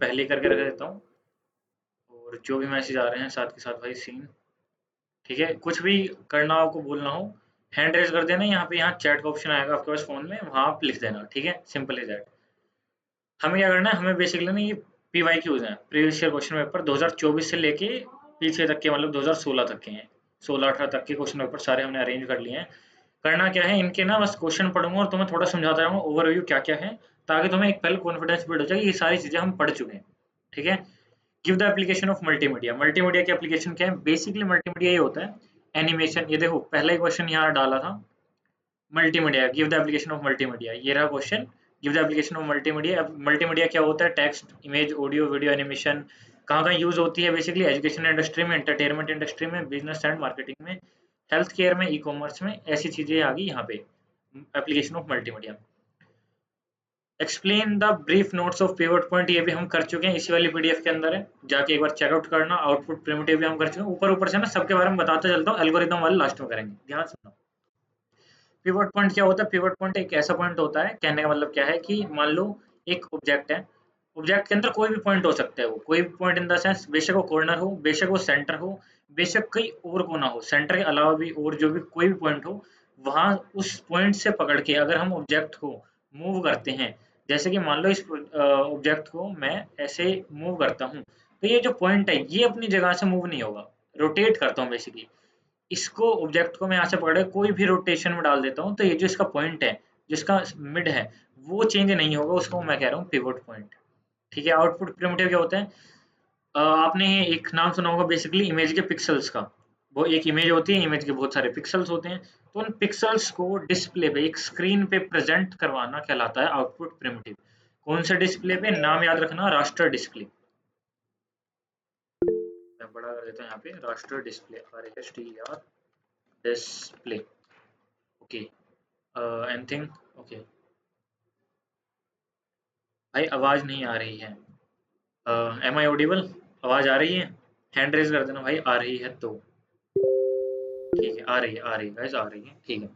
पहले करके रख देता हूँ, और जो भी मैसेज आ रहे हैं साथ के साथ भाई सीन। ठीक है, कुछ भी करना हो, आपको बोलना हो, हैंड रेज कर देना। यहाँ पे यहाँ चैट का ऑप्शन आएगा आपके पास फ़ोन में, वहाँ आप लिख देना। ठीक है, सिंपल इज़ दैट। हमें क्या करना है, हमें बेसिकली ना ये पीवाईक्यूज़ हैं, प्रीवियस ईयर क्वेश्चन पेपर 2024 से लेके पीछे तक के, मतलब 2016 तक के हैं। 16-18 तक के क्वेश्चन पेपर सारे हमने अरेंज कर लिए हैं। करना क्या है, इनके ना बस क्वेश्चन पढ़ूंगा और तुम्हें थोड़ा समझाता रहूंगा ओवरव्यू क्या क्या है, ताकि तुम्हें एक पहले कॉन्फिडेंस बिल्ड हो जाए कि ये सारी चीज़ें हम पढ़ चुके हैं। ठीक है। Give the application of multimedia. Multimedia की एप्लीकेशन क्या है? बेसिकली मल्टीमीडिया ये होता है एनिमेशन। ये देखो पहला ही क्वेश्चन यहाँ डाला था, multimedia, give the application of multimedia, ये रहा question. Give the application of multimedia. Multimedia क्या होता है? Text, image, audio, video, animation. कहाँ कहाँ यूज होती है? बेसिकली एजुकेशन इंडस्ट्री में, एंटरटेनमेंट इंडस्ट्री में, बिजनेस एंड मार्केटिंग में, हेल्थ केयर में, ई कॉमर्स में, ऐसी चीजें आ गई यहाँ पे application of multimedia. Explain the brief notes of pivot point, ये भी हम कर चुके हैं, इसी वाली पीडीएफ के अंदर है, जाके एक बार चेकआउट करना। आउटपुट प्रिमिटिव भी हम कर चुके हैं। ऊपर ऊपर से ना सबके बारे में बताते चलता हूँ, एल्गोरिदम वाले लास्ट में करेंगे, ध्यान सुनो। पिवट पॉइंट क्या होता है? पिवट पॉइंट एक ऐसा पॉइंट होता है, कहने का मतलब क्या है कि मान लो एक ऑब्जेक्ट है, ऑब्जेक्ट के अंदर कोई भी पॉइंट हो सकता है, वो कोई भी पॉइंट इन द सेंस, बेशक वो कॉर्नर हो, बेशक वो सेंटर हो, बेशक कहीं और कोना हो, सेंटर के अलावा भी और जो भी कोई भी पॉइंट हो, वहां उस पॉइंट से पकड़ के अगर हम ऑब्जेक्ट को मूव करते हैं, जैसे कि मान लो इस ऑब्जेक्ट को मैं ऐसे मूव करता हूँ, तो ये जो पॉइंट है ये अपनी जगह से मूव नहीं होगा, रोटेट करता हूँ बेसिकली। इसको ऑब्जेक्ट को मैं यहाँ से पकड़ के कोई भी रोटेशन में डाल देता हूँ, तो ये जो इसका पॉइंट है, जिसका मिड है, वो चेंज नहीं होगा, उसको मैं कह रहा हूँ पिवट पॉइंट। ठीक है। आउटपुट प्रिमिटिव क्या होता है? आपने एक नाम सुना होगा बेसिकली इमेज के पिक्सल्स का। वो एक इमेज होती है, इमेज के बहुत सारे पिक्सल्स होते हैं, तो उन पिक्सल्स को डिस्प्ले पे, एक स्क्रीन पे प्रेजेंट करवाना कहलाता है आउटपुट प्रिमिटिव। कौन से डिस्प्ले पे? नाम याद रखना, रास्टर डिस्प्ले। मैं बड़ा कर देता हूँ यहाँ पे, raster display, RASTER display. Okay. Anything? Okay. भाई आवाज नहीं आ रही है। Am I audible? आवाज आ रही है? हैंड रेज कर देना भाई, आ रही है तो। ठीक है, आ रही है गाइस, आ रही है। ठीक है।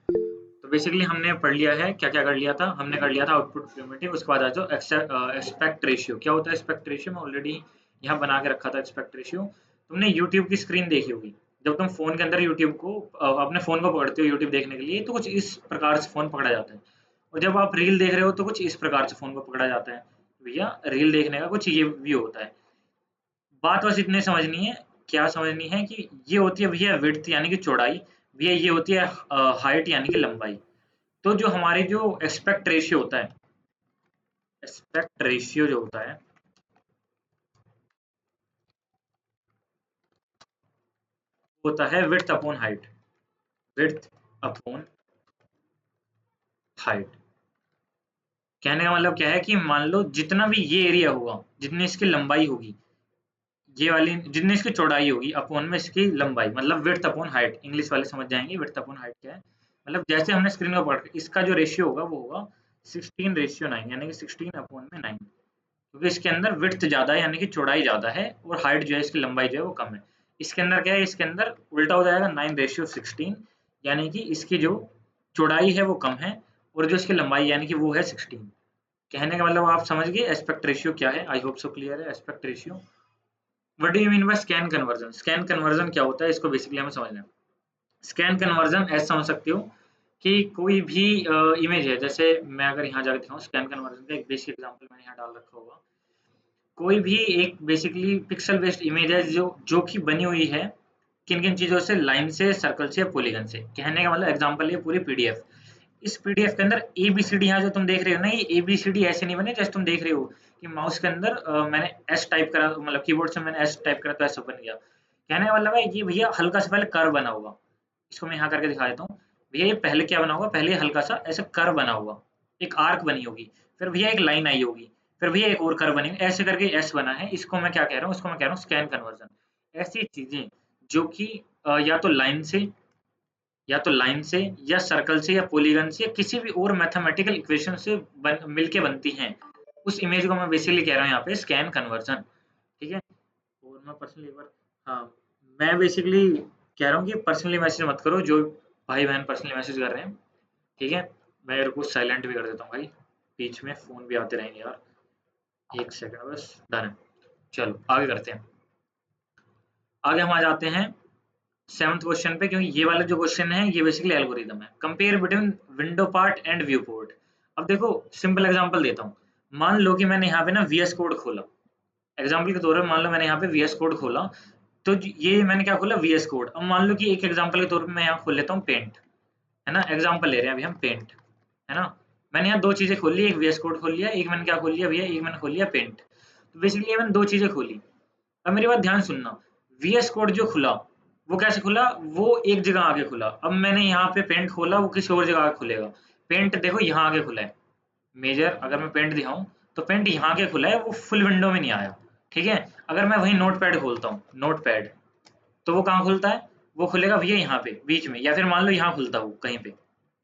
तो बेसिकली हमने पढ़ लिया है, क्या क्या कर लिया था हमने। कर लिया था आउटपुट प्रिमिटिव, उसके बाद आ जाओ एक्सपेक्ट रेशियो। क्या होता है एक्सपेक्ट रेशियो? मैं ऑलरेडी यहाँ बना के रखा था एक्सपेक्ट रेशियो। तुमने यूट्यूब की स्क्रीन देखी होगी, जब तुम फोन के अंदर यूट्यूब को अपने फोन को पकड़ते हो यूट्यूब देखने के लिए, तो कुछ इस प्रकार से फोन पकड़ा जाता है। और जब आप रील देख रहे हो तो कुछ इस प्रकार से फोन को पकड़ा जाता है। भैया रील देखने का कुछ ये भी होता है। बात बस इतने समझनी है, क्या समझनी है कि ये होती है भैया विड्थ यानी कि चौड़ाई, भैया ये होती है हाइट यानी कि लंबाई। तो जो हमारे जो एस्पेक्ट रेशियो होता है, एस्पेक्ट रेशियो जो होता है, होता है width upon height. Width upon height. कहने का मतलब क्या है कि मान लो जितना भी ये एरिया होगा, जितनी इसकी लंबाई होगी, ये वाली जितनी इसकी चौड़ाई होगी अपॉन में इसकी लंबाई, मतलब विड्थ अपॉन हाइट। इंग्लिश वाले समझ जाएंगे विड्थ अपॉन हाइट क्या है। मतलब जैसे हमने स्क्रीन को पकड़, इसका जो रेशियो होगा वो होगा 16:9, यानी कि 16 अपॉन में 9, क्योंकि इसके अंदर विड्थ ज्यादा है यानी कि चौड़ाई ज्यादा है, और हाइट जो है इसकी लंबाई जो है वो कम है। इसके अंदर क्या है, इसके अंदर उल्टा हो जाएगा, 9:16, यानी कि इसकी जो चौड़ाई है वो कम है, और जो इसकी लंबाई यानी कि वो है 16। कहने का मतलब आप समझ गए एस्पेक्ट रेशियो क्या है। आई होप सो क्लियर है aspect ratio. What do you mean by scan conversion? Scan conversion क्या होता है, इसको बेसिकली हमें समझना है। स्कैन कन्वर्जन ऐसा समझ सकते हो कि कोई भी इमेज है, जैसे मैं अगर यहाँ जाकर दिखाऊँ, स्कैन कन्वर्जन का एक बेसिक एग्जांपल मैंने यहाँ डाल रखा होगा। कोई भी एक बेसिकली पिक्सल बेस्ड इमेज है जो जो कि बनी हुई है किन किन चीजों से, लाइन से, सर्कल से, पॉलीगन से। कहने का मतलब एग्जांपल ये पूरी पीडीएफ। इस पीडीएफ के अंदर एबीसीडी यहाँ जो तुम देख रहे हो ना, ये एबीसीडी ऐसे नहीं बने जैसे तुम देख रहे हो कि माउस के अंदर मैंने एस टाइप करा, मतलब कीबोर्ड से मैंने एस टाइप करा तो ऐसा बन गया। कहने का मतलब है ये भैया हल्का से पहले कर्व बना होगा। इसको मैं यहाँ करके दिखा देता हूँ। भैया ये पहले क्या बना होगा, पहले ये हल्का सा ऐसे कर्व बना होगा, एक आर्क बनी होगी, फिर भैया एक लाइन आई होगी, फिर भैया एक और कर्व बनी, ऐसे करके एस बना है। इसको मैं क्या कह रहा हूँ, इसको मैं कह रहा हूँ स्कैन कन्वर्जन। ऐसी चीजें जो कि या तो लाइन से, या तो लाइन से, या सर्कल से, या पॉलीगन से, या किसी भी और मैथमेटिकल इक्वेशन से मिलके बनती हैं, उस इमेज को मैं बेसिकली कह रहा हूँ यहाँ पे स्कैन कन्वर्जन। ठीक है। और मैं पर्सनली एक बार, हाँ, मैं बेसिकली कह रहा हूँ कि पर्सनली मैसेज मत करो, जो भाई बहन पर्सनली मैसेज कर रहे हैं। ठीक है। मैं मेरे को साइलेंट भी कर देता हूँ भाई, बीच में फोन भी आते रहेंगे यार। एक सेकंड बस, डन है। चलो आगे करते हैं। आगे हम आ जाते हैं 7th क्वेश्चन पे, क्योंकि ये वाला जो क्वेश्चन है ये बेसिकली एल्गोरिदम है। Compare between window part and view port. अब देखो सिंपल एग्जांपल देता हूँ। मान लो कि मैंने यहाँ पे ना वीएस कोड खोला, एग्जांपल के तौर पे मान लो मैंने यहाँ पे वीएस कोड खोला, तो ये मैंने क्या खोला, वीएस कोड। अब मान लो कि एक एग्जांपल के तौर पे मैं यहाँ खोल लेता हूँ पेंट, है ना, एग्जांपल ले रहे हैं अभी हम पेंट, है ना। मैंने यहाँ दो चीजें खोल ली, एक वीएस कोड खोल लिया, एक मैंने क्या खोल लिया भैया, एक मैंने खोल लिया पेंट। तो बेसिकली मैंने दो चीजें खोली। अब मेरी बात ध्यान सुनना, वीएस कोड जो खुला वो कैसे खुला, वो एक जगह आगे खुला। अब मैंने यहाँ पे पेंट खोला, वो किसी और जगह आगे खुलेगा। पेंट देखो यहाँ आगे खुला है, मेजर अगर मैं पेंट दिखाऊं तो पेंट यहाँ आगे खुला है, वो फुल विंडो में नहीं आया। ठीक है, अगर मैं वही नोट पैड खोलता हूँ, नोट पैड, तो वो कहाँ खुलता है, वो खुलेगा भैया यहाँ पे बीच में, या फिर मान लो यहाँ खुलता हो कहीं पे,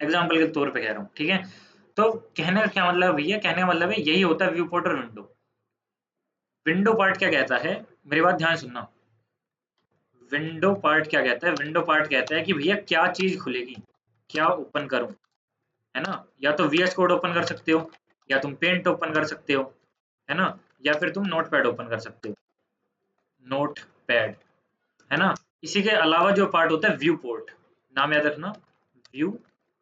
एग्जाम्पल के तौर पे कह रहा हूँ। ठीक है, तो कहने का क्या मतलब है भैया, कहने का मतलब है यही होता है व्यू पोर्ट और विंडो। विंडो पार्ट क्या कहता है, मेरी बात ध्यान सुनना। विंडो पार्ट क्या कहता है, विंडो पार्ट कहता है कि भैया क्या चीज खुलेगी, क्या ओपन करूं, है ना। या तो वीएस कोड ओपन कर सकते हो, या तुम पेंट ओपन कर सकते हो, है ना, या फिर तुम नोट पैड ओपन कर सकते हो, नोट पैड, है ना। इसी के अलावा जो पार्ट होता है व्यू पोर्ट, नाम याद रखना, व्यू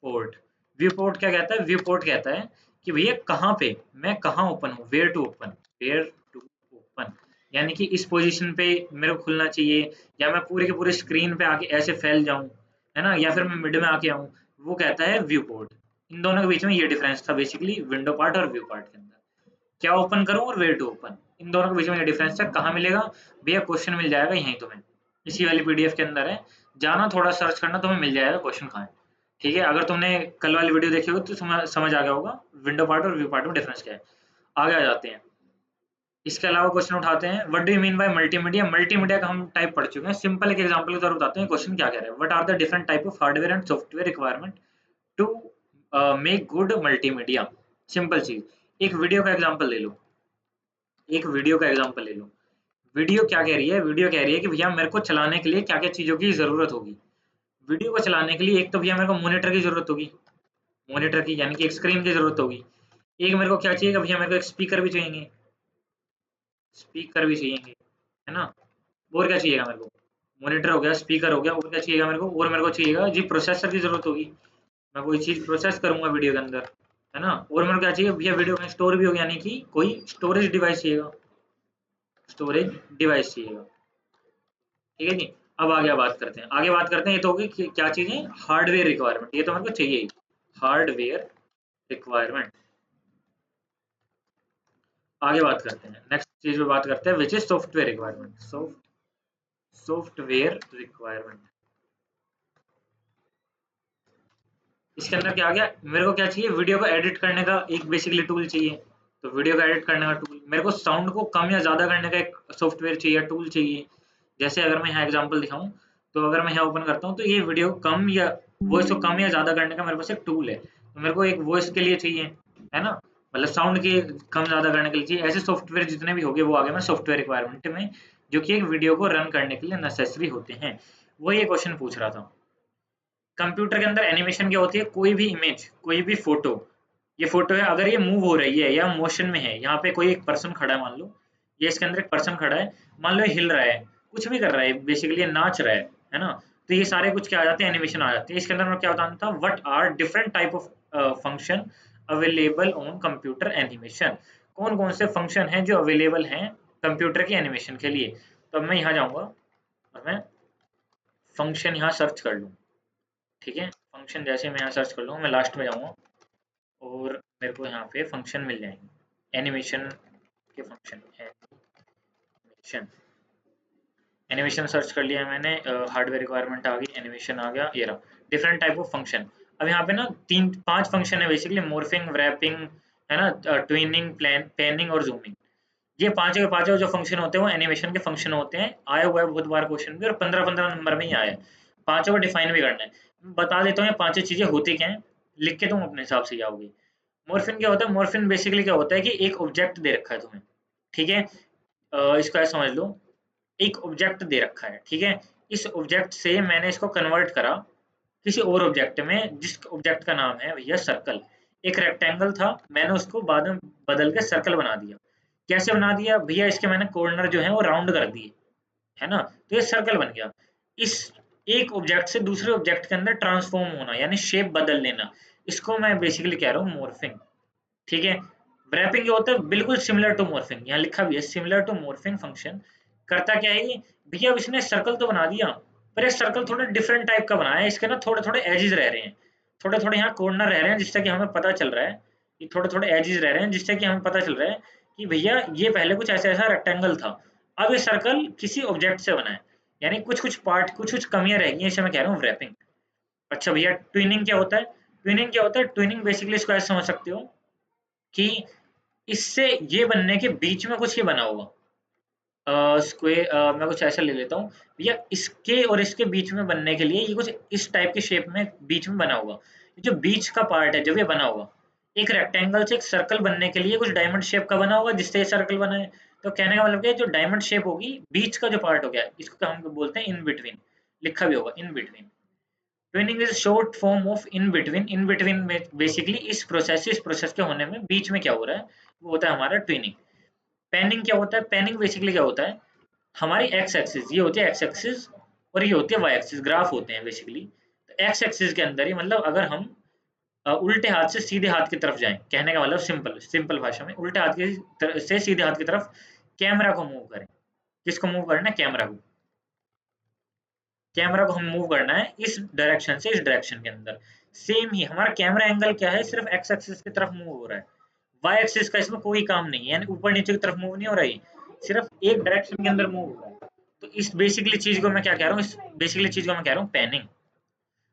पोर्ट। व्यू पोर्ट क्या कहता है, व्यू पोर्ट कहता है कि भैया कहाँ पे मैं कहाँ ओपन हूँ, where to open, where to open, यानी कि इस पोजीशन पे मेरे को खुलना चाहिए, या मैं पूरे के पूरे स्क्रीन पे आके ऐसे फैल जाऊं, है ना, या फिर मैं मिड में आके आऊं, वो कहता है व्यू पोर्ट। इन दोनों के बीच में ये डिफरेंस था बेसिकली, विंडो पार्ट और व्यू पार्ट के अंदर, क्या ओपन करूं और वेयर टू ओपन, इन दोनों के बीच में ये डिफरेंस है। कहाँ मिलेगा भैया, क्वेश्चन मिल जाएगा यहीं तुम्हें, इसी वाली पीडीएफ के अंदर है, जाना थोड़ा सर्च करना, तुम्हें मिल जाएगा क्वेश्चन कहाँ है। ठीक है, अगर तुमने कल वाली वीडियो देखी होगी तो समझ आ गया होगा विंडो पार्ट और व्यू पार्ट में डिफरेंस क्या है। आगे आ जाते हैं, इसके अलावा क्वेश्चन उठाते हैं, what do you mean by multimedia. Multimedia का हम टाइप पढ़ चुके हैं, सिंपल एक एग्जांपल के तौर बताते हैं क्वेश्चन क्या कह रहा है, what are the different type of hardware and software requirement to make good multimedia. Simple चीज, एक वीडियो का एग्जांपल ले लो, एक वीडियो का एग्जांपल ले लो। वीडियो क्या कह रही है, वीडियो कह रही है कि भैया मेरे को चलाने के लिए क्या क्या चीजों की जरूरत होगी। वीडियो को चलाने के लिए एक तो भैया मेरे को मॉनिटर की जरूरत होगी, मॉनिटर की यानी कि एक स्क्रीन की जरूरत होगी। एक मेरे को क्या चाहिए कि भैया मेरे को एक स्पीकर भी चाहिए, स्पीकर भी चाहिए, है ना। और क्या चाहिएगा मेरे को, मॉनिटर हो गया, स्पीकर हो गया, और क्या चाहिएगा मेरे को, और मेरे को चाहिएगा जी प्रोसेसर की जरूरत होगी, मैं कोई चीज प्रोसेस करूंगा वीडियो के अंदर, है ना। और मेरे को क्या चाहिए भैया, वीडियो में स्टोर भी होगा, यानी कि कोई स्टोरेज डिवाइस चाहिएगा, स्टोरेज डिवाइस चाहिएगा। ठीक है जी। अब आगे बात करते हैं, आगे बात करते हैं, ये तो होगी क्या चीजें, हार्डवेयर रिक्वायरमेंट, ये तो मेरे को चाहिए ही, हार्डवेयर रिक्वायरमेंट। आगे बात करते हैं, नेक्स्ट चीज पे बात करते हैं, which is software requirement, software requirement. इसके अंदर क्या आ गया, मेरे को क्या चाहिए, वीडियो को एडिट करने का एक बेसिकली टूल चाहिए, तो वीडियो को एडिट करने का टूल, मेरे को साउंड को कम या ज्यादा करने का एक सॉफ्टवेयर चाहिए, टूल चाहिए। जैसे अगर मैं यहाँ एग्जांपल दिखाऊं, तो अगर मैं यहाँ ओपन करता हूँ तो ये वीडियो कम या वॉइस को कम या ज्यादा करने का मेरे पास एक टूल है, तो मेरे को एक वॉइस के लिए चाहिए, है ना, मतलब साउंड के कम ज्यादा करने के लिए चाहिए। ऐसे सॉफ्टवेयर जितने भी होंगे वो आगे मैं सॉफ्टवेयर रिक्वायरमेंट में, जो कि एक वीडियो को रन करने के लिए नेसेसरी होते हैं, वो ये क्वेश्चन पूछ रहा था। कंप्यूटर के अंदर एनिमेशन क्या होती है, कोई भी इमेज, कोई भी फोटो, ये फोटो है, अगर ये मूव हो रही है या मोशन में है, यहाँ पे कोई एक पर्सन खड़ा है, मान लो ये इसके अंदर एक पर्सन खड़ा है, मान लो ये हिल रहा है, कुछ भी कर रहा है, बेसिकली ये नाच रहा है ना, तो ये सारे कुछ क्या आ जाते हैं, एनिमेशन आ जाते हैं। इसके अंदर मैं क्या बताना था, what are different type of function available on computer animation, कौन कौन से फंक्शन हैं जो अवेलेबल हैं कंप्यूटर की एनिमेशन के लिए। तो अब मैं यहाँ जाऊंगा और मैं फंक्शन यहाँ सर्च कर लूँ। ठीक है, फंक्शन जैसे मैं यहाँ सर्च कर लूँगा, मैं लास्ट में जाऊँगा और मेरे को यहाँ पे फंक्शन मिल जाएंगे, एनिमेशन के फंक्शन, एनिमेशन, एनिमेशन सर्च कर लिया मैंने, हार्डवेयर रिक्वायरमेंट आ गई, एनिमेशन आ गया, ये रहा डिफरेंट टाइप ऑफ फंक्शन। अब यहाँ पे ना तीन पांच फंक्शन है बेसिकली, मोर्फिंग, रैपिंग, है ना, ट्विनिंग, पैनिंग और जूमिंग। ये पांचों के पांचों जो फंक्शन होते हैं वो एनिमेशन के फंक्शन होते हैं, आया हुआ है बहुत बार क्वेश्चन भी, और 15-15 नंबर में ही आया है। पांचों को डिफाइन भी करना है, बता देता हूँ ये पांचों चीजें होती क्या है, लिख के तुम अपने हिसाब से जाओगे। मॉर्फिन क्या होता है, मॉर्फिन बेसिकली क्या होता है कि एक ऑब्जेक्ट दे रखा है तुम्हें, ठीक है, इसको ऐसे समझ लो, एक ऑब्जेक्ट दे रखा है, ठीक है, इस ऑब्जेक्ट से मैंने इसको कन्वर्ट करा किसी और ऑब्जेक्ट में, जिस ऑब्जेक्ट का नाम है भैया सर्कल। एक रेक्टेंगल था, मैंने उसको बाद में बदल के सर्कल बना दिया। कैसे बना दिया भैया, इसके मैंने कॉर्नर जो है वो राउंड कर दिए, है ना, तो ये सर्कल बन गया। इस एक ऑब्जेक्ट से दूसरे ऑब्जेक्ट के अंदर ट्रांसफॉर्म होना यानी शेप बदल लेना, इसको मैं बेसिकली कह रहा हूँ मॉर्फिंग। ठीक है। रैपिंग जो होता है बिल्कुल सिमिलर टू मॉर्फिंग, यहाँ लिखा भी है सिमिलर टू मॉर्फिंग फंक्शन। करता क्या है ये भैया, अब इसने सर्कल तो बना दिया, पर ये सर्कल थोड़ा डिफरेंट टाइप का बनाया है, इसके ना थोड़े थोड़े एजेस रह रहे हैं, थोड़े थोड़े यहाँ कॉर्नर रह रहे हैं, जिससे कि हमें पता चल रहा है, ये थोड़े थोड़े एजेस रह रहे हैं, जिससे कि हमें पता चल रहा है कि भैया ये पहले कुछ ऐसा ऐसा रेक्टेंगल था, अब ये सर्कल किसी ऑब्जेक्ट से बना है, यानी कुछ कुछ पार्ट कुछ कुछ कमियां रह गई हैं, इसे मैं कह रहा हूँ रैपिंग। अच्छा भैया, ट्विनिंग क्या होता है? ट्विनिंग क्या होता है? ट्विनिंग बेसिकली इसको ऐसे समझ सकते हो कि इससे ये बनने के बीच में कुछ ये बना होगा, स्क्वायर, मैं कुछ ऐसा ले लेता हूँ भैया, इसके और इसके बीच में बनने के लिए ये कुछ इस टाइप के शेप में बीच में बना होगा। ये जो बीच का पार्ट है जब ये बना होगा, एक रेक्टेंगल से एक सर्कल बनने के लिए कुछ डायमंड शेप का बना होगा, जिससे ये सर्कल बना है। तो कहने का मतलब क्या है, जो डायमंड शेप होगी बीच का जो पार्ट हो गया, इसको हम बोलते हैं इन बिटवीन, लिखा भी होगा in between. Twinning is short form of in between. In between में बेसिकली इस प्रोसेस के होने में बीच में क्या हो रहा है, वो होता है हमारा ट्विनिंग। पैनिंग क्या होता है? पैनिंग बेसिकली क्या होता है, हमारी एक्स एक्सिस ये होती है एक्स एक्सिस, और ये होती है वाई एक्सिस, ग्राफ होते हैं बेसिकली। तो एक्स एक्सिस के अंदर ही मतलब अगर हम उल्टे हाथ से सीधे हाथ की तरफ जाएं, कहने का मतलब सिंपल सिंपल भाषा में उल्टे हाथ की से सीधे हाथ की तरफ कैमरा को मूव करें। किसको मूव करना है? कैमरा को। कैमरा को हम मूव करना है इस डायरेक्शन से इस डायरेक्शन के अंदर। सेम ही हमारा कैमरा एंगल क्या है, सिर्फ एक्स एक्सिस की तरफ मूव हो रहा है, वाई एक्सिस का इसमें कोई काम नहीं है, यानी ऊपर नीचे की तरफ मूव नहीं हो रही, सिर्फ एक डायरेक्शन के अंदर मूव हो रहा है। तो इस बेसिकली चीज को मैं क्या कह रहा हूँ, इस बेसिकली चीज को मैं कह रहा हूँ पैनिंग।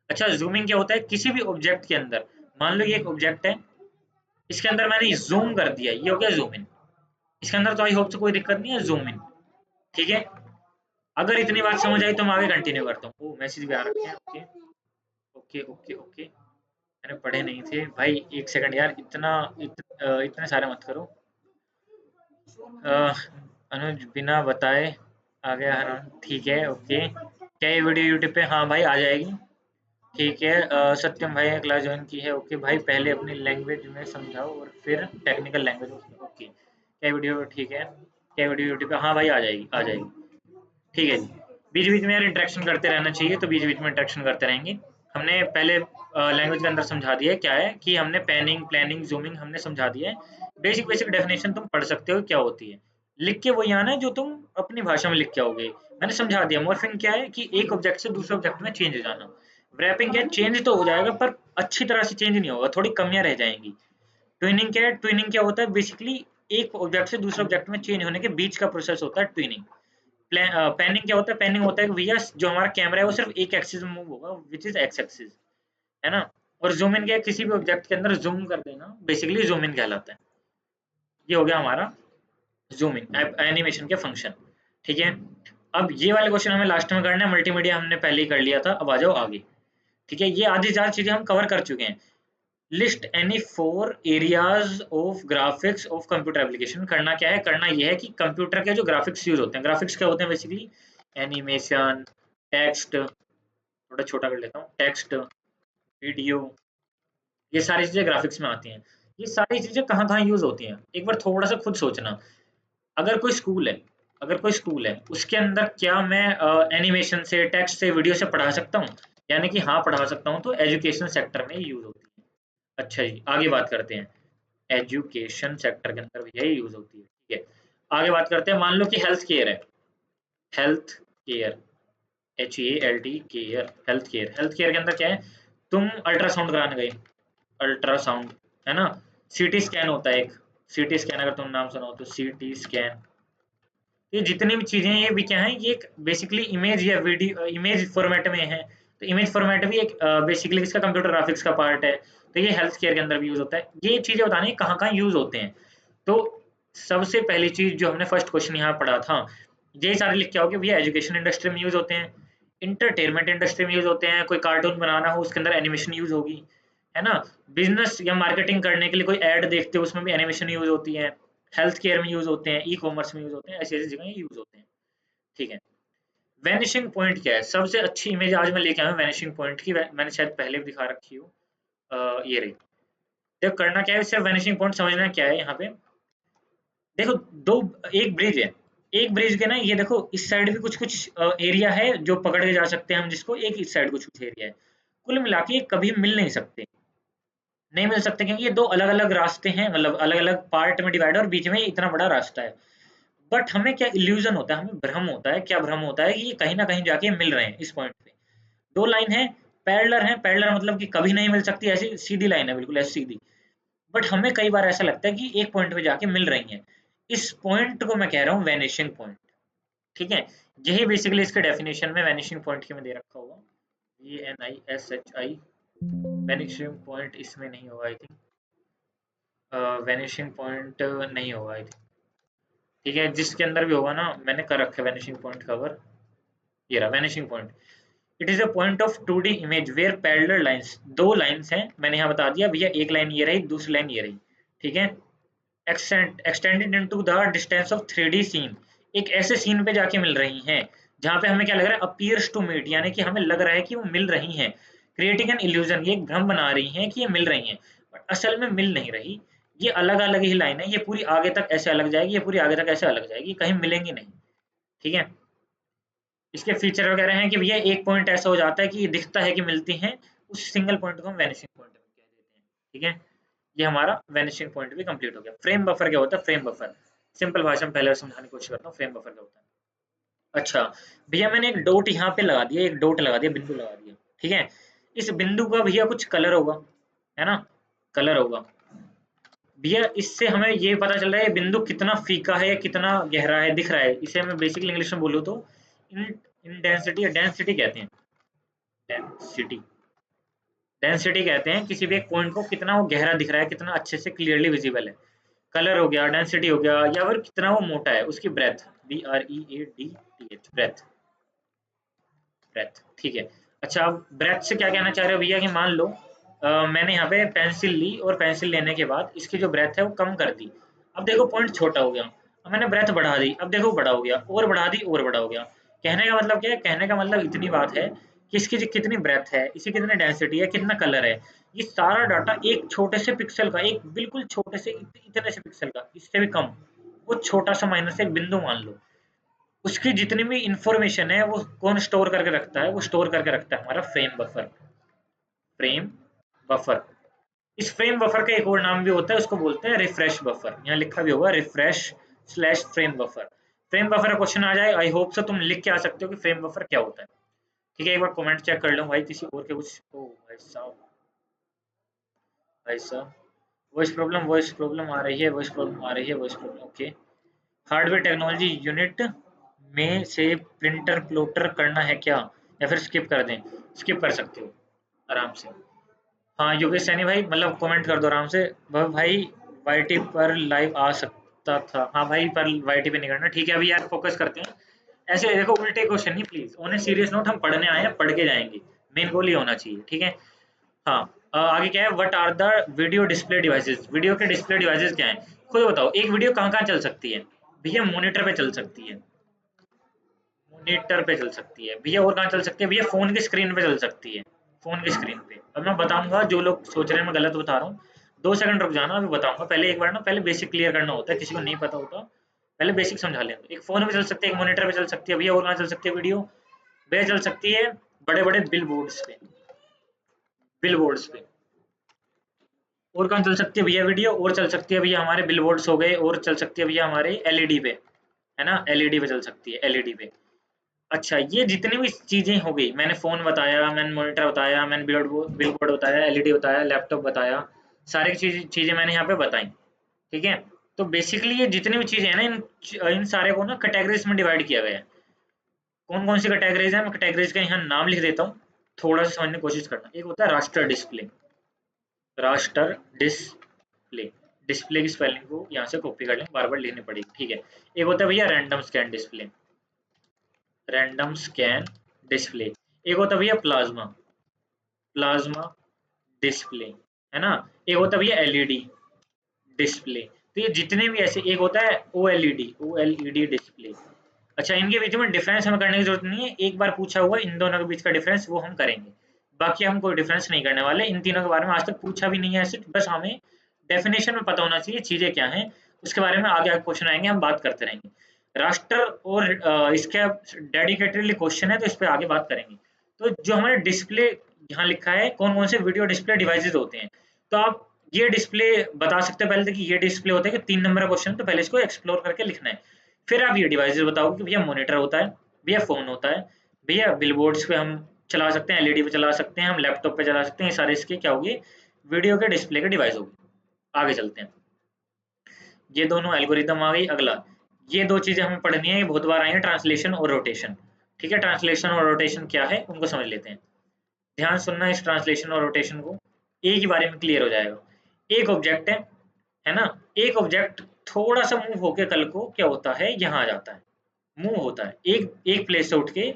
अच्छा, जूमिंग क्या होता है? किसी भी ऑब्जेक्ट के अंदर, मान लो ये एक ऑब्जेक्ट है, इसके अंदर मैंने जूम कर दिया, ये हो गया जूम इन। इसके अंदर तो आई होप से कोई दिक्कत नहीं है, जूम इन। ठीक है। अगर इतनी बात समझ आई तो मैं आगे कंटिन्यू करता हूँ। ओ मैसेज भी आ रखे हैं। ओके ओके ओके ओके, मैंने पढ़े नहीं थे भाई, एक सेकंड यार, इतने सारे मत करो। अनुज बिना बताए आ गया हर। ठीक है ओके, क्या ये वीडियो यूट्यूब पे? हाँ भाई आ जाएगी। ठीक है, सत्यम भाई ने क्लास ज्वाइन की है। ओके भाई, पहले अपनी लैंग्वेज में समझाओ और फिर टेक्निकल लैंग्वेज में। ओके, क्या वीडियो? ठीक है, क्या वीडियो यूट्यूब पे? हाँ भाई आ जाएगी आ जाएगी। ठीक है जी। बीच बीच में यार इंटरेक्शन करते रहना चाहिए, तो बीच बीच में इंटरेक्शन करते रहेंगे। हमने पहले लैंग्वेज के अंदर समझा दिया है क्या है, कि हमने पैनिंग प्लानिंग जूमिंग हमने समझा दिया है। बेसिक बेसिक डेफिनेशन तुम पढ़ सकते हो क्या होती है, लिख के वही आना है जो तुम अपनी भाषा में लिख के आओगे। मैंने समझा दिया। मॉर्फिंग क्या है कि एक ऑब्जेक्ट से दूसरे ऑब्जेक्ट में चेंज हो जाना। रैपिंग क्या है? चेंज तो हो जाएगा पर अच्छी तरह से चेंज नहीं होगा, थोड़ी कमियां रह जाएंगी। ट्विनिंग क्या है? ट्विनिंग क्या होता है बेसिकली, एक ऑब्जेक्ट से दूसरे ऑब्जेक्ट में चेंज होने के बीच का प्रोसेस होता है ट्विनिंग। पैनिंग क्या होता है? पैनिंग होता है कि भैया जो हमारा कैमरा है वो सिर्फ एक एक्सिस में मूव होगा, विच इज एक्स एक्सिस, है ना। और जूम इन क्या है? किसी भी ऑब्जेक्ट के अंदर जूम कर देना, बेसिकली जूम इन कहलाता है। ये हो गया हमारा जूम इन एनिमेशन के फंक्शन। ठीक है। अब ये वाले क्वेश्चन हमें लास्ट में करना है, मल्टीमीडिया हमने पहले ही कर लिया था, अब आ जाओ आगे। ठीक है, ये आधी ज्यादा चीजें हम कवर कर चुके हैं। List any 4 areas of graphics of computer application. करना क्या है? करना ये है कि कंप्यूटर के जो ग्राफिक्स यूज होते हैं, ग्राफिक्स क्या होते हैं बेसिकली? एनिमेशन, टेक्स्ट, थोड़ा छोटा कर लेता हूँ, टेक्स्ट, वीडियो, ये सारी चीजें ग्राफिक्स में आती हैं। ये सारी चीजें कहाँ कहाँ यूज होती हैं, एक बार थोड़ा सा खुद सोचना। अगर कोई स्कूल है, अगर कोई स्कूल है उसके अंदर क्या मैं एनिमेशन से, टेक्स्ट से, वीडियो से पढ़ा सकता हूँ? यानी कि हाँ पढ़ा सकता हूँ, तो एजुकेशन सेक्टर में यूज होती है। अच्छा जी, आगे बात करते हैं। एजुकेशन सेक्टर के अंदर भी यही यूज होती है। ठीक है, आगे बात करते हैं। मान लो कि हेल्थ केयर है, health care, HELT care, health care. Health care के अंदर क्या है? तुम अल्ट्रासाउंड कराने गए, अल्ट्रासाउंड, है ना। सीटी स्कैन होता है एक, सीटी स्कैन अगर तुम नाम सुना हो तो, सीटी स्कैन। ये जितनी भी चीजें हैं ये भी क्या है, ये एक बेसिकली इमेज या वीडियो इमेज फॉर्मेट में है। तो इमेज फॉर्मेट भी एक बेसिकली इसका कंप्यूटर ग्राफिक्स का पार्ट है। तो ये हेल्थ केयर के अंदर भी यूज होता है। ये चीजें बतानी है कहाँ कहाँ यूज होते हैं। तो सबसे पहली चीज जो हमने फर्स्ट क्वेश्चन यहाँ पढ़ा था, ये सारे लिख के आओगे भैया, एजुकेशन इंडस्ट्री में यूज होते हैं, इंटरटेनमेंट इंडस्ट्री में यूज होते हैं, कोई कार्टून बनाना हो उसके अंदर एनिमेशन यूज होगी, है ना। बिजनेस या मार्केटिंग करने के लिए कोई ऐड देखते हो उसमें भी एनिमेशन यूज होती है। हेल्थ केयर में यूज होते हैं, ई कॉमर्स में यूज होते हैं, ऐसी ऐसी जगह यूज होते हैं। ठीक है। वैनिशिंग पॉइंट क्या है? सबसे अच्छी इमेज आज मैं लेके आया हूँ वैनिशिंग पॉइंट की, मैंने शायद पहले भी दिखा रखी हो। ये रही। तो करना क्या है, सिर्फ वैनिशिंग पॉइंट समझना क्या है यहाँ पे। देखो दो, एक ब्रिज है, एक ब्रिज के ना ये देखो इस साइड भी कुछ कुछ एरिया है जो पकड़ के जा सकते हैं हम जिसको, एक इस साइड कुछ कुछ एरिया है, कुल मिला के ये कभी मिल नहीं सकते, नहीं मिल सकते क्योंकि ये दो अलग अलग रास्ते हैं, मतलब अलग अलग पार्ट में डिवाइड है और बीच में इतना बड़ा रास्ता है। बट हमें क्या इल्यूजन होता है, हमें भ्रम होता है, क्या भ्रम होता है कि ये कहीं ना कहीं जाके मिल रहे हैं इस पॉइंट पे। दो लाइन है, पैरेलल है, पैरेलल मतलब कि कभी नहीं मिल सकती, ऐसी सीधी लाइन है बिल्कुल ऐसी सीधी। बट हमें कई बार ऐसा लगता है कि एक पॉइंट पे जाके मिल रही हैं, इस पॉइंट को मैं कह रहा हूँ वैनिशिंग पॉइंट। ठीक है, यही बेसिकली इसके डेफिनेशन में वैनिशिंग पॉइंट के में दे रखा होगा, VNISHI। वैनिशिंग पॉइंट इसमें नहीं होगा आई थिंक, वैनिशिंग पॉइंट नहीं होगा आई थिंक। ठीक है, जिसके अंदर भी होगा ना मैंने कर रखा है वैनिशिंग पॉइंट कवर, ये रहा vanishing point. It is a point of 2D image where parallel lines, दो लाइंस हैं मैंने यहाँ बता दिया भैया, एक लाइन ये रही दूसरी लाइन ये रही, ठीक है, extended into the distance of 3D scene, एक ऐसे सीन पे जाके मिल रही हैं जहाँ पे हमें क्या लग रहा है, अपीयर्स टू मीट, यानी कि हमें लग रहा है कि वो मिल रही हैं, क्रिएटिंग एन इल्यूजन, ये एक भ्रम बना रही हैं कि ये मिल रही हैं, बट असल में मिल नहीं रही, ये अलग अलग ही लाइन है, ये पूरी आगे तक ऐसे अलग जाएगी, ये पूरी आगे तक ऐसे अलग जाएगी, कहीं मिलेंगी नहीं। ठीक है, इसके फीचर वगैरह हैं कि भैया एक पॉइंट ऐसा हो जाता है कि ये दिखता है कि मिलती हैं, उस सिंगल पॉइंट को हम वैनिशिंग पॉइंट कह देते हैं। ठीक है, ये हमारा वैनिशिंग पॉइंट भी कंप्लीट हो गया। फ्रेम बफर क्या होता है, फ्रेम बफर सिंपल भाषा में पहले समझाने की कोशिश करता हूँ, फ्रेम बफर क्या होता है। अच्छा भैया मैंने एक डॉट यहाँ पे लगा दिया, एक डॉट लगा दिया, बिंदु लगा दिया, ठीक है, इस बिंदु का भैया कुछ कलर होगा, है ना, कलर होगा भैया, इससे हमें ये पता चल रहा है ये बिंदु कितना फीका है, कितना गहरा है, दिख रहा है, इसे मैं बेसिकली इंग्लिश में बोलूँ तो इन इन डेंसिटी या डेंसिटी कहते हैं, डेंसिटी, डेंसिटी कहते हैं किसी भी एक पॉइंट को कितना वो गहरा दिख रहा है, कितना अच्छे से क्लियरली विजिबल है, कलर हो गया, डेंसिटी हो गया, या फिर कितना वो मोटा है, उसकी ब्रेथ, BREADTH, ब्रेथ, ब्रेथ, ठीक है। अच्छा अब ब्रेथ से क्या कहना चाह रहे हो भैया कि मान लो मैंने यहाँ पे पेंसिल ली और पेंसिल लेने के बाद इसकी जो ब्रेथ है वो कम कर दी, अब देखो पॉइंट छोटा हो गया, अब मैंने ब्रेथ बढ़ा दी, अब देखो बड़ा हो गया, और बढ़ा दी और बड़ा हो गया। कहने का मतलब क्या है, कहने का मतलब इतनी बात है कि इसकी जो कितनी ब्रेथ है, इसकी कितनी डेंसिटी है, कितना कलर है, ये सारा डाटा एक छोटे से पिक्सल का, एक बिल्कुल छोटे से इतने से पिक्सल का, इससे भी कम, वो छोटा सा माइनस एक बिंदु मान लो, उसकी जितनी भी इंफॉर्मेशन है वो कौन स्टोर करके रखता है, वो स्टोर करके रखता है हमारा फ्रेम बफर, फ्रेम बफर। इस फ्रेम बफर का एक और नाम भी होता है, उसको बोलते हैं रिफ्रेश बफर, यहाँ लिखा भी होगा refresh slash frame buffer. Frame buffer का क्वेश्चन आ जाए, आई होप सो तुम लिख के आ सकते हो कि फ्रेम बफर क्या होता है। ठीक है, एक बार कमेंट चेक कर लो भाई किसी और के कुछ, ओ भाई साहब, भाई साहब, वॉइस प्रॉब्लम आ रही है, वॉइस प्रॉब्लम आ रही है, voice problem, okay. Hardware technology unit में से प्रिंटर प्लॉटर करना है क्या, या फिर स्किप कर दें, स्किप कर सकते हो आराम से। हाँ योगेश सैनी भाई, मतलब कमेंट कर दो आराम से, वह भाई वाईटी पर लाइव आ सकता था, हाँ भाई पर वाईटी पे नहीं करना, ठीक है अभी यार फोकस करते हैं। ऐसे देखो उल्टे क्वेश्चन नहीं please, on a serious note, हम पढ़ने आए हैं, पढ़ के जाएंगे, मेन गोल ये होना चाहिए, ठीक है। हाँ आगे क्या है, what are the video display devices, video के डिस्प्ले डिवाइसेस क्या हैं, खुद बताओ, एक वीडियो कहाँ कहाँ चल सकती है भैया, मॉनिटर पे चल सकती है, मॉनिटर पे चल सकती है भैया, और कहाँ चल सकती है भैया, फोन की स्क्रीन पे चल सकती है, फोन की स्क्रीन पे। अब मैं बताऊंगा, जो लोग सोच रहे हैं मैं गलत बता रहा हूँ, 2 सेकंड रुक जाना, अभी बताऊंगा, पहले एक बार ना पहले बेसिक क्लियर करना होता है, किसी को नहीं पता होता, पहले बेसिक समझा लें। एक फोन पे चल सकती है, एक मॉनिटर पे चल सकती है भैया, और कहाँ चल सकती है वीडियो भैया, चल सकती है बड़े बड़े बिल बोर्ड्स पे, बिल बोर्ड्स पे। और कहाँ चल सकती है भैया वीडियो, और चल सकती है भैया हमारे बिल बोर्ड्स हो गए, और चल सकती है भैया हमारे एलईडी पे, है ना, एलईडी पे चल सकती है, एलईडी पे। अच्छा ये जितनी भी चीजें हो गई, मैंने फोन बताया, मैंने मॉनिटर बताया, मैंने बिलबोर्ड बताया, एलईडी बताया, लैपटॉप बताया, सारी चीजें मैंने यहाँ पे बताई। ठीक है, तो बेसिकली ये जितनी भी चीजें हैं ना, इन सारे को ना कैटेगरीज में डिवाइड किया गया है। कौन कौन सी कैटेगरीज है, मैं कैटेगरीज का यहाँ नाम लिख देता हूँ, थोड़ा सा समझने की कोशिश करना। एक होता है raster display, raster display, display की स्पेलिंग को यहाँ से कॉपी कर लें, बार बार लिखनी पड़ेगी, ठीक है। एक होता है भैया random scan display, random scan display. एक होता है भैया प्लाज्मा, प्लाज्मा डिस्प्ले, है ना। एक होता है भैया एलईडी डिस्प्ले। तो ये जितने भी ऐसे, एक होता है ओएलईडी, ओएलईडी डिस्प्ले। अच्छा इनके बीच में डिफरेंस हमें करने की जरूरत नहीं है, एक बार पूछा हुआ इन दोनों के बीच का डिफरेंस वो हम करेंगे, बाकी हम कोई डिफरेंस नहीं करने वाले, इन तीनों के बारे में आज तक पूछा भी नहीं है ऐसे, बस हमें डेफिनेशन में पता होना चाहिए चीजें क्या हैं, उसके बारे में आगे आगे क्वेश्चन आएंगे, हम बात करते रहेंगे। रास्टर और इसका डेडिकेटेडली क्वेश्चन है, तो इस पे आगे बात करेंगे। तो जो हमारे डिस्प्ले यहाँ लिखा है कौन कौन से वीडियो डिस्प्ले डिवाइसेस होते हैं, तो आप ये डिस्प्ले बता सकते हैं पहले, देखिए ये डिस्प्ले होता है कि 3 नंबर का क्वेश्चन, तो पहले इसको एक्सप्लोर करके लिखना है। फिर आप ये डिवाइसेस बताओगे कि भैया मॉनिटर होता है, भैया फोन होता है, भैया बिलबोर्ड्स पे हम चला सकते हैं, एलईडी पे चला सकते हैं, हम लैपटॉप पे चला सकते हैं, ये सारे इसके क्या होंगे, वीडियो के डिस्प्ले के डिवाइस होंगे। आगे चलते हैं, ये दोनों एल्गोरिदम आ गई। अगला, ये दो चीजें हमें पढ़नी है, ये बहुत बार आई है, ट्रांसलेशन और रोटेशन। ठीक है, ट्रांसलेशन और रोटेशन क्या है उनको समझ लेते हैं। ध्यान सुनना इस ट्रांसलेशन और रोटेशन को, एक ही बारे में क्लियर हो जाएगा। एक ऑब्जेक्ट है ना, एक ऑब्जेक्ट थोड़ा सा मूव होके कल को क्या होता है, यहाँ आ जाता है, मूव होता है, एक एक प्लेस से उठ के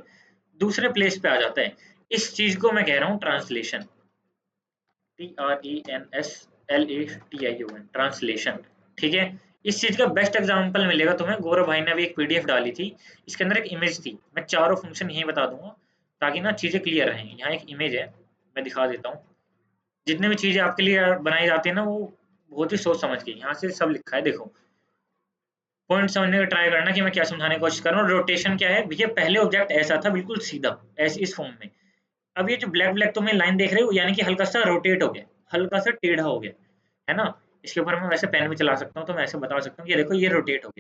दूसरे प्लेस पे आ जाता है। इस चीज को मैं कह रहा हूँ ट्रांसलेशन, TRANSLATION, ट्रांसलेशन। ठीक है, इस चीज का बेस्ट एग्जांपल मिलेगा तुम्हें, गौरव भाई ने अभी एक पीडीएफ डाली थी, इसके अंदर एक इमेज थी, मैं चारों फंक्शन यही बता दूंगा ताकि ना चीजें क्लियर रहें। यहाँ एक इमेज है, मैं दिखा देता हूँ। जितने भी चीजें आपके लिए बनाई जाती है ना, वो बहुत ही सोच समझ के, यहाँ से सब लिखा है, देखो पॉइंट समझने का ट्राई करना कि मैं क्या समझाने की कोशिश कर रहा हूँ। रोटेशन क्या है भैया, पहले ऑब्जेक्ट ऐसा था बिल्कुल सीधा, ऐसे इस फॉर्म में, अब ये जो ब्लैक ब्लैक तुम्हें लाइन देख रहे हो, यानी कि हल्का सा रोटेट हो गया, हल्का सा टेढ़ा हो गया, है ना। इसके ऊपर मैं वैसे पेन भी चला सकता हूँ, तो मैं ऐसे बता सकता हूँ कि ये देखो ये रोटेट हो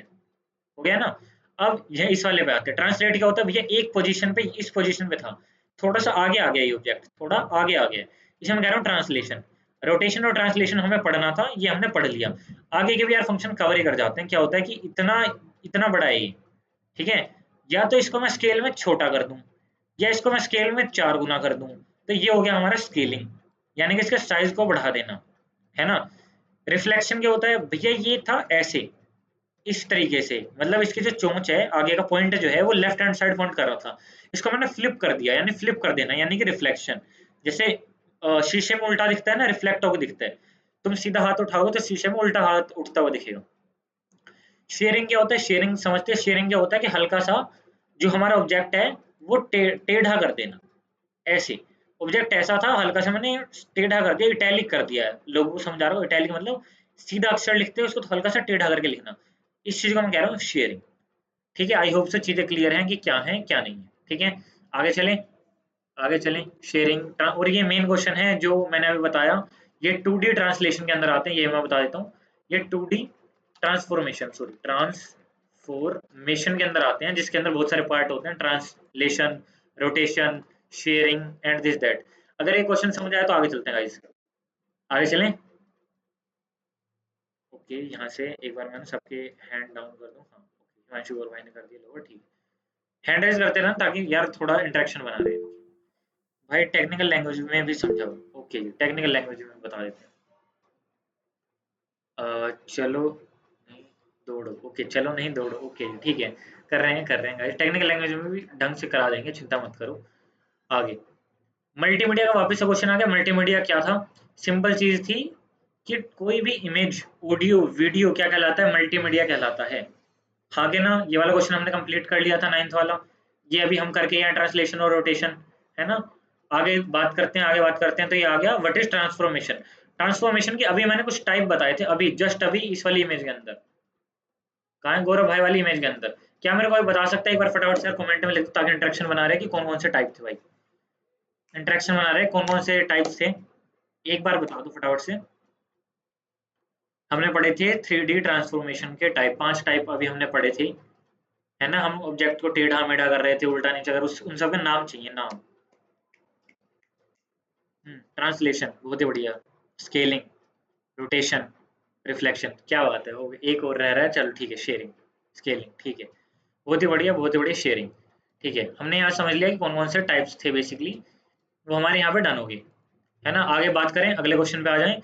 गया ना। अब ये इस वाले पे आते हैं, ट्रांसलेट क्या होता है भैया, एक पोजीशन पे, इस पोजीशन पे था, थोड़ा सा आगे आ गया ये ऑब्जेक्ट, थोड़ा आगे आ गया, इसे मैं कह रहा हूँ ट्रांसलेशन। रोटेशन और ट्रांसलेशन हमें पढ़ना था, ये हमने पढ़ लिया। आगे के भी यार फंक्शन कवर ही कर जाते हैं। क्या होता है कि इतना इतना बड़ा है ये, ठीक है, या तो इसको मैं स्केल में छोटा कर दूं, या इसको मैं स्केल में 4 गुना कर दूं, तो ये हो गया हमारा स्केलिंग, यानी कि इसके साइज को बढ़ा देना, है ना। रिफ्लेक्शन क्या होता है भैया, ये था ऐसे, इस तरीके से, मतलब इसकी जो चोंच है, आगे का पॉइंट जो है वो लेफ्ट हैंड साइड पॉइंट कर रहा था, इसको मैंने फ्लिप कर दिया, यानी फ्लिप कर देना, यानी कि रिफ्लेक्शन। जैसे शीशे में उल्टा दिखता है ना, रिफ्लेक्ट होकर दिखता है, तुम सीधा हाथ उठाओगे तो शीशे में उल्टा हाथ उठता हुआ दिखेगा। शेयरिंग क्या होता है, शेयरिंग समझते हैं, शेयरिंग क्या होता है कि हल्का सा जो हमारा ऑब्जेक्ट है वो टेढ़ा कर देना, ऐसे। ऑब्जेक्ट ऐसा था, हल्का सा मैंने टेढ़ा कर दिया, इटैलिक कर दिया है, लोगों को समझा रहा हूँ, इटैलिक मतलब सीधा अक्षर लिखते हैं उसको तो हल्का सा टेढ़ा करके लिखना, इस चीज को मैं कह रहा हूँ शेयरिंग। ठीक है, आई होप से चीजें क्लियर हैं कि क्या है क्या नहीं है। ठीक है, आगे चलें, आगे चलें। शेयरिंग और ये मेन क्वेश्चन है जो मैंने अभी बताया, ये 2D ट्रांसलेशन के अंदर आते हैं, ये मैं बता देता हूँ। ये 2D ट्रांसफॉर्मेशन, सॉरी ट्रांसफॉर्मेशन के अंदर आते हैं, जिसके अंदर बहुत सारे पार्ट होते हैं, translation, rotation, sharing and this that. अगर ये क्वेश्चन समझ आया तो आगे चलते हैं गाइस, आगे चलें। ओके, यहाँ से एक बार मैंने सबके हैंड डाउन कर दूं, हाँ ओके, हिमांशु गौर भाई ने कर दिया लोअर, ठीक है। हैंड रेज करते रहना ताकि यार थोड़ा इंटरेक्शन बना रहे भाई। टेक्निकल लैंग्वेज में भी समझाओ, ओके जी, टेक्निकल लैंग्वेज में बता देते हैं। चलो नहीं दौड़ो, ओके, चलो नहीं दौड़ो, ओके जी, ठीक है, कर रहे हैं गाइस, टेक्निकल लैंग्वेज में भी ढंग से करा देंगे, चिंता मत करो। आगे मल्टीमीडिया का वापस से क्वेश्चन आ गया। मल्टीमीडिया क्या था, सिंपल चीज थी कि कोई भी इमेज, ऑडियो, वीडियो क्या कहलाता है, मल्टीमीडिया कहलाता है। हाँ के ना, ये वाला क्वेश्चन हमने कंप्लीट कर लिया था 9th वाला, ये अभी हम करके आए ट्रांसलेशन और रोटेशन, है ना। आगे बात करते हैं, आगे बात करते हैं, तो ये आ गया व्हाट इज ट्रांसफॉर्मेशन। ट्रांसफॉर्मेशन की अभी मैंने कुछ टाइप बताए थे, अभी जस्ट अभी इस वाली इमेज के अंदर, कहाँ है गौरव भाई वाली इमेज के अंदर, क्या मेरे को कोई बता सकता है एक बार फटाफट से कमेंट में लिख दो, ताकि इंटरेक्शन बना रहे कि कौन कौन से टाइप थे भाई, इंटरेक्शन बना रहे कौन कौन से टाइप थे, एक बार बता दो फटाफट से। हमने पढ़े थे 3D ट्रांसफॉर्मेशन के टाइप, 5 टाइप अभी हमने पढ़े थे, है ना। हम ऑब्जेक्ट को टेढ़ा मेढ़ा कर रहे थे, उल्टा नीचे कर, उन सब के नाम चाहिए, नाम। ट्रांसलेशन बहुत ही बढ़िया, स्केलिंग, रोटेशन, रिफ्लेक्शन, क्या बात है, हो एक और रह रहा है, चलो ठीक है, शेयरिंग, स्केलिंग, ठीक है, बहुत ही बढ़िया, बहुत ही बढ़िया, शेयरिंग। ठीक है, हमने यहाँ समझ लिया कि कौन कौन से टाइप्स थे बेसिकली, वो हमारे यहाँ पे डन हो गए, है ना। आगे बात करें, अगले क्वेश्चन पे आ जाएं।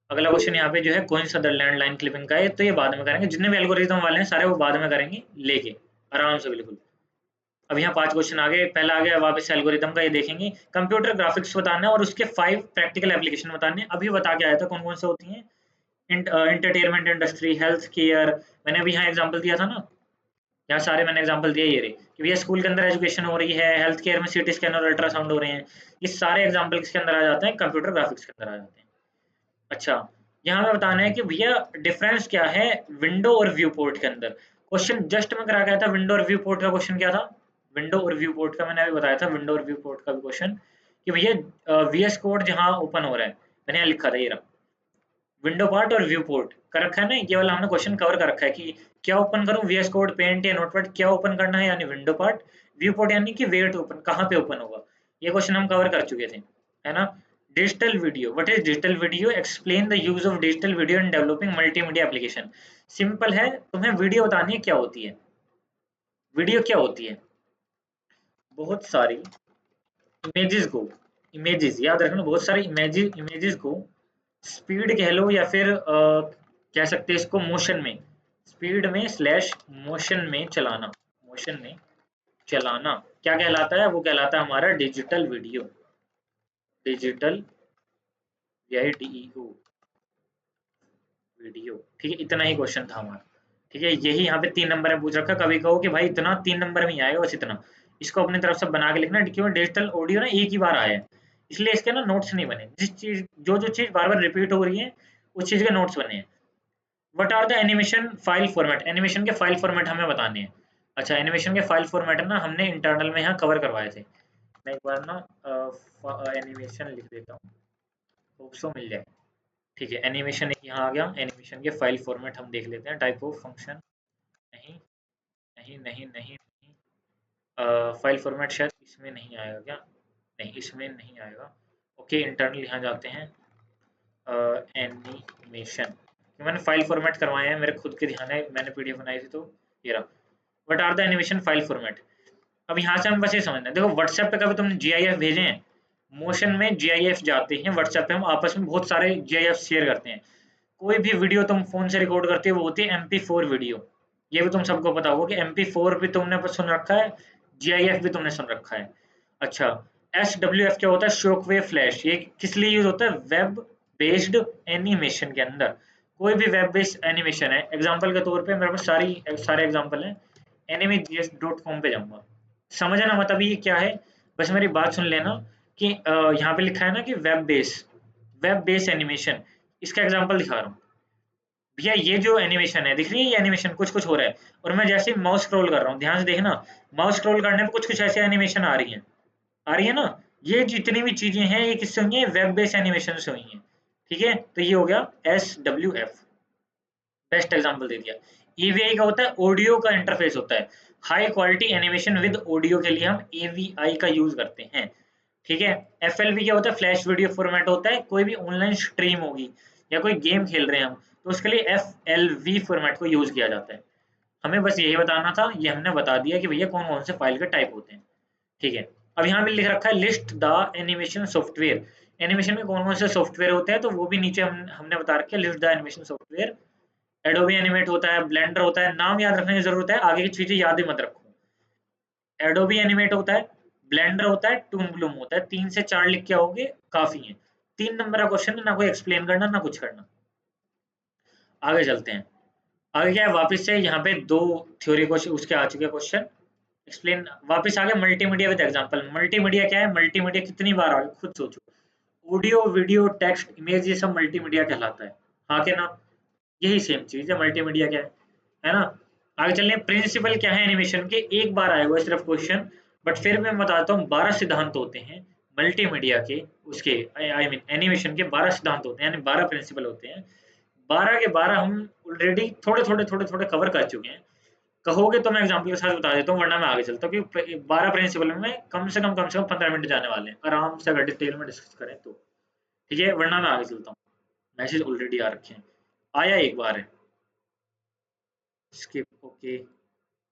अगला क्वेश्चन यहाँ पे जो है कौन सदरलैंड लाइन क्लिपिंग का है, तो ये बाद में करेंगे, जितने भी एल्गोरिथम वाले हैं सारे वो बाद में करेंगे, लेके आराम से बिल्कुल। अब यहाँ 5 क्वेश्चन आ गए, पहला आ गया वापस से एल्गोरिथम का, ये देखेंगे। कंप्यूटर ग्राफिक्स बताना है और उसके 5 प्रैक्टिकल एप्लीकेशन बताने हैं, अभी बता के आया था कौन कौन से होती हैं। एंटरटेनमेंट इंडस्ट्री, हेल्थ केयर, मैंने अभी यहाँ एग्जाम्पल दिया था ना, यहाँ सारे मैंने एग्जाम्पल दिए, ये रहे कि भैया स्कूल के अंदर एजुकेशन हो रही है, हेल्थ केयर में सीटी स्कैन और अल्ट्रासाउंड हो रहे हैं, ये सारे एग्जाम्पल किसके अंदर आ जाते हैं, कंप्यूटर ग्राफिक्स के अंदर आ जाते हैं। अच्छा, यहाँ हमें बताना है कि भैया डिफरेंस क्या है विंडो और व्यू पोर्ट के अंदर। क्वेश्चन जस्ट मैं करा गया था, विंडो और व्यू पोर्ट का क्वेश्चन क्या था, विंडो और व्यू पोर्ट का मैंने अभी बताया था, विंडो और व्यू पोर्ट का भी क्वेश्चन कि भैया वीएस कोड जहाँ ओपन हो रहा है, मैंने यहाँ लिखा था ये रहा, विंडो पार्ट और व्यू पोर्ट कर रखा है ना, ये वाला हमने क्वेश्चन कवर कर रखा है कि क्या ओपन करूं, वीएस कोड, पेंट या नोटपैड, क्या ओपन करना है यानी विंडो पार्ट, व्यू पोर्ट यानी कि वेयर टू ओपन, कहाँ पे ओपन होगा। ये क्वेश्चन हम कवर कर चुके थे, है ना। Digital video, what is digital video, explain the use of digital video in developing multimedia application. Simple है, तुम्हें वीडियो बतानी है क्या होती है, वीडियो क्या होती है, बहुत सारी इमेजेस को, इमेजेस याद रखना, बहुत सारी इमेजेस इमेजेस को स्पीड कह लो या फिर कह सकते हैं इसको मोशन में, स्पीड में स्लैश मोशन में चलाना, मोशन में चलाना क्या कहलाता है, वो कहलाता है हमारा digital video, digital VIDEO video. ठीक है, इतना ही क्वेश्चन था हमारा। ठीक है, यही यहाँ पे 3 नंबर में पूछ रखा, कभी कहो कि भाई इतना 3 नंबर में ही आएगा, बस इतना, इसको अपनी तरफ से बना के लिखना, क्यों डिजिटल ऑडियो ना एक ही बार आया है, इसलिए इसके ना नोट्स नहीं बने, जिस चीज जो जो चीज बार बार रिपीट हो रही है उस चीज के नोट्स बने हैं। What are the animation file format, animation के फाइल फॉर्मेट हमें बताने हैं। अच्छा, एनिमेशन के फाइल फॉर्मेट है ना, हमने इंटरनल में यहाँ कवर करवाए थे। मैं एक बार ना एनिमेशन लिख देता हूँ, होप सो मिल जाए। ठीक है, एनिमेशन एक यहाँ आ गया, एनिमेशन के फाइल फॉर्मेट हम देख लेते हैं, टाइप ऑफ फंक्शन, नहीं नहीं नहीं नहीं नहीं, फाइल फॉर्मेट शायद इसमें नहीं आएगा क्या, नहीं इसमें नहीं आएगा। ओके, इंटरनल यहाँ जाते हैं, एनिमेशन, मैंने फाइल फॉर्मेट करवाए हैं, मेरे खुद के ध्यान है, मैंने पीडीएफ बनाई थी तो ये रहा। What are the animation file format, अब यहाँ से हम बस ये समझना है, देखो व्हाट्सएप पे कभी तुमने जीआईएफ भेजे हैं, मोशन में जीआईएफ जाते हैं, व्हाट्सएप पे हम आपस में बहुत सारे जीआईएफ शेयर करते हैं, कोई भी वीडियो तुम फोन से रिकॉर्ड करते हो वो होती है MP4 वीडियो, ये भी तुम सबको पता होगा कि MP4 भी तुमने सुन रखा है, GIF भी तुमने सुन रखा है। अच्छा, SWF क्या होता है, शॉकवेव फ्लैश, ये किस लिए यूज होता है, वेब बेस्ड एनिमेशन के अंदर, कोई भी वेब बेस्ड एनिमेशन है, एग्जांपल के तौर पे मेरे पास सारे एग्जांपल हैं, animegs.com पे जाऊंगा, समझना मतलब ये क्या है, बस मेरी बात सुन लेना कि यहाँ पे लिखा है ना कि वेब बेस एनिमेशन, इसका एग्जांपल दिखा रहा हूँ। भैया ये जो एनिमेशन है दिख रही है, ये एनिमेशन कुछ कुछ हो रहा है, और मैं जैसे ही माउस स्क्रॉल कर रहा हूँ, ध्यान से देखना, माउस स्क्रॉल करने में कुछ कुछ ऐसे एनिमेशन आ रही है ना, ये जितनी भी चीजें हैं ये किससे हुई है, वेब बेस्ड एनिमेशन से हुई हैं। ठीक है, तो ये हो गया SWF, बेस्ट एग्जांपल दे दिया। EVI का होता है ऑडियो का इंटरफेस होता है, high quality animation with audio के लिए हम AVI का यूज करते हैं। ठीक है, FLV क्या होता है, फ्लैश वीडियो फॉर्मेट होता है, कोई भी ऑनलाइन स्ट्रीम होगी या कोई गेम खेल रहे हैं हम, तो उसके लिए FLV फॉर्मेट को यूज किया जाता है। हमें बस यही बताना था, ये हमने बता दिया कि भैया कौन कौन से फाइल के टाइप होते हैं। ठीक है, अब यहाँ पे लिख रखा है list the animation software, animation में कौन कौन से सॉफ्टवेयर होते हैं, तो वो भी नीचे हमने बता रखा है, list the animation software, Adobe animate होता है, ब्लेंडर होता है, नाम याद रखने की जरूरत है, आगे की चीजें याद ही मत रखो। एडोबी एनिमेट होता है, ब्लेंडर होता है, टून ब्लूम होता है, 3 से 4 लिख के आओगे काफी है। 3 नंबर का क्वेश्चन है, ना कोई एक्सप्लेन करना ना कुछ करना। आगे चलते हैं, आगे क्या है, वापस से यहाँ पे 2 थ्योरी क्वेश्चन उसके आ चुके क्वेश्चन, एक्सप्लेन, वापस आ गया मल्टीमीडिया विद एग्जांपल। मल्टीमीडिया क्या है, मल्टीमीडिया कितनी बार आ गया खुद सोचो, ऑडियो वीडियो टेक्स्ट इमेज ये सब मल्टीमीडिया कहलाता है, हाँ के ना, यही सेम चीज है, मल्टीमीडिया क्या है ना। आगे चलने, प्रिंसिपल क्या है एनिमेशन के, एक बार आएगा सिर्फ क्वेश्चन, बट फिर मैं बताता हूँ 12 सिद्धांत होते हैं मल्टीमीडिया के, उसके आई मीन एनिमेशन के 12 सिद्धांत होते हैं, यानी 12 प्रिंसिपल होते हैं, 12 के 12 हम ऑलरेडी थोड़े कवर कर चुके हैं। कहोगे तो मैं एग्जांपल के साथ बता देता हूँ, वरना मैं आगे चलता हूँ, क्योंकि 12 प्रिंसिपल में कम से कम 15 मिनट जाने वाले हैं, आराम से अगर डिटेल में डिस्कस करें तो। ठीक है, वरना मैं आगे चलता हूँ, मैसेज ऑलरेडी आ रखे हैं, आया एक बार है, स्किप, ओके।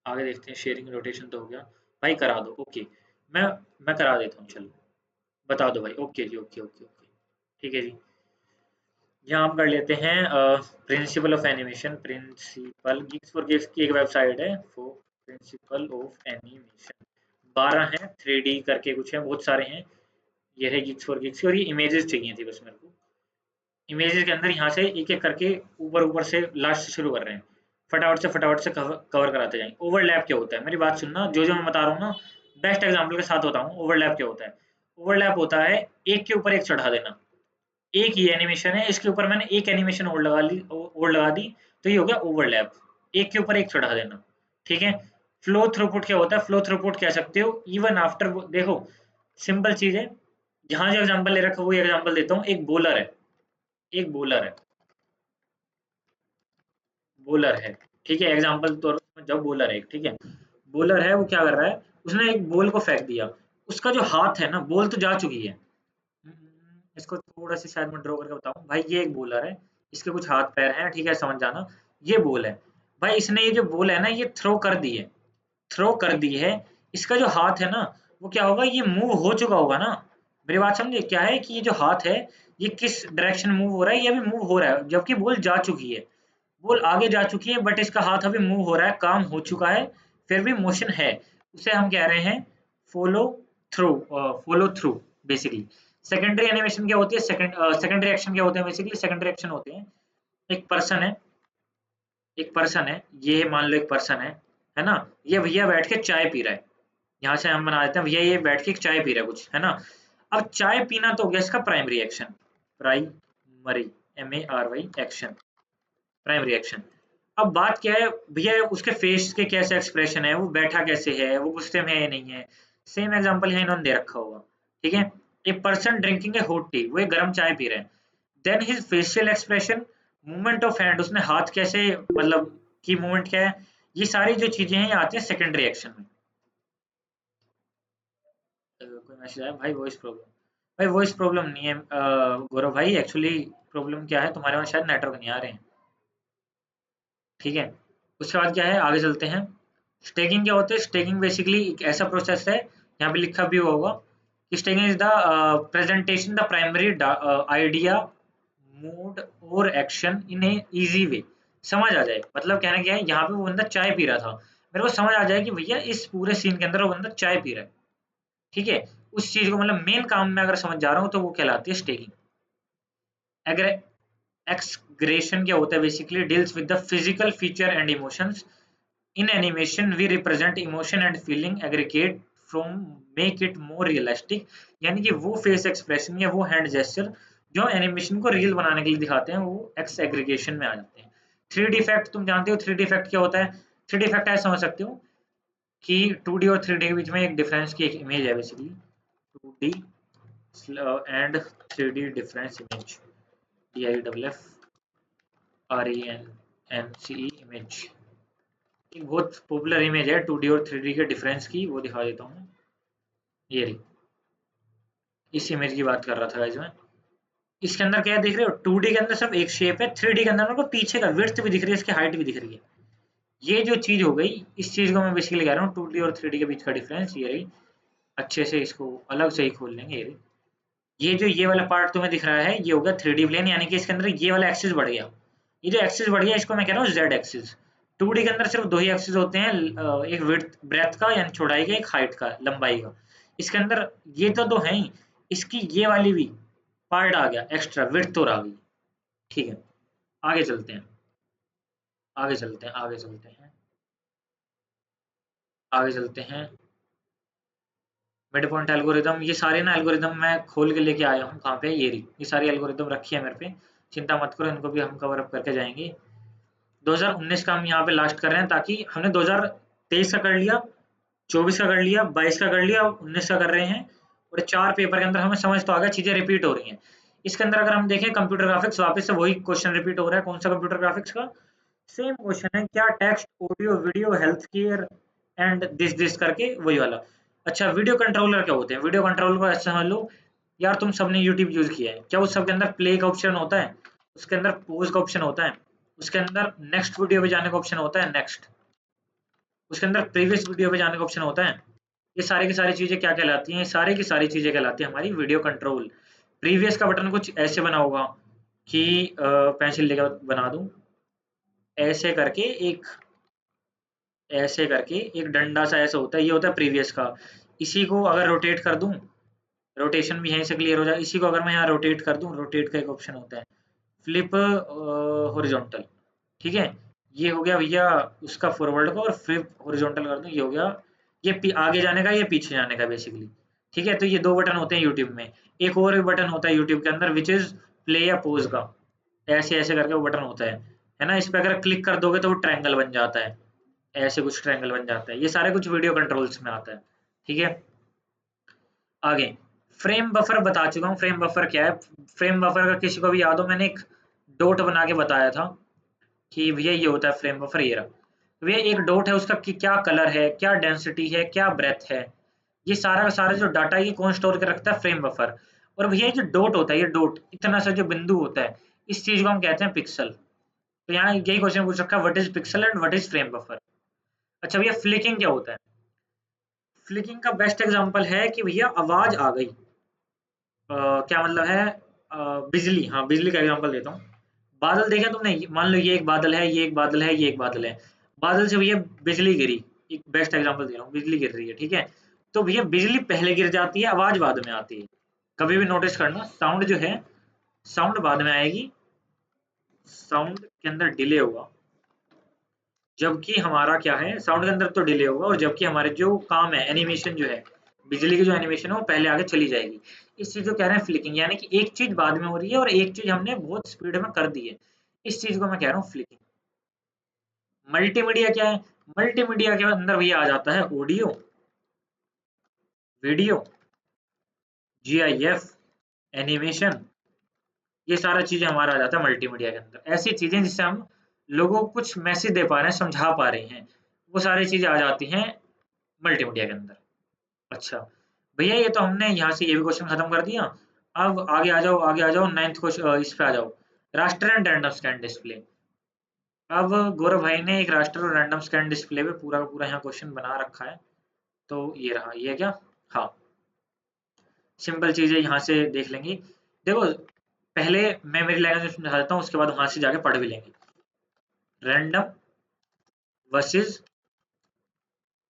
आगे देखते हैं, शेयरिंग रोटेशन तो हो गया, भाई करा दो, ओके। मैं मैं करा देता हूँ, चलो बता दो भाई, ओके जी, ओके ओके ओके। ठीक है जी, यहाँ हम कर लेते हैं principle of animation, principle gigs for gigs की एक वेबसाइट है, फॉर प्रिंसिपल ऑफ एनिमेशन, 12 हैं, 3D करके कुछ है, बहुत सारे हैं, ये है गिग्स फॉर गिग्स की, और ये इमेजेस चाहिए थी बस मेरे को, इमेजेस के अंदर यहाँ से एक एक करके ऊपर ऊपर से लास्ट से शुरू कर रहे हैं, फटाफट से कवर कराते जाएंगे। ओवरलैप क्या होता है, मेरी बात सुनना, जो जो मैं बता रहा हूँ ना बेस्ट एग्जांपल के साथ होता हूँ। ओवरलैप क्या होता है, ओवरलैप होता है एक के ऊपर एक चढ़ा देना, एक ही एनिमेशन है, इसके ऊपर मैंने एक एनिमेशन और लगा दी, तो ये हो गया ओवरलैप, एक के ऊपर एक चढ़ा देना। ठीक है। फ्लो थ्रूपुट क्या होता है? फ्लो थ्रूपुट कह सकते हो इवन आफ्टर, देखो सिंपल चीज है, जहां जो एग्जांपल ले रखा है वो एग्जांपल देता हूँ। एक बॉलर है, एक बॉलर है, बॉलर है, ठीक है, एग्जांपल तौर पर जब बॉलर है, ठीक है, बॉलर है, वो क्या कर रहा है, उसने एक बॉल को फेंक दिया, उसका जो हाथ है ना, बॉल तो जा चुकी है। इसको थोड़ा सा शायद मैं ड्रॉ करके बताऊं भाई, ये एक बॉलर है, इसके कुछ हाथ पैर हैं, ठीक है, समझ जाना, ये बॉल है भाई, इसने ये जो बॉल है ना, ये थ्रो कर दी है, थ्रो कर दी है, इसका जो हाथ है ना, वो क्या होगा, ये मूव हो चुका होगा ना। मेरी बात समझे, क्या है कि ये जो हाथ है, ये किस डायरेक्शन मूव हो रहा है, ये अभी मूव हो रहा है, जबकि बॉल जा चुकी है, बॉल आगे जा चुकी है, बट इसका हाथ अभी मूव हो रहा है, काम हो चुका है, फिर भी मोशन है, उसे हम कह रहे हैं follow through, follow through basically. Secondary animation क्या होती है, सेकेंडरी एक्शन क्या होते हैं, बेसिकली सेकेंडरी एक्शन होते हैं, एक पर्सन है, एक पर्सन है, ये मान लो एक पर्सन है ना, ये भैया बैठ के चाय पी रहा है, यहाँ से हम बना देते हैं भैया ये बैठ के चाय पी रहा है कुछ, है ना। अब चाय पीना तो हो गया इसका primary action, primary, MARY action, primary action. अब बात क्या है भैया, उसके फेस के कैसे एक्सप्रेशन है, वो बैठा कैसे है, वो गुस्से में है या नहीं है, सेम एग्जांपल है, इन्होंने दे रखा होगा। ठीक है। A person drinking a hot tea, वो एक गर्म चाय पी रहे हैं, then his facial expression, movement of hand, उसने हाथ कैसे, मतलब की मूवमेंट क्या है, ये सारी जो चीजें हैं ये आती है सेकेंडरी एक्शन में। कोई मैसेज आया भाई, वॉइस प्रॉब्लम, भाई वॉइस प्रॉब्लम नहीं है गौरव भाई, एक्चुअली प्रॉब्लम क्या है, तुम्हारे वहाँ शायद नेटवर्क नहीं आ रहे हैं। ठीक है। उसके बाद क्या है, आगे चलते हैं। स्टेकिंग क्या होता है, स्टेकिंग बेसिकली एक ऐसा प्रोसेस है, यहाँ पे लिखा भी हुआ होगा कि stacking is the presentation the primary idea, mood और action in a easy way. समझ आ जाए, मतलब कहना क्या है, यहाँ पे वो बंदा चाय पी रहा था, मेरे को समझ आ जाए कि भैया इस पूरे सीन के अंदर वो बंदा चाय पी रहा है। ठीक है। उस चीज को मतलब मेन काम में अगर समझ जा रहा हूँ तो वो कहलाती है स्टेकिंग। अगर एक्सग्रेशन क्या होता है, basically deals with the physical feature and emotions. In animation, we represent emotion and feeling aggregate from make it more realistic। यानी कि वो फेस एक्सप्रेशन या वो हैंड जेस्चर जो एनिमेशन को रियल बनाने के लिए दिखाते हैं, वो एक्स एग्रीगेशन में आ जाते हैं। 3D इफेक्ट तुम जानते हो, 3D इफेक्ट क्या होता है? 3D इफेक्ट ऐसे समझ सकते हो कि 2D और 3D के बीच में एक डिफरेंस की एक इमेज है, basically 2D and 3D difference image, DIFFRENCE image, एक बहुत पॉपुलर इमेज है 2D और 3D के डिफरेंस की, वो दिखा देता हूँ। ये रही, इस इमेज की बात कर रहा था गाइस मैं। इसके अंदर क्या देख रहे हो, 2D के अंदर सिर्फ एक शेप है, 3D के अंदर मेरे को पीछे का विड्थ भी दिख रही है, इसकी हाइट भी दिख रही है। ये जो चीज हो गई, इस चीज को मैं बेसिकली कह रहा हूँ 2D और 3D के बीच का डिफरेंस, ये रही। अच्छे से इसको अलग से ही खोल लेंगे, ये रही। ये जो ये वाला पार्ट तुम्हें दिख रहा है, ये होगा 3D प्लेन, यानी कि इसके अंदर ये वाला एक्सिस बढ़ गया, ये जो एक्सिस बढ़ गया इसको मैं कह रहा हूँ जेड एक्सिस। 2D के अंदर सिर्फ दो ही एक्सिस होते हैं, एक विड्थ ब्रेथ का यानी चौड़ाई का, एक हाइट का लंबाई का। इसके अंदर ये तो दो है ही, इसकी ये वाली भी पार्ट आ गया एक्स्ट्रा, विड्थ और आ गई। ठीक है। आगे चलते हैं, आगे चलते हैं, आगे चलते हैं, आगे चलते हैं। मिड पॉइंट एल्गोरिदम, ये सारे ना एल्गोरिदम मैं खोल के लेके आया हूँ, कहाँ पे, ये रही, ये सारी एल्गोरिदम रखी है मेरे पे, चिंता मत करो, इनको भी हम कवर अप करके जाएंगे। 2019 का हम यहाँ पे लास्ट कर रहे हैं, ताकि हमने 2023 का कर लिया, 24 का कर लिया, 22 का कर लिया, 19 का कर रहे हैं, और 4 पेपर के अंदर हमें समझ तो आ गया, चीजें रिपीट हो रही हैं। इसके अंदर अगर हम देखें कंप्यूटर ग्राफिक्स, वापस से वही क्वेश्चन रिपीट हो रहा है, कौन सा कंप्यूटर ग्राफिक्स का, सेम क्वेश्चन है, क्या text audio video health care and this this करके वही वाला। अच्छा, वीडियो कंट्रोलर क्या होते हैं, वीडियो कंट्रोलर को ऐसे समझ लो यार, तुम सबने यूट्यूब यूज किया है, क्या उस सब के अंदर प्ले का ऑप्शन होता है, उसके अंदर पॉज का ऑप्शन होता है, उसके अंदर नेक्स्ट वीडियो पे जाने का ऑप्शन होता है, नेक्स्ट, उसके अंदर प्रीवियस वीडियो पे जाने का ऑप्शन होता है। ये सारी की सारी चीजें क्या कहलाती हैं, सारी की सारी चीजें कहलाती हैं हमारी वीडियो कंट्रोल। प्रीवियस का बटन कुछ ऐसे बना होगा कि पेंसिल लेकर बना दूं, ऐसे करके एक, ऐसे करके एक डंडा सा ऐसा होता है, ये होता है प्रीवियस का। इसी को अगर रोटेट कर दूं, रोटेशन भी यहीं से क्लियर हो जाए, इसी को अगर मैं यहाँ रोटेट कर दूं, रोटेट का एक ऑप्शन होता है, फ्लिप हॉरिजॉन्टल। ठीक है। ये हो गया भैया उसका फॉरवर्ड का, और फ्लिप हॉरिजॉन्टल कर दूं, ये हो गया, ये आगे जाने का, ये पीछे जाने का बेसिकली। ठीक है। तो ये दो बटन होते हैं यूट्यूब में। एक और बटन होता है यूट्यूब के अंदर, विच इज प्ले या पोज का, ऐसे ऐसे करके वो बटन होता है ना। इस पे अगर क्लिक कर दोगे तो वो ट्रायंगल बन जाता है, ऐसे कुछ ट्रायंगल बन जाता है। ये सारे कुछ वीडियो कंट्रोल्स में आता है, ठीक है। आगे फ्रेम बफर बता चुका हूँ। फ्रेम बफर क्या है? फ्रेम बफर अगर किसी को भी याद हो, मैंने एक डॉट बना के बताया था कि भैया ये होता है फ्रेम बफर, ये रहा। तो भैया एक डॉट है, उसका क्या कलर है, क्या डेंसिटी है, क्या ब्रेथ है, ये सारा का सारा जो डाटा है ये कौन स्टोर कर रखता है? Frame buffer. और भैया ये जो डॉट होता है, ये डॉट इतना सा जो बिंदु होता है, इस चीज को हम कहते हैं पिक्सल। तो यहाँ यही क्वेश्चन पूछ रखा है, what is pixel and what is frame buffer. अच्छा भैया फ्लिकिंग क्या होता है? फ्लिकिंग का बेस्ट एग्जांपल है कि भैया आवाज आ गई, क्या मतलब है, बिजली, हाँ बिजली का एग्जांपल देता हूँ। बादल देखा तुमने? मान लो ये एक बादल है, ये एक बादल है, ये एक बादल है, बादल से भैया बिजली गिरी। एक बेस्ट एग्जांपल दे रहा हूँ, बिजली गिर रही है, ठीक है। तो भैया बिजली पहले गिर जाती है, आवाज बाद में आती है। कभी भी नोटिस करना, साउंड जो है, साउंड बाद में आएगी, साउंड के अंदर डिले होगा, जबकि हमारा क्या है, साउंड के अंदर तो डिले होगा, और जबकि हमारे जो काम है, एनिमेशन जो है, बिजली की जो एनिमेशन है वो पहले आगे चली जाएगी। इस चीज को कह रहे हैं फ्लिकिंग, यानी कि एक चीज बाद में हो रही है और एक चीज हमने बहुत स्पीड में कर दी है। इस चीज को मैं कह रहा हूँ फ्लिकिंग। मल्टीमीडिया क्या है? मल्टीमीडिया के अंदर भैया आ जाता है ऑडियो, वीडियो, जीआईएफ, एनिमेशन, ये सारा चीजें हमारा आ जाता है मल्टीमीडिया के अंदर। ऐसी चीजें जिससे हम लोगों को कुछ मैसेज दे पा रहे हैं, समझा पा रहे हैं, वो सारी चीजें आ जाती हैं मल्टीमीडिया के अंदर। अच्छा भैया ये तो हमने यहाँ से ये भी क्वेश्चन खत्म कर दिया। अब आगे आ जाओ, आगे आ जाओ, नाइन्थ क्वेश्चन इस पे आ जाओ, raster and random scan display. अब गौरव भाई ने एक रास्टर और रैंडम स्कैन डिस्प्ले पे पूरा का पूरा यहाँ क्वेश्चन बना रखा है। तो ये रहा, ये क्या, हाँ सिंपल चीजें यहाँ से देख लेंगे। देखो पहले मैं मेरी लैंग्वेज में समझा देता हूँ, उसके बाद वहां से जाके पढ़ भी लेंगे। रैंडम वर्सेस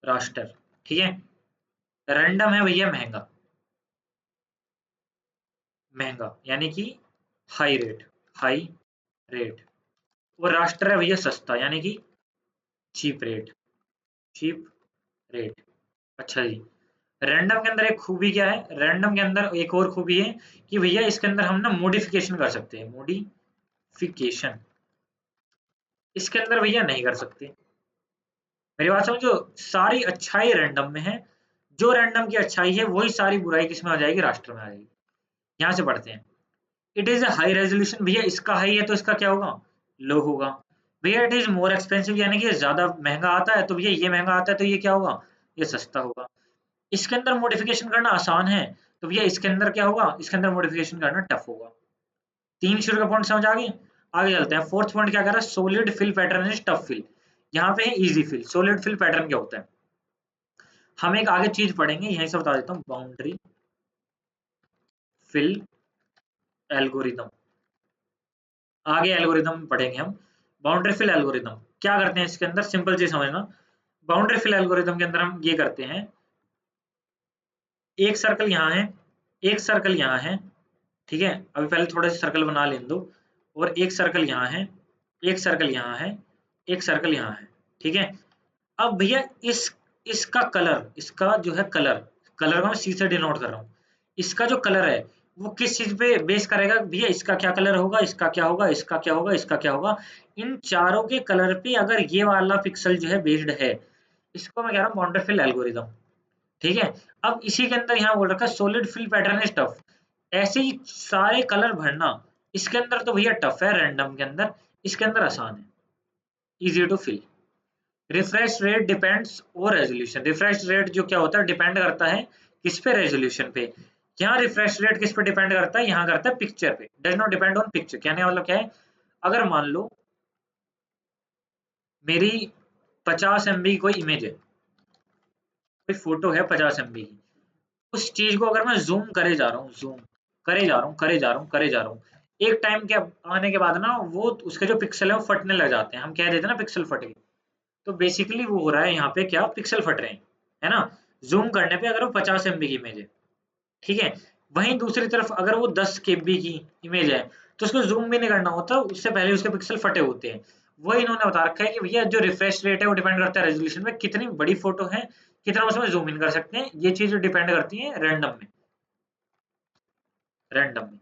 रास्टर, ठीक है। रैंडम है भैया महंगा, महंगा यानी कि हाई रेट, हाई रेट। वो राष्ट्र है भैया सस्ता, यानी कि चीप रेट, चीप रेट। अच्छा जी, रैंडम के अंदर एक खूबी क्या है, रैंडम के अंदर एक और खूबी है कि भैया इसके अंदर हम ना मॉडिफिकेशन कर सकते हैं, मॉडिफिकेशन इसके अंदर भैया नहीं कर सकते। मेरी बात समझो, सारी अच्छाई रैंडम में है, जो रैंडम की अच्छाई है वही सारी बुराई किसमें आ जाएगी, राष्ट्र में आ जाएगी। यहाँ से पढ़ते हैं। It is a high resolution, भैया इसका हाई है तो इसका क्या होगा, लो होगा। भैया इट इज मोर एक्सपेंसिव, यानी कि ज्यादा महंगा आता है, तो भैया ये महंगा आता है तो ये क्या होगा, ये सस्ता होगा। इसके अंदर मॉडिफिकेशन करना आसान है, तो भैया इसके अंदर क्या होगा, इसके अंदर मॉडिफिकेशन करना टफ होगा। तीन शुरू का पॉइंट समझ आ गए। आगे चलते हैं, फोर्थ पॉइंट क्या कह रहा है, solid fill pattern is tough fill. यहाँ पे है easy fill. Solid fill pattern क्या होता है, हम एक आगे चीज पढ़ेंगे, यहीं से बता देता हूँ, बाउंड्री फिल एल्गोरिदम। आगे एल्गोरिदम पढ़ेंगे हम। बाउंड्री फिल एल्गोरिदम क्या करते हैं, इसके अंदर सिंपल चीज समझना। बाउंड्री फिल एल्गोरिदम के अंदर हम ये करते हैं, एक सर्कल यहाँ है, एक सर्कल यहाँ है, ठीक है। अभी पहले थोड़े से सर्कल बना लेने दो। और एक सर्कल यहाँ है, एक सर्कल यहाँ है, एक सर्कल यहाँ है, ठीक है। अब भैया इसका कलर, इसका जो है कलर, कलर को मैं सी से डिनोट कर रहा हूँ। इसका जो कलर है वो किस चीज पे बेस करेगा, भैया इसका क्या कलर होगा, इसका क्या होगा, इसका क्या होगा, इसका क्या होगा। इन चारों के कलर पे अगर ये वाला पिक्सल जो है बेस्ड है, इसको मैं कह रहा हूँ बाउंड्री फिल एल्गोरिदम, ठीक है। अब इसी के अंदर यहाँ बोल रखा है solid fill pattern is tough. ऐसे ही सारे कलर भरना इसके अंदर तो भैया टफ है, रैंडम के अंदर, इसके अंदर आसान है, easy to fill. Refresh rate depends और रेजोल्यूशन। रिफ्रेश रेट जो क्या होता है, डिपेंड करता है किस पे, रेजोल्यूशन पे। यहाँ रिफ्रेश रेट किस पे डिपेंड करता है, यहाँ करता है पिक्चर पे, does not depend on picture. कहने का मतलब क्या है, अगर मान लो मेरी 50 MB की कोई इमेज है, कोई फोटो है 50 MB की, उस चीज को अगर मैं जूम करे जा रहा हूँ, जूम करे जा रहा हूँ, करे जा रहा हूँ, करे जा रहा हूँ, एक टाइम के आने के बाद ना वो उसके जो पिक्सल है वो फटने लग जाते हैं, हम कह देते हैं ना पिक्सल फट गए। तो बेसिकली वो हो रहा है यहाँ पे क्या, पिक्सल फट रहे हैं, है ना। जूम करने पे अगर वो 50 MB की इमेज है, ठीक है। वहीं दूसरी तरफ अगर वो 10 KB की इमेज है, तो उसको जूम भी नहीं करना होता, उससे पहले उसके पिक्सल फटे होते हैं। वही इन्होंने बता रखा है कि भैया जो रिफ्रेश रेट है वो डिपेंड करता है रेजोल्यूशन में, कितनी बड़ी फोटो है, कितना उसमें जूम इन कर सकते हैं, ये चीज डिपेंड करती है रैंडम में, रैंडम में।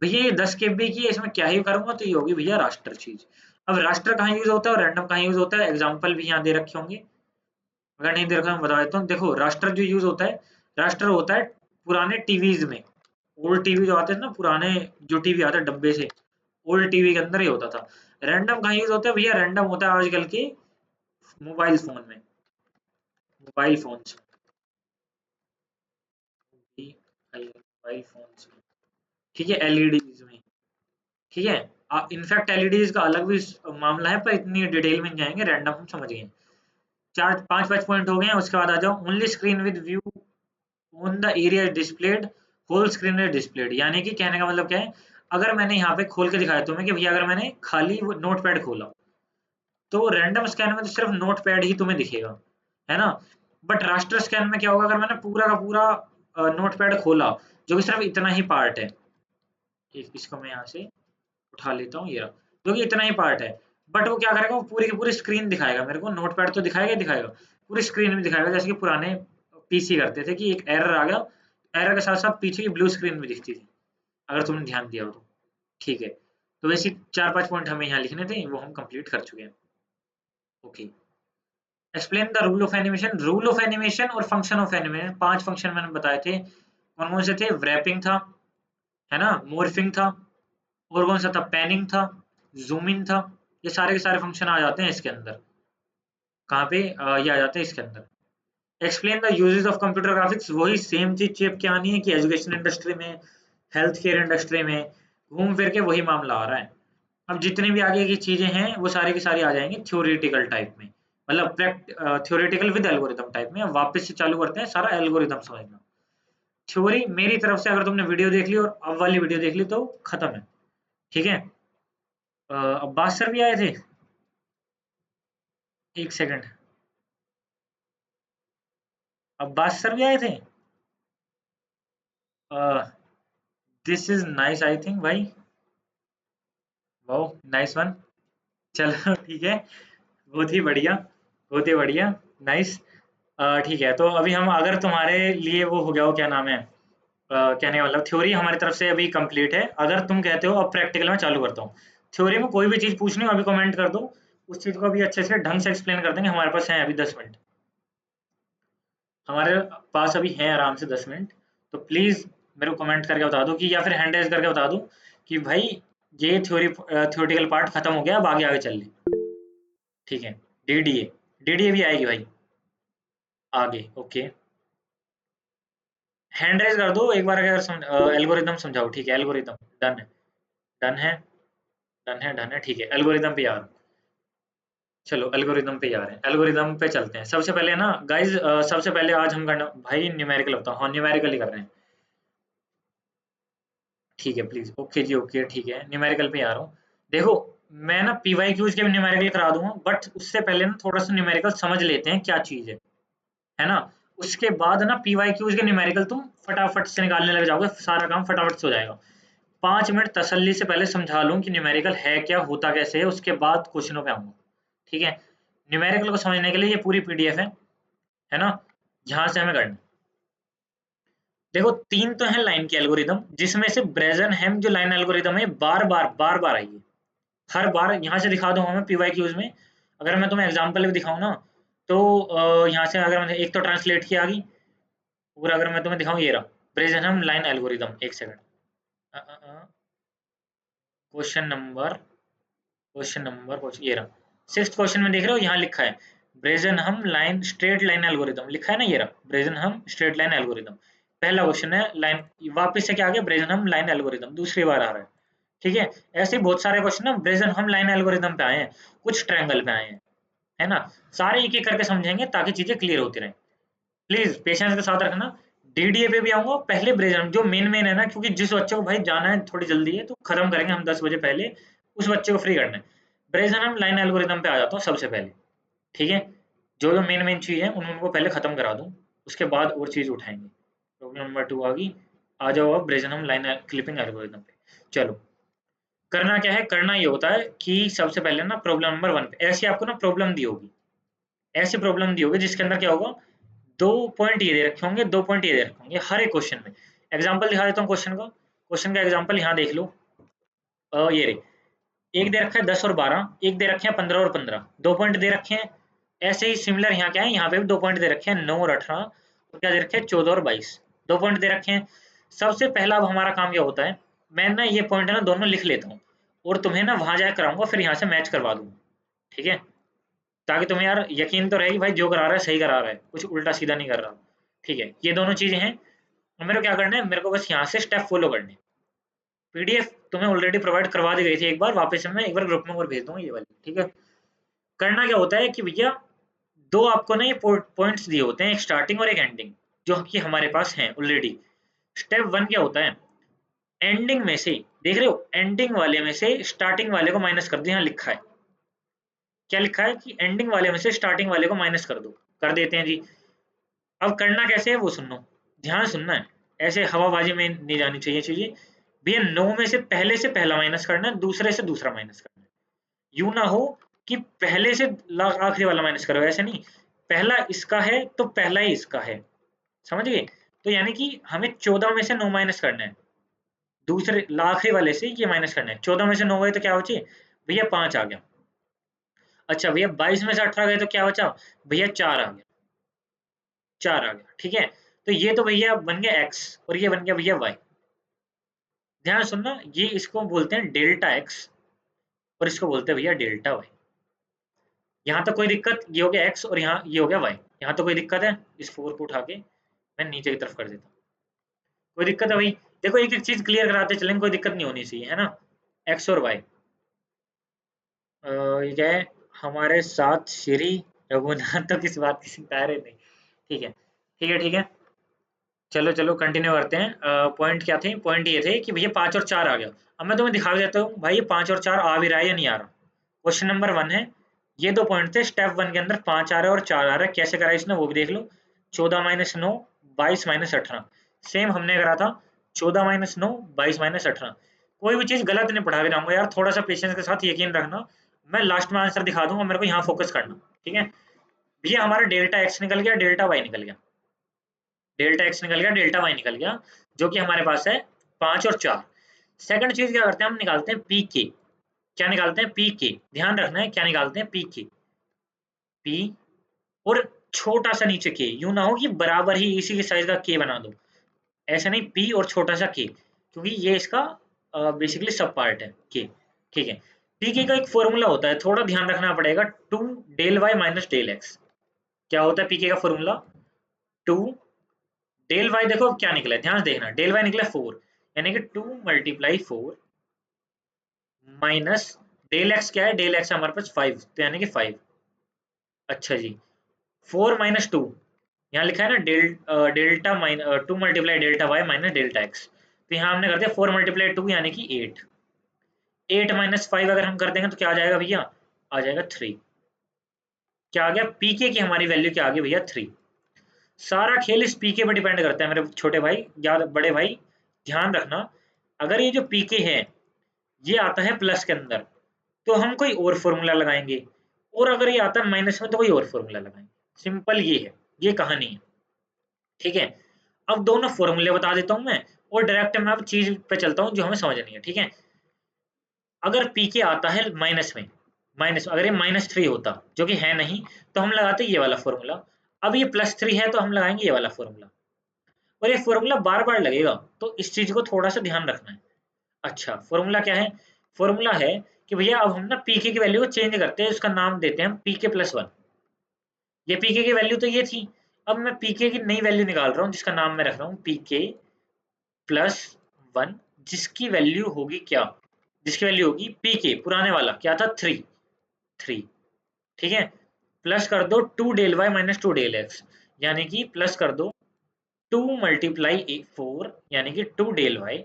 भैया ये 10 KB की है, इसमें क्या ही करूंगा, तो ये होगी भैया राष्ट्र चीज। अब राष्ट्र कहाँ यूज होता है और रैंडम कहाँ यूज होता है, एग्जाम्पल भी यहाँ दे रखे होंगे, अगर नहीं दे रखा मैं बता देता हूँ। देखो राष्ट्र जो यूज होता है, राष्ट्र होता है पुराने टीवीज में, ओल्ड टीवी जो आते हैं ना, पुराने जो टीवी आते हैं डब्बे से, ओल्ड टीवी के अंदर ही होता था। रैंडम कहाँ यूज होता है भैया, रैंडम होता है आजकल के मोबाइल फोन में, मोबाइल फोन्स मोबाइल फोन्स में, ठीक है, एलईडीज में, ठीक है। इनफैक्ट एलईडीज का अलग भी मामला है, पर इतनी डिटेल में नहीं जाएंगे, रैंडम हम समझ गए। चार पांच पांच पॉइंट हो गए हैं, उसके बाद आ जाओ, only screen with view on the area displayed, whole screen is displayed. यानी कि कहने का मतलब क्या है, अगर मैंने यहाँ पे खोल के दिखाया तुम्हें कि भैया अगर मैंने खाली वो नोट पैड खोला, तो रैंडम स्कैन में तो सिर्फ नोट पैड ही तुम्हें दिखेगा, है ना। बट रास्टर स्कैन में क्या होगा, अगर मैंने पूरा का पूरा नोट पैड खोला, जो कि सिर्फ इतना ही पार्ट है, इसको मैं यहाँ से उठा लेता हूँ, ये रहा, जो कि इतना ही पार्ट है, बट वो क्या करेगा, वो पूरी की पूरी स्क्रीन दिखाएगा मेरे को, नोट पैड तो दिखाएगा ही दिखाएगा, पूरी स्क्रीन भी दिखाएगा, जैसे कि पुराने पीसी करते थे कि एक एरर आ गया, एरर के साथ साथ पीछे की ब्लू स्क्रीन भी दिखती थी, अगर तुमने ध्यान दिया हो तो। ठीक है, तो वैसे 4-5 पॉइंट हमें यहाँ लिखने थे, वो हम कंप्लीट कर चुके हैं। Okay, explain the rule of animation. Rule of animation और फंक्शन ऑफ एनिमेशन, 5 फंक्शन मैंने बताए थे, कौन कौन से थे, रैपिंग था, है ना, मोर्फिंग था, और कौन सा था, पैनिंग था, जूम इन था, ये सारे के सारे फंक्शन आ जाते हैं इसके अंदर। कहाँ पे ये आ जाते हैं इसके अंदर। Explain the uses of computer graphics, वही सेम चीज चिप क्या आनी है कि एजुकेशन इंडस्ट्री में, हेल्थ केयर इंडस्ट्री में, घूम फिर के वही मामला आ रहा है। अब जितनी भी आगे की चीजें हैं वो सारी की सारी आ जाएंगी थ्योरेटिकल टाइप में, मतलब थ्योरेटिकल विद एल्गोरिथम टाइप में। अब वापस से चालू करते हैं सारा एल्गोरिथम समझना। थ्योरी मेरी तरफ से, अगर तुमने वीडियो देख ली और अब वाली वीडियो देख ली तो खत्म है, ठीक है। अब्बास सर भी आए थे, एक सेकंड, अब्बास सर भी आए थे। This is nice I think भाई, वाओ नाइस वन, चलो ठीक है, बहुत ही बढ़िया, बहुत ही बढ़िया, नाइस। ठीक है, तो अभी हम, अगर तुम्हारे लिए वो हो गया हो, क्या नाम है, कहने का मतलब थ्योरी हमारी तरफ से अभी कंप्लीट है। अगर तुम कहते हो अब प्रैक्टिकल में चालू करता हूँ, थ्योरी में कोई भी चीज़ पूछनी हो अभी कमेंट कर दो, उस चीज़ को अभी अच्छे से ढंग से एक्सप्लेन कर देंगे। हमारे पास है अभी 10 मिनट, हमारे पास अभी है आराम से 10 मिनट, तो प्लीज़ मेरे को कमेंट करके बता दो कि, या फिर हैंड रेज करके बता दो कि भाई ये थ्योरेटिकल पार्ट खत्म हो गया, अब आगे आगे चल ले। ठीक है, डीडीए, डीडीए भी आएगी भाई आगे। ओके, हैंड रेज कर दो एक बार अगर एल्गोरिदम समझाओ। ठीक है, एल्गोरिदम डन है, डन है, डन है, डन है, ठीक है, एल्गोरिदम पे आ रहा हूँ। चलो एल्गोरिदम पे आ रहे हैं, एल्गोरिदम पे चलते हैं। सबसे पहले ना गाइज, सबसे पहले आज हम करना भाई न्यूमेरिकल बताओ, हाँ न्यूमेरिकल ही कर रहे हैं, ठीक है प्लीज, ओके जी ओके, ठीक है, न्यूमेरिकल पे आ रहा हूँ। देखो मैं ना पीवाई क्यूज के भी न्यूमेरिकल करा दूंगा, बट उससे पहले ना थोड़ा सा न्यूमेरिकल समझ लेते हैं क्या चीज है ना। उसके बाद ना पीवाई क्यूज के न्यूमेरिकल तुम फटाफट से निकालने लग जाओगे, सारा काम फटाफट से हो जाएगा। 5 मिनट तसल्ली से पहले समझा लूं कि न्यूमेरिकल है क्या, होता कैसे है, उसके बाद क्वेश्चनों पे आऊंगा, ठीक है। न्यूमेरिकल को समझने के लिए ये पूरी पीडीएफ है ना, यहाँ से हमें करना। देखो 3 तो है लाइन के एल्गोरिदम, जिसमें से ब्रेजनहेम जो लाइन एल्गोरिदम है बार बार आई है, हर बार यहाँ से दिखा दूंगा मैं पीवाई क्यूज में। अगर मैं तुम्हें एग्जाम्पल भी दिखाऊं ना, तो यहाँ से अगर मैं एक तो ट्रांसलेट की आ गई, और अगर मैं तुम्हें दिखाऊं, ये रहा ब्रेजनहेम लाइन एल्गोरिदम, एक सेकंड, क्वेश्चन नंबर ये रहा 6th क्वेश्चन में, देख रहे हो यहाँ लिखा है ब्रेजनहम लाइन स्ट्रेट लाइन एल्गोरिदम, लिखा है ना, ये रहा ब्रेजनहम स्ट्रेट लाइन एल्गोरिदम। पहला क्वेश्चन है लाइन, वापस से क्या आ गया, ब्रेजनहम लाइन एल्गोरिदम दूसरी बार आ रहा है, ठीक है। ऐसे बहुत सारे क्वेश्चन ना ब्रेजनहम लाइन एल्गोरिदम पे आए हैं, कुछ ट्रायंगल पे आए हैं, है ना। सारे एक एक करके समझेंगे ताकि चीजें क्लियर होती रहें, प्लीज पेशेंस के साथ रखना। डीडीए पे भी आऊंगा, पहले ब्रेजनहम जो मेन है ना, क्योंकि जिस बच्चे को भाई जाना है थोड़ी जल्दी है, तो खत्म करेंगे हम 10 बजे पहले, उस बच्चे को फ्री करना है। ब्रेजनहम लाइन एल्गोरिदम पे आ जाता हूँ सबसे पहले, ठीक है। जो जो मेन चीज है उनको पहले खत्म करा दूं, उसके बाद और चीज उठाएंगे। प्रॉब्लम नंबर 2 आ गई, आ जाओ अब ब्रेजनहम लाइन क्लिपिंग एल्गोरिदम पे। चलो, करना क्या है, करना ये होता है कि सबसे पहले ना प्रॉब्लम नंबर 1 पे ऐसे आपको ना प्रॉब्लम दी होगी, ऐसी प्रॉब्लम दी होगी जिसके अंदर क्या होगा, 2 पॉइंट ये दे रखे होंगे, 2 पॉइंट ये दे रखे होंगे हर एक क्वेश्चन में। एग्जाम्पल दिखा देता हूँ क्वेश्चन का। क्वेश्चन का एग्जांपल यहाँ देख लो। ये रे, एक दे रखा है 10 और 12, एक दे रखे हैं 15 और 15, 2 पॉइंट दे रखे हैं। ऐसे ही सिमिलर यहाँ क्या है, यहाँ पे भी 2 पॉइंट दे रखे हैं 9 और 18, और क्या दे रखे हैं 14 और 22, 2 पॉइंट दे रखे हैं। सबसे पहला अब हमारा काम क्या होता है, मैं ना ये पॉइंट है ना दोनों लिख लेता हूँ, और तुम्हें ना वहां जाकर कराऊंगा, फिर यहाँ से मैच करवा दूंगा, ठीक है, ताकि तुम्हें यार यकीन तो रहे कि भाई जो करा रहा है सही करा रहा है, कुछ उल्टा सीधा नहीं कर रहा। ठीक है, ये दोनों चीजें हैं। और मेरे को क्या करना है, मेरे को बस यहाँ से स्टेप फॉलो करने हैं। पीडीएफ तुम्हें ऑलरेडी प्रोवाइड करवा दी गई थी एक बार, वापस से मैं एक बार ग्रुप में और भेज दूंगा ये वाली, ठीक है। करना क्या होता है कि भैया, दो आपको ना ये पॉइंट्स दिए होते हैं, एक स्टार्टिंग और एक एंडिंग, जो कि हमारे पास हैं ऑलरेडी। स्टेप वन क्या होता है, एंडिंग में से, देख रहे हो, एंडिंग वाले में से स्टार्टिंग वाले को माइनस कर दो। यहाँ लिखा है, क्या लिखा है कि एंडिंग वाले में से स्टार्टिंग वाले को माइनस कर दो, कर देते हैं जी। अब करना कैसे है वो सुनो, ध्यान सुनना है, ऐसे हवाबाजी में नहीं जानी चाहिए चीजें। भैया 9 में से पहले से पहला माइनस करना है, दूसरे से दूसरा माइनस करना है। यूं ना हो कि पहले से आखिरी वाला माइनस करो, ऐसे नहीं, पहला इसका है तो पहला ही इसका है, समझ गए। तो यानी कि हमें 14 में से 9 माइनस करना है, दूसरे आखिरी वाले से ये माइनस करना है। 14 में से 9 गए तो क्या बचे भैया, 5 आ गया। अच्छा भैया 22 में से 18 गए तो क्या बचा भैया, 4 आ गया, 4 आ गया, ठीक है। तो ये तो भैया बन गया एक्स, और ये बन गया भैया वाई। ध्यान सुनना, ये इसको बोलते हैं डेल्टा एक्स, और इसको बोलते हैं भैया डेल्टा वाई। यहाँ तो कोई दिक्कत, ये हो गया एक्स और यहाँ ये हो गया वाई, यहाँ तो कोई दिक्कत है। इस 4 को उठा के मैं नीचे की तरफ कर देता हूँ, कोई दिक्कत है भाई। देखो एक एक चीज क्लियर कराते चलेंगे, कोई दिक्कत नहीं होनी चाहिए, है ना। एक्स और वाई, ये क्या है, हमारे साथ श्री रघुनाथ तो किस बात की चिंता है, नहीं, ठीक है, ठीक है, ठीक है। चलो चलो कंटिन्यू करते हैं। पॉइंट क्या थे, पॉइंट ये थे कि भैया 5 और 4 आ गया। अब मैं तुम्हें दिखा देता हूँ भाई, ये 5 और 4 आ भी रहा है या नहीं आ रहा। क्वेश्चन नंबर 1 है, ये दो पॉइंट थे, स्टेप 1 के अंदर 5 आ रहा है और 4 आ रहा है, कैसे करा इसने वो भी देख लो। 14 माइनस 9, 22 माइनस 18, सेम हमने करा था, 14 माइनस 9, 22 माइनस 18। कोई भी चीज गलत नहीं पढ़ा के जाऊंगा यार, थोड़ा सा पेशेंस के साथ यकीन रखना। मैं लास्ट में आंसर दिखा दूंगा, मेरे को यहाँ फोकस करना, ठीक है। भैया हमारा डेल्टा एक्स निकल गया, डेल्टा वाई निकल गया, डेल्टा एक्स निकल गया, डेल्टा वाई निकल गया, जो कि हमारे पास है 5 और 4। सेकंड चीज क्या करते हैं, हम निकालते हैं पी के। क्या निकालते हैं, पी के, ध्यान रखना है, क्या निकालते हैं, पी के, पी और छोटा सा नीचे के, यूं ना हो कि बराबर ही इसी के साइज का के बना दो, ऐसा नहीं, पी और छोटा सा के, क्योंकि ये इसका बेसिकली सब पार्ट है के, ठीक है। पी के का एक फॉर्मूला होता है, थोड़ा ध्यान रखना पड़ेगा, 2 del y minus del x. क्या होता है पीके का फॉर्मूला, 2 डेल वाई, देखो क्या निकला है, ध्यान से देखना, डेल वाई निकला 4, यानी कि 2 मल्टीप्लाई 4 माइनस डेल एक्स, क्या है डेल एक्स हमारे पास 5, तो यानी कि 5। अच्छा जी, 4 माइनस 2, यहाँ लिखा है ना delta minus 2 multiply delta y minus delta x, तो यहाँ हमने कर दिया 4 मल्टीप्लाई 2 यानी कि 8, 8 माइनस 5 अगर हम कर देंगे तो क्या आ जाएगा भैया, आ जाएगा 3। क्या आ गया, पीके की हमारी वैल्यू क्या आ गई भैया, 3। सारा खेल इस पीके पर डिपेंड करता है मेरे छोटे भाई, या बड़े भाई, ध्यान रखना। अगर ये जो पीके है ये आता है प्लस के अंदर, तो हम कोई और फॉर्मूला लगाएंगे, और अगर ये आता है माइनस में तो कोई और फॉर्मूला लगाएंगे। सिंपल ये है, ये कहानी है, ठीक है। अब दोनों फॉर्मूले बता देता हूं मैं, और डायरेक्ट मैं अब चीज पे चलता हूं जो हमें समझनी है, ठीक है। अगर पीके आता है माइनस में, माइनस, अगर ये -3 होता, जो कि है नहीं, तो हम लगाते ये वाला फॉर्मूला। अब ये +3 है तो हम लगाएंगे ये वाला फॉर्मूला, और ये फॉर्मूला बार बार लगेगा, तो इस चीज को थोड़ा सा ध्यान रखना है। अच्छा फॉर्मूला क्या है, फॉर्मूला है कि भैया अब हम ना पीके की वैल्यू को चेंज करते हैं, उसका नाम देते हैं हम pk+1। ये पीके की वैल्यू तो ये थी, अब मैं पीके की नई वैल्यू निकाल रहा हूँ, जिसका नाम मैं रख रहा हूँ pk+1, जिसकी वैल्यू होगी क्या, जिसकी वैल्यू होगी पीके पुराने वाला क्या था, 3, 3, ठीक है। प्लस कर दो 2 del y minus 2 del x, यानी कि प्लस कर दो 2 मल्टीप्लाई 4, यानी कि 2 डेल वाई,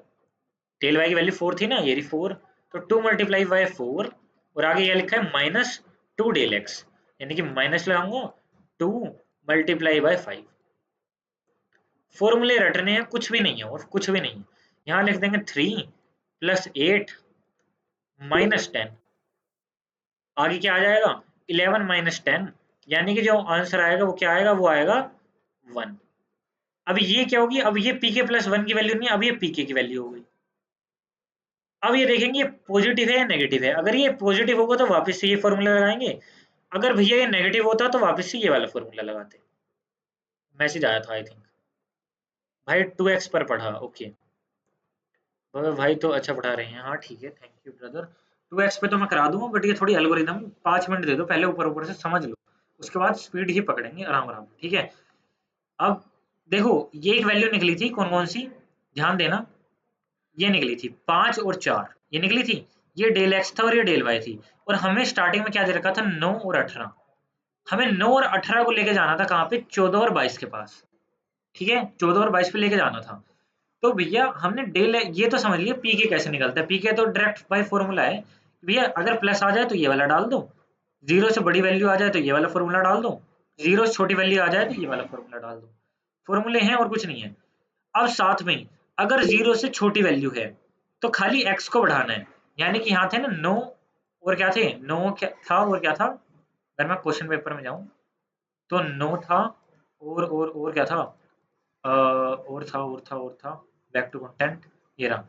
डेल वाई की वैल्यू 4 थी ना, ये रही 4, तो 2 मल्टीप्लाई बाय 4, और आगे क्या लिखा है माइनस 2 डेल एक्स, यानी कि माइनस लगाऊंगा 2 मल्टीप्लाई बाय 5। फॉर्मूले रटने हैं, कुछ भी नहीं है, और कुछ भी नहीं है। यहाँ लिख देंगे 3 प्लस 8 माइनस 10, आगे क्या आ जाएगा 11 माइनस 10, यानी कि जो आंसर आएगा वो क्या आएगा, वो आएगा 1। अब ये क्या होगी, अब ये पीके+1 की वैल्यू नहीं, अब ये पीके की वैल्यू हो गई। अब ये देखेंगे पॉजिटिव है या नेगेटिव है। अगर ये पॉजिटिव होगा तो वापस से ये फॉर्मूला लगाएंगे, अगर भैया ये नेगेटिव होता तो वापस से ये वाला फॉर्मूला लगाते। मैसेज आया था आई थिंक। भाई 2x पर पढ़ा, ओके। भाई तो अच्छा पढ़ा रहे हैं, हाँ ठीक है, थैंक यू ब्रदर। 2x पे तो मैं करा दूंगा, बट ये थोड़ी एल्गोरिदम 5 मिनट दे दो पहले, ऊपर ऊपर से समझ लो, उसके बाद स्पीड ही पकड़ेंगे आराम आराम, ठीक है। अब देखो ये एक वैल्यू निकली थी, कौन कौन सी, ध्यान देना। ये निकली थी 5 और 4, ये निकली थी। ये डेल एक्स था और ये डेल वाई थी। और हमें स्टार्टिंग में क्या दे रखा था, 9 और 18। हमें 9 और 18 को लेके जाना था कहाँ पे, 14 और 22 के पास, ठीक है, 14 और 22 पे लेके जाना था। तो भैया हमने डेल, ये तो समझ लिया पीके कैसे निकलता है। पीके तो डायरेक्ट बाय फॉर्मूला है भैया, अगर प्लस आ जाए तो ये वाला डाल दो, जीरो से बड़ी वैल्यू आ जाए तो ये वाला फॉर्मूला डाल दो, जीरो से छोटी वैल्यू आ जाए तो ये वाला फॉर्मूला डाल दो। फॉर्मूले हैं और कुछ नहीं है। अब साथ में अगर जीरो से छोटी वैल्यू है तो खाली एक्स को बढ़ाना है। यानी कि यहाँ थे ना 9, और क्या थे, 9 क्या था और क्या था, अगर मैं क्वेश्चन पेपर में जाऊं तो 9 था, और क्या था, और था, बैक टू कंटेंट, ये रहा,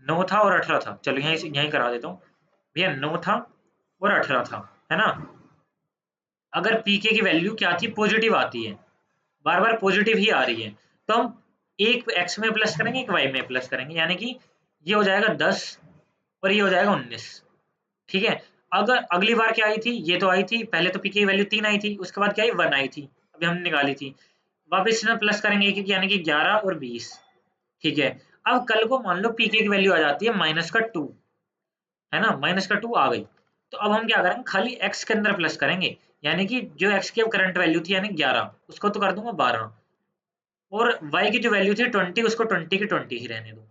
9 था और 18 था। चलो यहीं करा देता हूँ भैया, 9 था और 18 था, है ना। अगर पीके की वैल्यू क्या थी, पॉजिटिव आती है, बार बार पॉजिटिव ही आ रही है, तो हम एक एक्स में प्लस करेंगे, एक वाई में प्लस करेंगे, यानी कि ये हो जाएगा 10 और ये हो जाएगा 19, ठीक है। अगर अगली बार क्या आई थी, ये तो आई थी पहले, तो पीके की वैल्यू 3 आई थी, उसके बाद क्या आई 1 आई थी, अभी हमने निकाली थी, वापस इसमें प्लस करेंगे एक, यानी कि 11 और 20, ठीक है। अब कल को मान लो पीके की वैल्यू आ जाती है -2, है ना, -2 आ गई, तो अब हम क्या करेंगे, खाली एक्स के अंदर प्लस करेंगे, यानी कि जो एक्स की करंट वैल्यू थी यानी 11, उसको तो कर दूंगा 12, और y की जो वैल्यू थी 20, उसको 20 की 20 ही रहने दूंगा।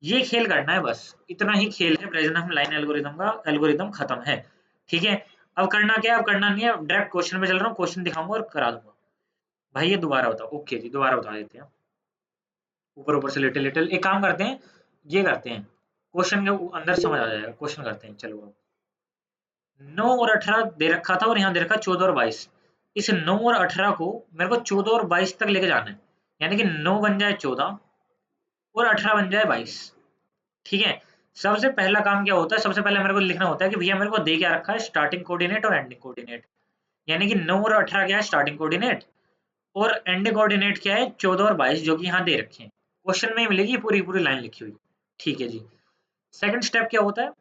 ये खेल करना है बस, इतना ही खेल है प्रेजेंट लाइन एल्गोरिदम का, एल्गोरिदम खत्म है, ठीक है। अब करना क्या है, अब करना नहीं है, डायरेक्ट क्वेश्चन पे चल रहा हूँ, क्वेश्चन दिखाऊंगा और करा दूंगा। भाई ये दोबारा बताओ, ओके जी दोबारा बता देते हैं, ऊपर ऊपर से लिटिल लिटिल एक काम करते हैं, ये करते हैं, क्वेश्चन के अंदर समझ आ जाएगा, क्वेश्चन करते हैं, चलो अब। 9 और 18 दे रखा था और यहाँ दे रखा 14 और 22, इस 9 और 18 को मेरे को 14 और 22 तक लेके जाना है, यानी कि 9 बन जाए 14 और 18 बन जाए 22, ठीक है। सबसे पहला काम क्या होता है, सबसे पहले मेरे को लिखना होता है कि भैया मेरे को दे क्या रखा है, स्टार्टिंग कोऑर्डिनेट और एंडिंग कोऑर्डिनेट, यानी कि 9 और 18 क्या है स्टार्टिंग कोऑर्डिनेट, और एंडिंग कोऑर्डिनेट क्या है 14 और 22, जो कि यहाँ दे रखे हैं, क्वेश्चन में ही मिलेगी पूरी पूरी लाइन लिखी हुई, ठीक है जी। सेकंड स्टेप क्या होता है,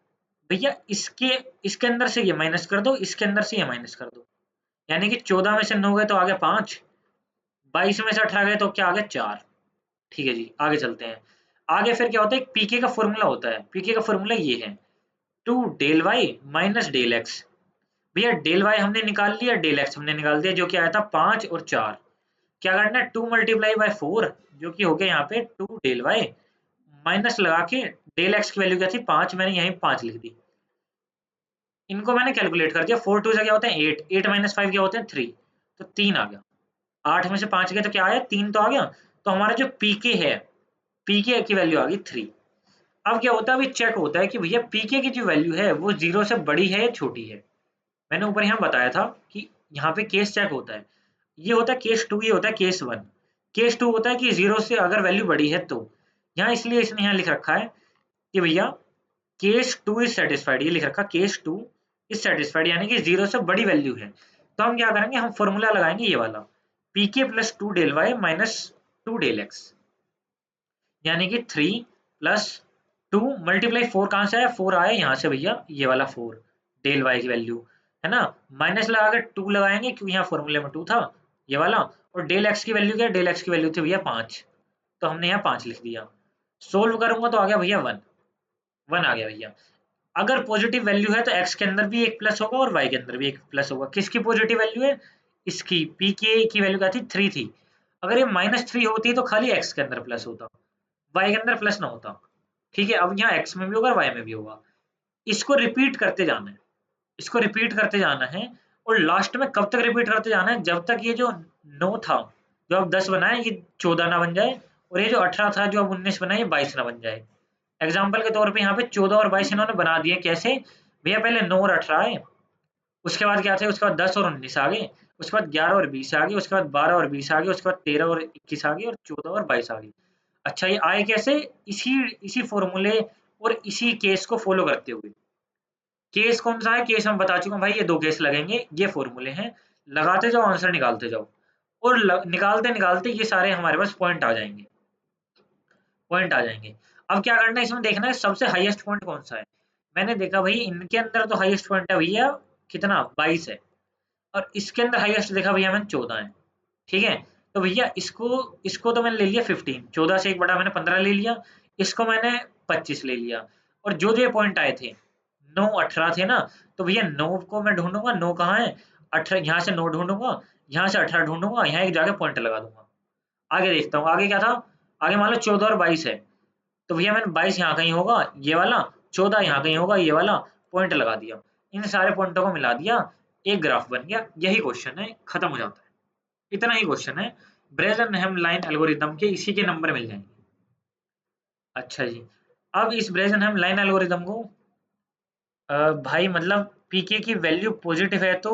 भैया इसके इसके अंदर से ये माइनस कर दो, इसके अंदर से ये माइनस कर दो, यानी कि 14 में से 9 गए तो आ गया 5, 22 में से 18 गए तो क्या आ गया 4, ठीक है जी। आगे चलते हैं, आगे फिर क्या होता है, पीके का फॉर्मूला होता है, पीके का फॉर्मूला ये है 2 del y minus del x. भैया डेल वाई हमने निकाल लिया, डेल एक्स हमने निकाल दिया, जो कि आया था 5 और 4। क्या करना है, 2 मल्टीप्लाई बाय 4, जो कि हो गया यहाँ पे 2 डेल वाई, माइनस लगा के डेल एक्स की वैल्यू क्या थी 5, मैंने यहीं 5 लिख दी। इनको मैंने कैलकुलेट कर दिया, 4 2 से क्या होता है 8, 8 माइनस 5 क्या होते हैं 3, तो 3 आ गया। 8 में से 5 गया तो क्या आया, 3 तो आ गया। तो हमारा जो पीके है, पीके की वैल्यू आ गई 3। अब क्या होता है, अभी चेक होता है कि भैया पीके की जो वैल्यू है वो 0 से बड़ी है या छोटी है। मैंने ऊपर यहाँ बताया था कि यहाँ पे केस चेक होता है, ये होता है केस 2, ये होता है केस 1। केस 2 होता है कि 0 से अगर वैल्यू बड़ी है तो, यहाँ इसलिए इसने यहाँ लिख रखा है कि भैया केस 2 इज सेटिस्फाइड, ये लिख रखा केस 2 इज सेटिस्फाइड, यानी कि 0 से बड़ी वैल्यू है। तो हम क्या करेंगे, हम फॉर्मूला लगाएंगे ये वाला, PK plus 2 del y minus 2 del x, यानी कि 3 प्लस 2 मल्टीप्लाई 4, कहाँ से आया 4 आया यहाँ से भैया, ये वाला 4 डेल वाई की वैल्यू, है ना, माइनस लगा के 2 लगाएंगे क्योंकि यहाँ फॉर्मूले में 2 था ये वाला, और डेल एक्स की वैल्यू क्या है, डेल एक्स की वैल्यू थी भैया 5, तो हमने यहाँ 5 लिख दिया। सोल्व करूंगा तो आ गया भैया 1, 1 आ गया भैया। अगर पॉजिटिव वैल्यू है तो एक्स के अंदर भी एक प्लस होगा और वाई के अंदर भी एक प्लस होगा। किसकी पॉजिटिव वैल्यू है, इसकी, पीके की वैल्यू क्या थी 3 थी, अगर ये -3 होती तो खाली एक्स के अंदर प्लस होता, वाई के अंदर प्लस ना होता, ठीक है। अब यहाँ एक्स में भी होगा और वाई में भी होगा, इसको रिपीट करते जाना है, इसको रिपीट करते जाना है, और लास्ट में कब तक रिपीट करते जाना है, जब तक ये जो 9 था जो अब 10 बनाए ये 14 ना बन जाए, और ये जो 18 था जो अब 19 बनाए ये 22 ना बन जाए। एग्जाम्पल के तौर पे यहाँ पे 14 और 22 इन्होंने बना दिए, कैसे भैया, पहले 9 और 18 आए, उसके बाद क्या थे, उसके बाद 10 और 19 आ गए, उसके बाद 11 और 20 आ गए, उसके बाद 12 और 20 आ गए, उसके बाद 13 और 21 आ गए, और 14 और 22 आ गए। अच्छा ये आए कैसे, इसी इसी फॉर्मूले और इसी केस को फॉलो करते हुए। केस कौन सा है? केस हम बता चुके हैं भाई, ये 2 केस लगेंगे, ये फॉर्मूले हैं, लगाते जाओ आंसर निकालते जाओ, और निकालते निकालते ये सारे हमारे पास पॉइंट आ जाएंगे, पॉइंट आ जाएंगे। अब क्या करना है, इसमें देखना है सबसे हाईएस्ट पॉइंट कौन सा है। मैंने देखा भाई इनके अंदर तो हाईएस्ट पॉइंट है भैया कितना, 22 है, और इसके अंदर हाईएस्ट देखा भैया मैंने 14 है। ठीक है, तो भैया इसको इसको तो मैंने ले लिया 15, 14 से एक बड़ा मैंने 15 ले लिया, इसको मैंने 25 ले लिया, और जो जो पॉइंट आए थे 9 18 थे ना, तो भैया 9 को मैं ढूंढूंगा, 9 कहाँ है, 18 यहाँ से 9 ढूंढूंगा, यहाँ से 18 ढूंढूंगा, यहाँ एक जाके पॉइंट लगा दूंगा। आगे देखता हूँ आगे क्या था। आगे मान लो 14 और 22 है, तो भैया मैंने 22 यहाँ कहीं होगा ये वाला, 14 यहाँ कहीं होगा ये वाला, पॉइंट लगा दिया, इन सारे पॉइंटों को मिला दिया, एक ग्राफ बन गया। यही क्वेश्चन है, खत्म हो जाता है, इतना ही क्वेश्चन है। ब्रेजन लाइन एल्गोरिदम के इसी के नंबर मिल जाएंगे। अच्छा जी, अब इस ब्रेजन लाइन एल्गोरिदम को भाई मतलब पीके की वैल्यू पॉजिटिव है तो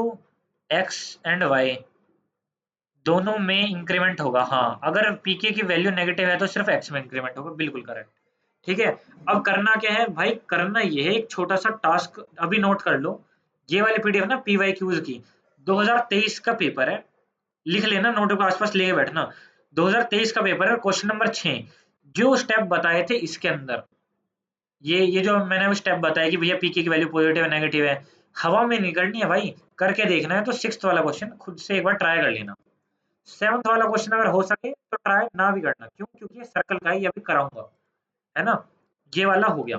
एक्स एंड वाई दोनों में इंक्रीमेंट होगा। हाँ, अगर पीके की वैल्यू नेगेटिव है तो सिर्फ एक्स में इंक्रीमेंट होगा, बिल्कुल करेक्ट। ठीक है, अब करना क्या है भाई, करना ये है एक छोटा सा टास्क, अभी नोट कर लो, ये वाली पीडीएफ ना पीवाई क्यूज की 2023 का पेपर है, लिख लेना, नोट के आसपास लेके बैठना। 2023 का पेपर है, क्वेश्चन नंबर 6, जो स्टेप बताए थे इसके अंदर, ये जो मैंने अभी स्टेप बताया कि भैया पीके की वैल्यू पॉजिटिव है नेगेटिव है, हवा में नहीं करनी है भाई, करके देखना है। तो 6th वाला क्वेश्चन खुद से एक बार ट्राई कर लेना। 7th वाला क्वेश्चन अगर हो सके तो ट्राई ना भी करना, क्यों? क्योंकि ये सर्कल का है, ये अभी कराऊंगा, है ना। ये वाला हो गया।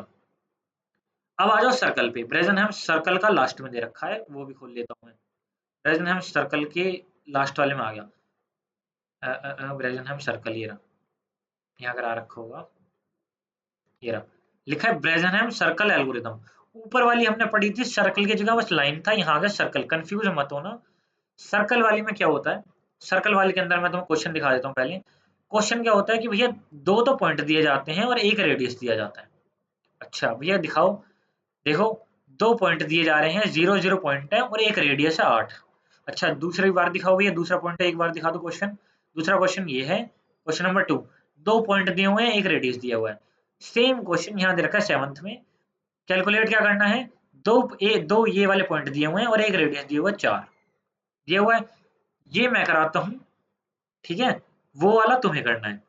अब आ जाओ सर्कल पे, ब्रेजनहेम सर्कल का लास्ट में दे रखा है, वो भी खोल लेता हूँ मैं। ब्रेजनहेम सर्कल के लास्ट वाले में आ गया, ब्रेजनहेम सर्कल, ये रहा, यहाँ अगर आ रखा होगा, ये रहा, लिखा है ब्रेजनहेम सर्कल एल्गोरिदम। ऊपर वाली हमने पढ़ी थी सर्कल की जगह बस लाइन था, यहाँ आ गया सर्कल, कंफ्यूज मत होना। सर्कल वाली में क्या होता है, सर्कल वाले के अंदर मैं तुम्हें क्वेश्चन दिखा देता हूँ पहले। क्वेश्चन क्या होता है कि भैया दो तो पॉइंट दिए जाते हैं और एक रेडियस दिया जाता है। अच्छा भैया दिखाओ, देखो 2 पॉइंट दिए जा रहे हैं, 0 0 पॉइंट है और एक रेडियस है 8। अच्छा दूसरी बार दिखाओ भैया, दूसरा पॉइंट है, एक बार दिखा दो क्वेश्चन। दूसरा क्वेश्चन ये है, क्वेश्चन नंबर 2, 2 पॉइंट दिए हुए हैं, एक रेडियस दिया हुआ है। सेम क्वेश्चन यहाँ दे रखा है 7th में। कैलकुलेट क्या करना है, दो ये वाले पॉइंट दिए हुए हैं और एक रेडियस दिया हुआ है 4 दिया हुआ है। ये मैं कराता हूँ, ठीक है, वो वाला तुम्हें करना है,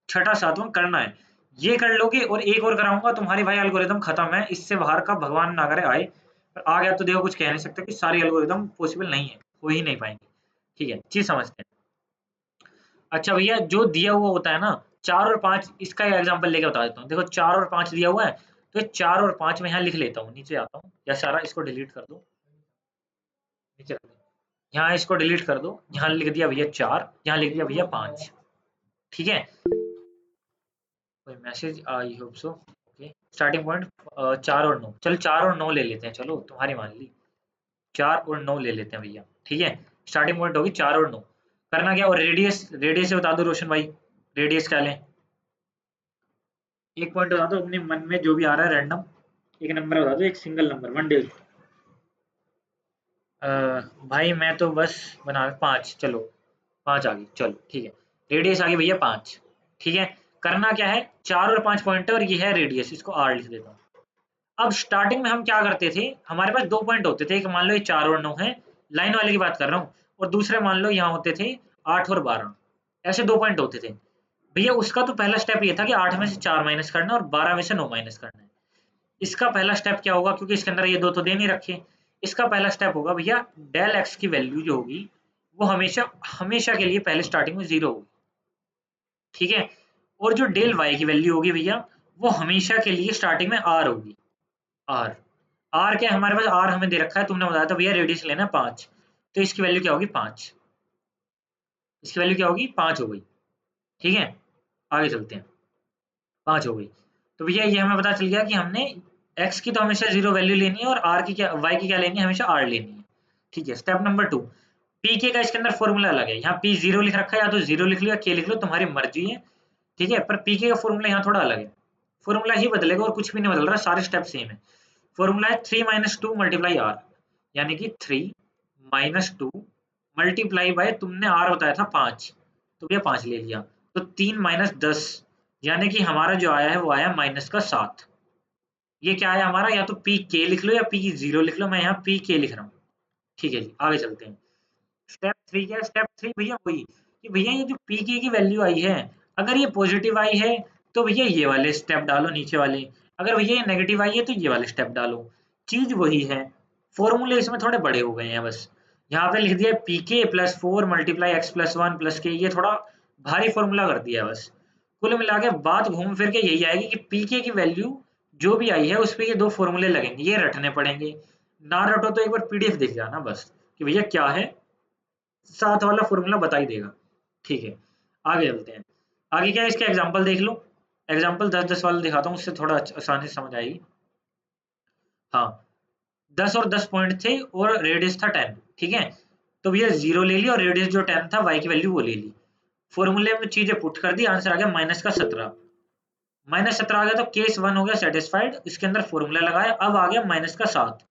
छठा सातवां करना है। ये कर लोगे और एक और कराऊंगा, तुम्हारी भाई एल्गोरिदम खत्म है, इससे बाहर का भगवान ना करे आए, पर आ गया तो देखो कुछ कह नहीं सकते कि सारी एल्गोरिदम पॉसिबल नहीं है, हो ही नहीं पाएंगे। ठीक है, चीज समझते हैं। अच्छा भैया जो दिया हुआ होता है ना, 4 और 5, इसका एग्जाम्पल लेके बता देता हूँ। देखो 4 और 5 दिया हुआ है, तो 4 और 5 में यहाँ लिख लेता हूँ, नीचे आता हूँ, या सारा इसको डिलीट कर दो, नीचे रख दो, यहाँ इसको डिलीट कर दो, यहाँ लिख दिया भैया 4, यहाँ लिख दिया भैया 5। ठीक है, कोई message, I hope so. Okay, starting point 4 और 9, चलो 4 और 9 ले लेते हैं, चलो तुम्हारी मान ली, 4 और 9 ले लेते हैं भैया। ठीक है, स्टार्टिंग पॉइंट होगी 4 और 9, करना क्या, और रेडियस, रेडियस से बता दो रोशन भाई, रेडियस क्या लें, एक पॉइंट बता दो अपने मन में जो भी आ रहा है रैंडम, एक नंबर बता दो, एक सिंगल नंबर, वन डे। भाई मैं तो बस बना 5, चलो 5 आ गई, चलो ठीक है, रेडियस आ गई भैया 5। ठीक है, करना क्या है, 4 और 5 पॉइंट है और ये है रेडियस, इसको आर लिख देता हूँ। अब स्टार्टिंग में हम क्या करते थे, हमारे पास 2 पॉइंट होते थे, एक मान लो ये 4 और 9 है, लाइन वाले की बात कर रहा हूँ, और दूसरे मान लो यहाँ होते थे 8 और 12, ऐसे 2 पॉइंट होते थे। भैया उसका तो पहला स्टेप ये था कि 8 में से 4 माइनस करना और 12 में से 9 माइनस करना है। इसका पहला स्टेप क्या होगा, क्योंकि इसके अंदर ये 2 तो दे नहीं रखे, इसका पहला स्टेप होगा भैया डेल एक्स की वैल्यू जो होगी वो हमेशा हमेशा के लिए पहले स्टार्टिंग में 0 होगी। ठीक है, और जो डेल वाई की वैल्यू होगी भैया वो हमेशा के लिए स्टार्टिंग में आर होगी, आर। आर क्या है हमारे पास, आर हमें दे रखा है, तुमने बताया था भैया रेडियस लेना है 5, तो इसकी वैल्यू क्या होगी 5, इसकी वैल्यू क्या होगी 5 हो गई। ठीक है, आगे चलते हैं, 5 हो गई। तो भैया ये हमें पता चल गया कि हमने एक्स की तो हमेशा 0 वैल्यू लेनी है और आर की क्या, वाई की क्या लेनी है, हमेशा आर लेनी है। ठीक है, स्टेप नंबर 2, पी के का इसके अंदर फॉर्मूला अलग है, यहाँ पी 0 लिख रखा है, या तो 0 लिख लो या के लिख लो, तुम्हारी मर्जी है। ठीक है, पर पी के का फॉर्मूला यहाँ थोड़ा अलग है, फॉर्मूला ही बदलेगा और कुछ भी नहीं बदल रहा, सारे स्टेप सेम है। फॉर्मूला है 3 - 2 मल्टीप्लाई आर, यानी कि 3 - 2 मल्टीप्लाई बाय, तुमने आर बताया था 5, तो भैया 5 ले लिया, तो 3 - 10, यानी कि हमारा जो आया है वो आया -7। ये क्या है हमारा, या तो पी के लिख लो या पी जीरो लिख लो, मैं यहाँ पी के लिख रहा हूँ। ठीक है जी, आगे चलते हैं। स्टेप 3 क्या है? स्टेप 3 भैया वही कि भैया ये जो पी की वैल्यू आई है, अगर ये पॉजिटिव आई है तो भैया ये वाले स्टेप डालो नीचे वाले, अगर भैया ये नेगेटिव आई है तो ये वाले स्टेप डालो। चीज वही है, फॉर्मूले इसमें थोड़े बड़े हो गए हैं बस। यहाँ पे लिख दिया पी के plus 4 multiply x plus 1 plus के, ये थोड़ा भारी फॉर्मूला कर दिया है बस। कुल मिला के बात घूम फिर के यही आएगी कि पी के की वैल्यू जो भी आई है उस पे ये दो फॉर्मूले लगेंगे, ये रटने पड़ेंगे। ना रटो तो एक बार पीडीएफ देख जाना बस कि भैया क्या है, साथ वाला फॉर्मूला बता ही देगा। ठीक है, आगे चलते हैं। आगे क्या है, इसके एग्जांपल देख लो। एग्जांपल 10-10 वाला दिखाता हूँ, उससे थोड़ा आसानी से समझ आएगी। हाँ, 10 और 10 पॉइंट थे और रेडियस था 10। ठीक है, तो भैया 0 ले ली और रेडियस जो 10 था y की वैल्यू वो ले ली। फॉर्मूले में चीजें पुट कर दी, आंसर आ गया -17। -17 आ गया तो केस 1 हो गया सेटिस्फाइड, इसके अंदर फॉर्मूला लगाया, अब आ गया -7।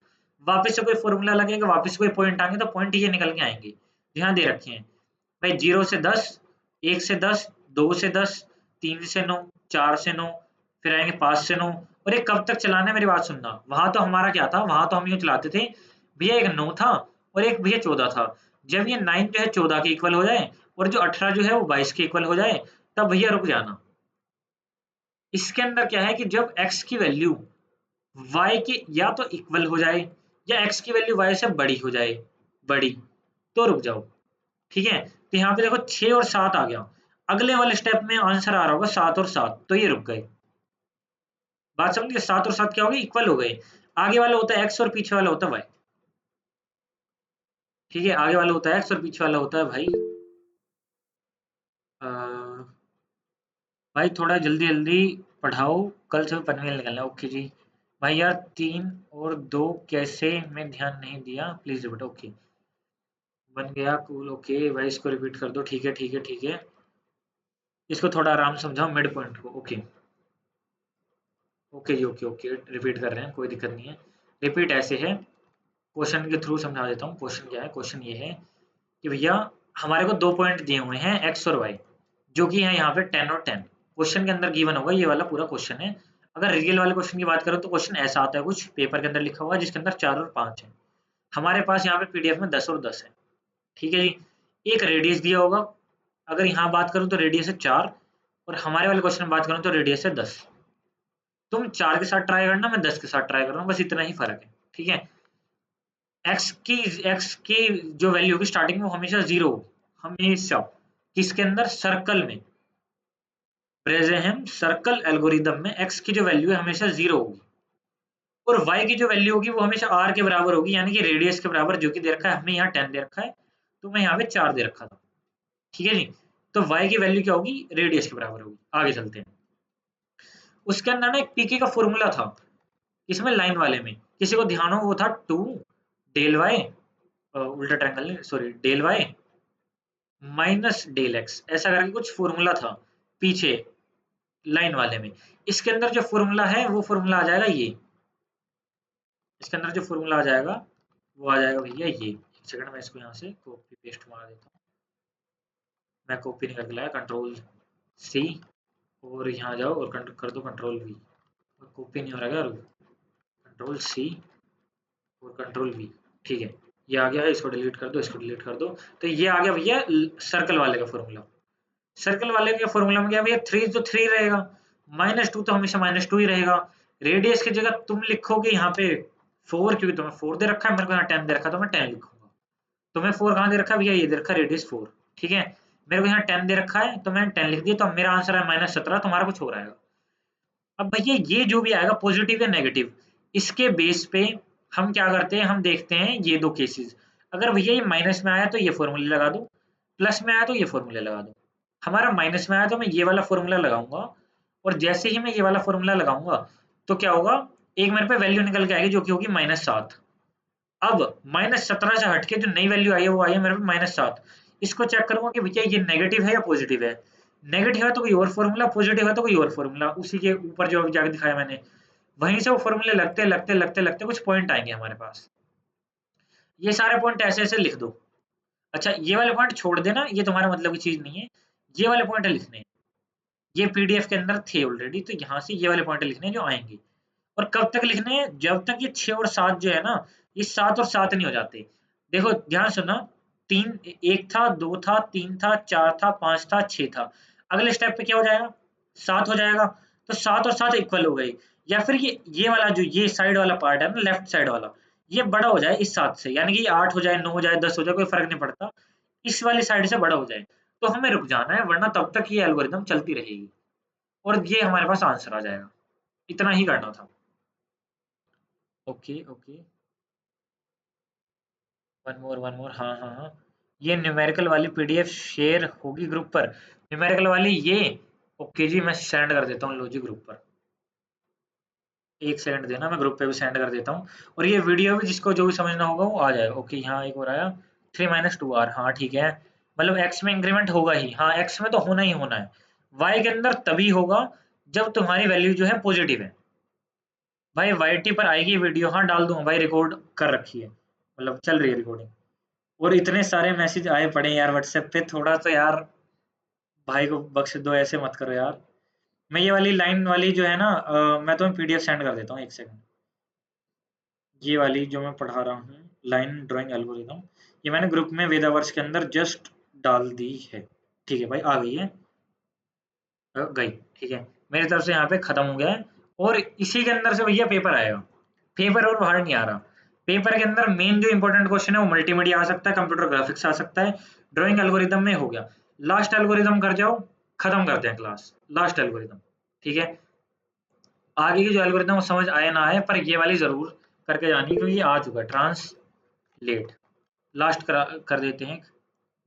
वापस से कोई फॉर्मूला लगेगा, वापस कोई पॉइंट आएंगे तो पॉइंट ये निकल के आएंगे। यहाँ दे रखे हैं भाई 0 से 10, 1 से 10, 2 से 10, 3 से 9, 4 से 9, फिर आएंगे 5 से 9। और ये कब तक चलाना है मेरी बात सुनना। वहां तो हमारा क्या था, वहां तो हम यूं चलाते थे भैया, एक 9 था और एक भैया 14 था। जब ये 9 जो है 14 के इक्वल हो जाए और जो 18 जो है वो 22 के इक्वल हो जाए, तब भैया रुक जाना। इसके अंदर क्या है कि जब x की वैल्यू y के या तो इक्वल हो जाए या x की वैल्यू y से बड़ी हो जाए, बड़ी, तो रुक जाओ। ठीक है, तो यहाँ पे देखो 6 और 7 आ गया, अगले वाले स्टेप में आंसर आ रहा होगा 7 और 7, तो ये रुक गए। बात समझ गए, 7 और 7 क्या हो गए, इक्वल हो गए। आगे वाला होता है x और पीछे वाला होता है y। ठीक है, आगे वाला होता है x और पीछे वाला होता है भाई भाई थोड़ा जल्दी जल्दी पढ़ाओ, कल से पनवेल निकलना है। ओके जी। भाई यार 3 और 2 कैसे, मैं ध्यान नहीं दिया, प्लीज रिपीट। ओके, बन गया कूल। ओके भाई, इसको रिपीट कर दो। ठीक है ठीक है ठीक है, इसको थोड़ा आराम से समझाओ मिड पॉइंट को। ओके ओके जी, ओके ओके, रिपीट कर रहे हैं, कोई दिक्कत नहीं है। रिपीट ऐसे है, क्वेश्चन के थ्रू समझा देता हूँ। क्वेश्चन क्या है, क्वेश्चन ये है कि भैया हमारे को 2 पॉइंट दिए हुए हैं x और y, जो कि है यहाँ पे 10 और 10। क्वेश्चन के अंदर गिवन होगा, ये वाला पूरा क्वेश्चन है। अगर रियल वाले क्वेश्चन की बात करो तो क्वेश्चन ऐसा आता है कुछ पेपर के अंदर लिखा हुआ है, जिसके अंदर 4 और 5 है। हमारे पास यहाँ पे पीडीएफ में 10 और 10 है। ठीक है जी, एक रेडियस दिया होगा, अगर यहाँ बात करूँ तो रेडियस है 4, और हमारे वाले क्वेश्चन में बात करूँ तो रेडियस है 10। तुम 4 के साथ ट्राई करना, मैं 10 के साथ ट्राई कर रहा हूँ, बस इतना ही फर्क है। ठीक है, एक्स की जो वैल्यू होगी स्टार्टिंग में वो हमेशा 0 होगी, हमेशा। किसके अंदर, सर्कल में, ब्रेजेहेम सर्कल एल्गोरिदम में एक्स की जो वैल्यू है हमेशा 0 होगी, और y की जो वैल्यू होगी वो हमेशा r के बराबर होगी, यानी कि रेडियस के बराबर, जो कि दे रखा है हमें यहाँ 10 दे रखा है, तो मैं यहाँ पे 4 दे रखा था। ठीक है जी, तो y की वैल्यू क्या होगी, रेडियस के बराबर होगी। आगे चलते हैं। उसके अंदर ना एक पीके का फॉर्मूला था, इसमें लाइन वाले में किसी को ध्यान हो, वो था 2 डेल वाई, उल्टा triangle, sorry, del y minus del x, ऐसा करके कुछ फॉर्मूला था पीछे लाइन वाले में। इसके अंदर जो फॉर्मूला है वो फॉर्मूला आ जाएगा ये, इसके अंदर जो फॉर्मूला आ जाएगा वो आ जाएगा भैया ये। एक सेकंड, मैं इसको यहाँ से कॉपी पेस्ट मार देता हूँ। मैं कॉपी नहीं करके लाया, कंट्रोल सी, और यहाँ जाओ और कर दो कंट्रोल वी। कॉपी नहीं हो रहा है, कंट्रोल सी और कंट्रोल वी। ठीक है, ये आ गया है, इसको डिलीट कर दो, इसको डिलीट कर दो। तो ये आ गया भैया सर्कल वाले का फॉर्मूला। सर्कल वाले के फॉर्मूला में क्या भैया, 3 तो 3 रहेगा, -2 तो हमेशा -2 ही रहेगा। रेडियस की जगह तुम लिखोगे यहाँ पे 4, क्योंकि तुम्हें 4 दे रखा है, मेरे को यहाँ 10 दे रखा है, तो मैं 10 लिखूंगा। तुम्हें 4 कहाँ दे रखा है भैया, ये दे रखा है रेडियस 4। ठीक है, मेरे को यहाँ 10 दे रखा है तो मैंने 10 लिख दिया, तो अब मेरा आंसर है -17, तुम्हारा कुछ और आएगा। अब भैया ये जो भी आएगा पॉजिटिव या नेगेटिव, इसके बेस पे हम क्या करते हैं, हम देखते हैं ये दो केसेस। अगर भैया ये माइनस में आया तो ये फॉर्मूले लगा दो, प्लस में आया तो ये फॉर्मूले लगा दो। हमारा माइनस में आया तो मैं ये वाला फॉर्मूला लगाऊंगा, और जैसे ही मैं ये वाला फॉर्मूला लगाऊंगा तो क्या होगा, एक मेरे पे वैल्यू निकल के आएगी जो कि होगी -7। अब -17 से हटके जो नई वैल्यू आई है वो आई है मेरे पे -7। इसको चेक करूंगा कि भैया ये नेगेटिव है या पॉजिटिव है। नेगेटिव है तो कोई और फॉर्मूला, पॉजिटिव है तो कोई और फॉर्मूला, उसी के ऊपर जो अभी जाके दिखाया मैंने, वहीं से वो फॉर्मूले लगते लगते लगते लगते कुछ पॉइंट आएंगे हमारे पास। ये सारे पॉइंट ऐसे ऐसे लिख दो। अच्छा, ये वाले पॉइंट छोड़ देना, ये तुम्हारा मतलब की चीज नहीं है, ये वाले पॉइंट लिखने हैं। ये पीडीएफ के अंदर थे ऑलरेडी, तो यहाँ से ये वाले पॉइंट लिखने हैं जो आएंगे। और कब तक लिखने हैं, जब तक ये 6 और 7 जो है ना, ये 7 और 7 नहीं हो जाते। देखो ध्यान सुनना, 3 1 था, 2 था, 3 था, 4 था, 5 था, 6 था। अगले स्टेप पे क्या हो जाएगा? 7 हो जाएगा। तो 7 और 7 इक्वल हो गई। या फिर ये वाला जो ये साइड वाला पार्ट है ना, लेफ्ट साइड वाला, ये बड़ा हो जाए इस 7 से, यानी कि ये 8 हो जाए, 9 हो जाए, 10 हो जाए, कोई फर्क नहीं पड़ता। इस वाली साइड से बड़ा हो जाए, तो हमें रुक जाना है, वरना तब तक ये एल्गोरिदम चलती रहेगी और ये हमारे पास आंसर आ जाएगा। इतना ही करना था। ओके ओके, वन मोर, हाँ हाँ हाँ। ये न्यूमेरिकल वाली पीडीएफ शेयर होगी ग्रुप पर? न्यूमेरिकल वाली ये, ओके जी, मैं सेंड कर देता हूँ, लो जी ग्रुप पर। एक सेकंड देना, मैं ग्रुप पे भी सेंड कर देता हूँ। और ये वीडियो भी जिसको जो भी समझना होगा वो आ जाएगा। ओके, यहाँ एक और आया, 3 - 2r, हाँ ठीक है। मतलब x में इंक्रीमेंट होगा ही, हाँ x में तो होना ही होना है। y के अंदर तभी होगा जब तुम्हारी वैल्यू जो है पॉजिटिव है। भाई वाईटी पर आएगी वीडियो, हाँ डाल दूंगा भाई, रिकॉर्ड कर रखी है, मतलब चल रही है रिकॉर्डिंग। और इतने सारे मैसेज आए पड़े हैं यार व्हाट्सएप पे, थोड़ा तो यार भाई को बख्श दो, ऐसे मत करो यार। मैं ये वाली लाइन वाली जो है ना, मैं तुम्हें पीडीएफ सेंड कर देता हूँ, एक सेकंड। ये वाली जो मैं पढ़ा रहा हूँ, लाइन ड्राइंग एल्गोरिदम, ये मैंने ग्रुप में वेदावर्स के अंदर जस्ट डाल दी है। ठीक है भाई, आ गई है, गई। ठीक है, मेरी तरफ से यहाँ पे खत्म हो गया है। और इसी के अंदर से भैया पेपर आएगा। पेपर और बाहर नहीं आ रहा। पेपर के अंदर मेन जो इंपॉर्टेंट क्वेश्चन है वो मल्टीमीडिया आ सकता है, कंप्यूटर ग्राफिक्स आ सकता है, ड्राइंग एल्गोरिदम में हो गया। लास्ट एल्गोरिदम कर जाओ, खत्म करते हैं क्लास। लास्ट एल्गोरिदम, ठीक है। आगे की जो एल्गोरिदम समझ आए ना आए, पर ये वाली जरूर करके जानी, क्योंकि ये आ चुका है, ट्रांसलेट। लास्ट कर देते हैं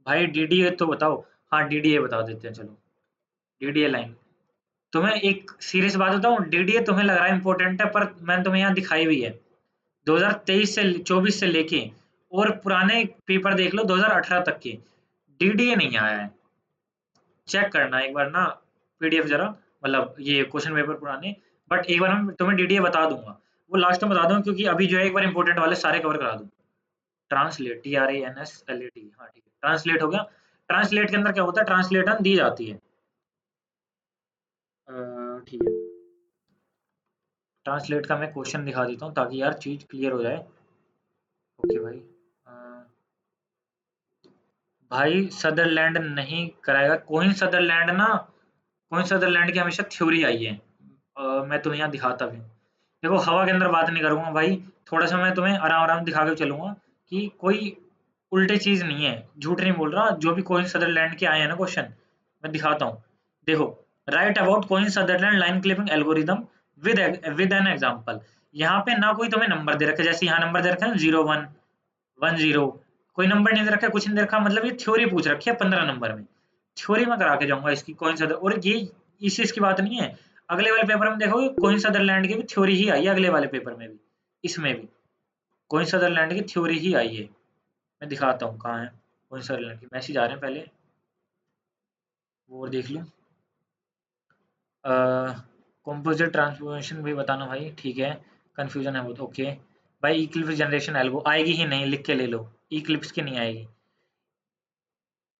भाई। डीडीए तो बताओ। हाँ डीडीए बता देते हैं, चलो। डीडीए लाइन, तुम्हें एक सीरियस बात बताऊं, डीडीए तुम्हें लग रहा है इंपॉर्टेंट है, पर मैंने तुम्हें यहाँ दिखाई भी है। 2023 से 24 से लेके और पुराने पेपर देख लो 2018 तक के, डीडीए नहीं आया है। चेक करना एक बार ना, पीडीएफ जरा, मतलब ये क्वेश्चन पेपर पुराने। बट एक बार मैं तुम्हें डीडीए बता दूंगा, वो लास्ट में बता दूंगा, क्योंकि अभी जो है एक बार इंपॉर्टेंट वाले सारे कवर करा दूं। ट्रांसलेट, TRANSLAT, हाँ ठीक है, ट्रांसलेट हो गया। ट्रांसलेट के अंदर क्या होता है, ट्रांसलेशन दी जाती है। ठीक है, ट्रांसलेट का मैं क्वेश्चन दिखा देता हूँ ताकि यार चीज क्लियर हो जाए। ओके भाई, अ, भाई सदरलैंड नहीं कराएगा, कोइन सदरलैंड ना, कोइन सदरलैंड की हमेशा थ्योरी आई है। मैं तुम्हें यहाँ दिखाता भी हूँ। देखो हवा के अंदर बात नहीं करूंगा भाई, थोड़ा सा मैं तुम्हें आराम आराम दिखा के चलूंगा कि कोई उल्टे चीज नहीं है, झूठ नहीं बोल रहा। जो भी कोइन सदरलैंड के आए हैं ना क्वेश्चन, मैं दिखाता हूँ। देखो, right about coin Sutherland line clipping algorithm with with an example. यहाँ पे ना कोई तुम्हें नंबर दे रखा है, जैसे यहाँ नंबर दे रखा है 01 10, कोई नंबर नहीं दे रखा है, कुछ नहीं दे रखा, मतलब ये थ्योरी पूछ रखी है 15 नंबर में। थ्योरी में करा के जाऊंगा इसकी, कोइन सदर, और ये इस चीज की बात नहीं है। अगले वाले पेपर में देखोगे कोइन सदरलैंड की भी थ्योरी ही आई है, अगले वाले पेपर में भी, इसमें भी कोइन सदरलैंड की थ्योरी ही आई है। मैं दिखाता हूँ कहाँ है कोइन सदरलैंड की, मैसेज आ रहे हैं पहले, वो और देख लूँ। कंपोजिट ट्रांसफॉर्मेशन भी बताना भाई, ठीक है। कंफ्यूजन है बहुत, ओके। भाई इक्लिप्स जनरेशन एल्गो आएगी ही नहीं, लिख के ले लो, इक्लिप्स की नहीं आएगी।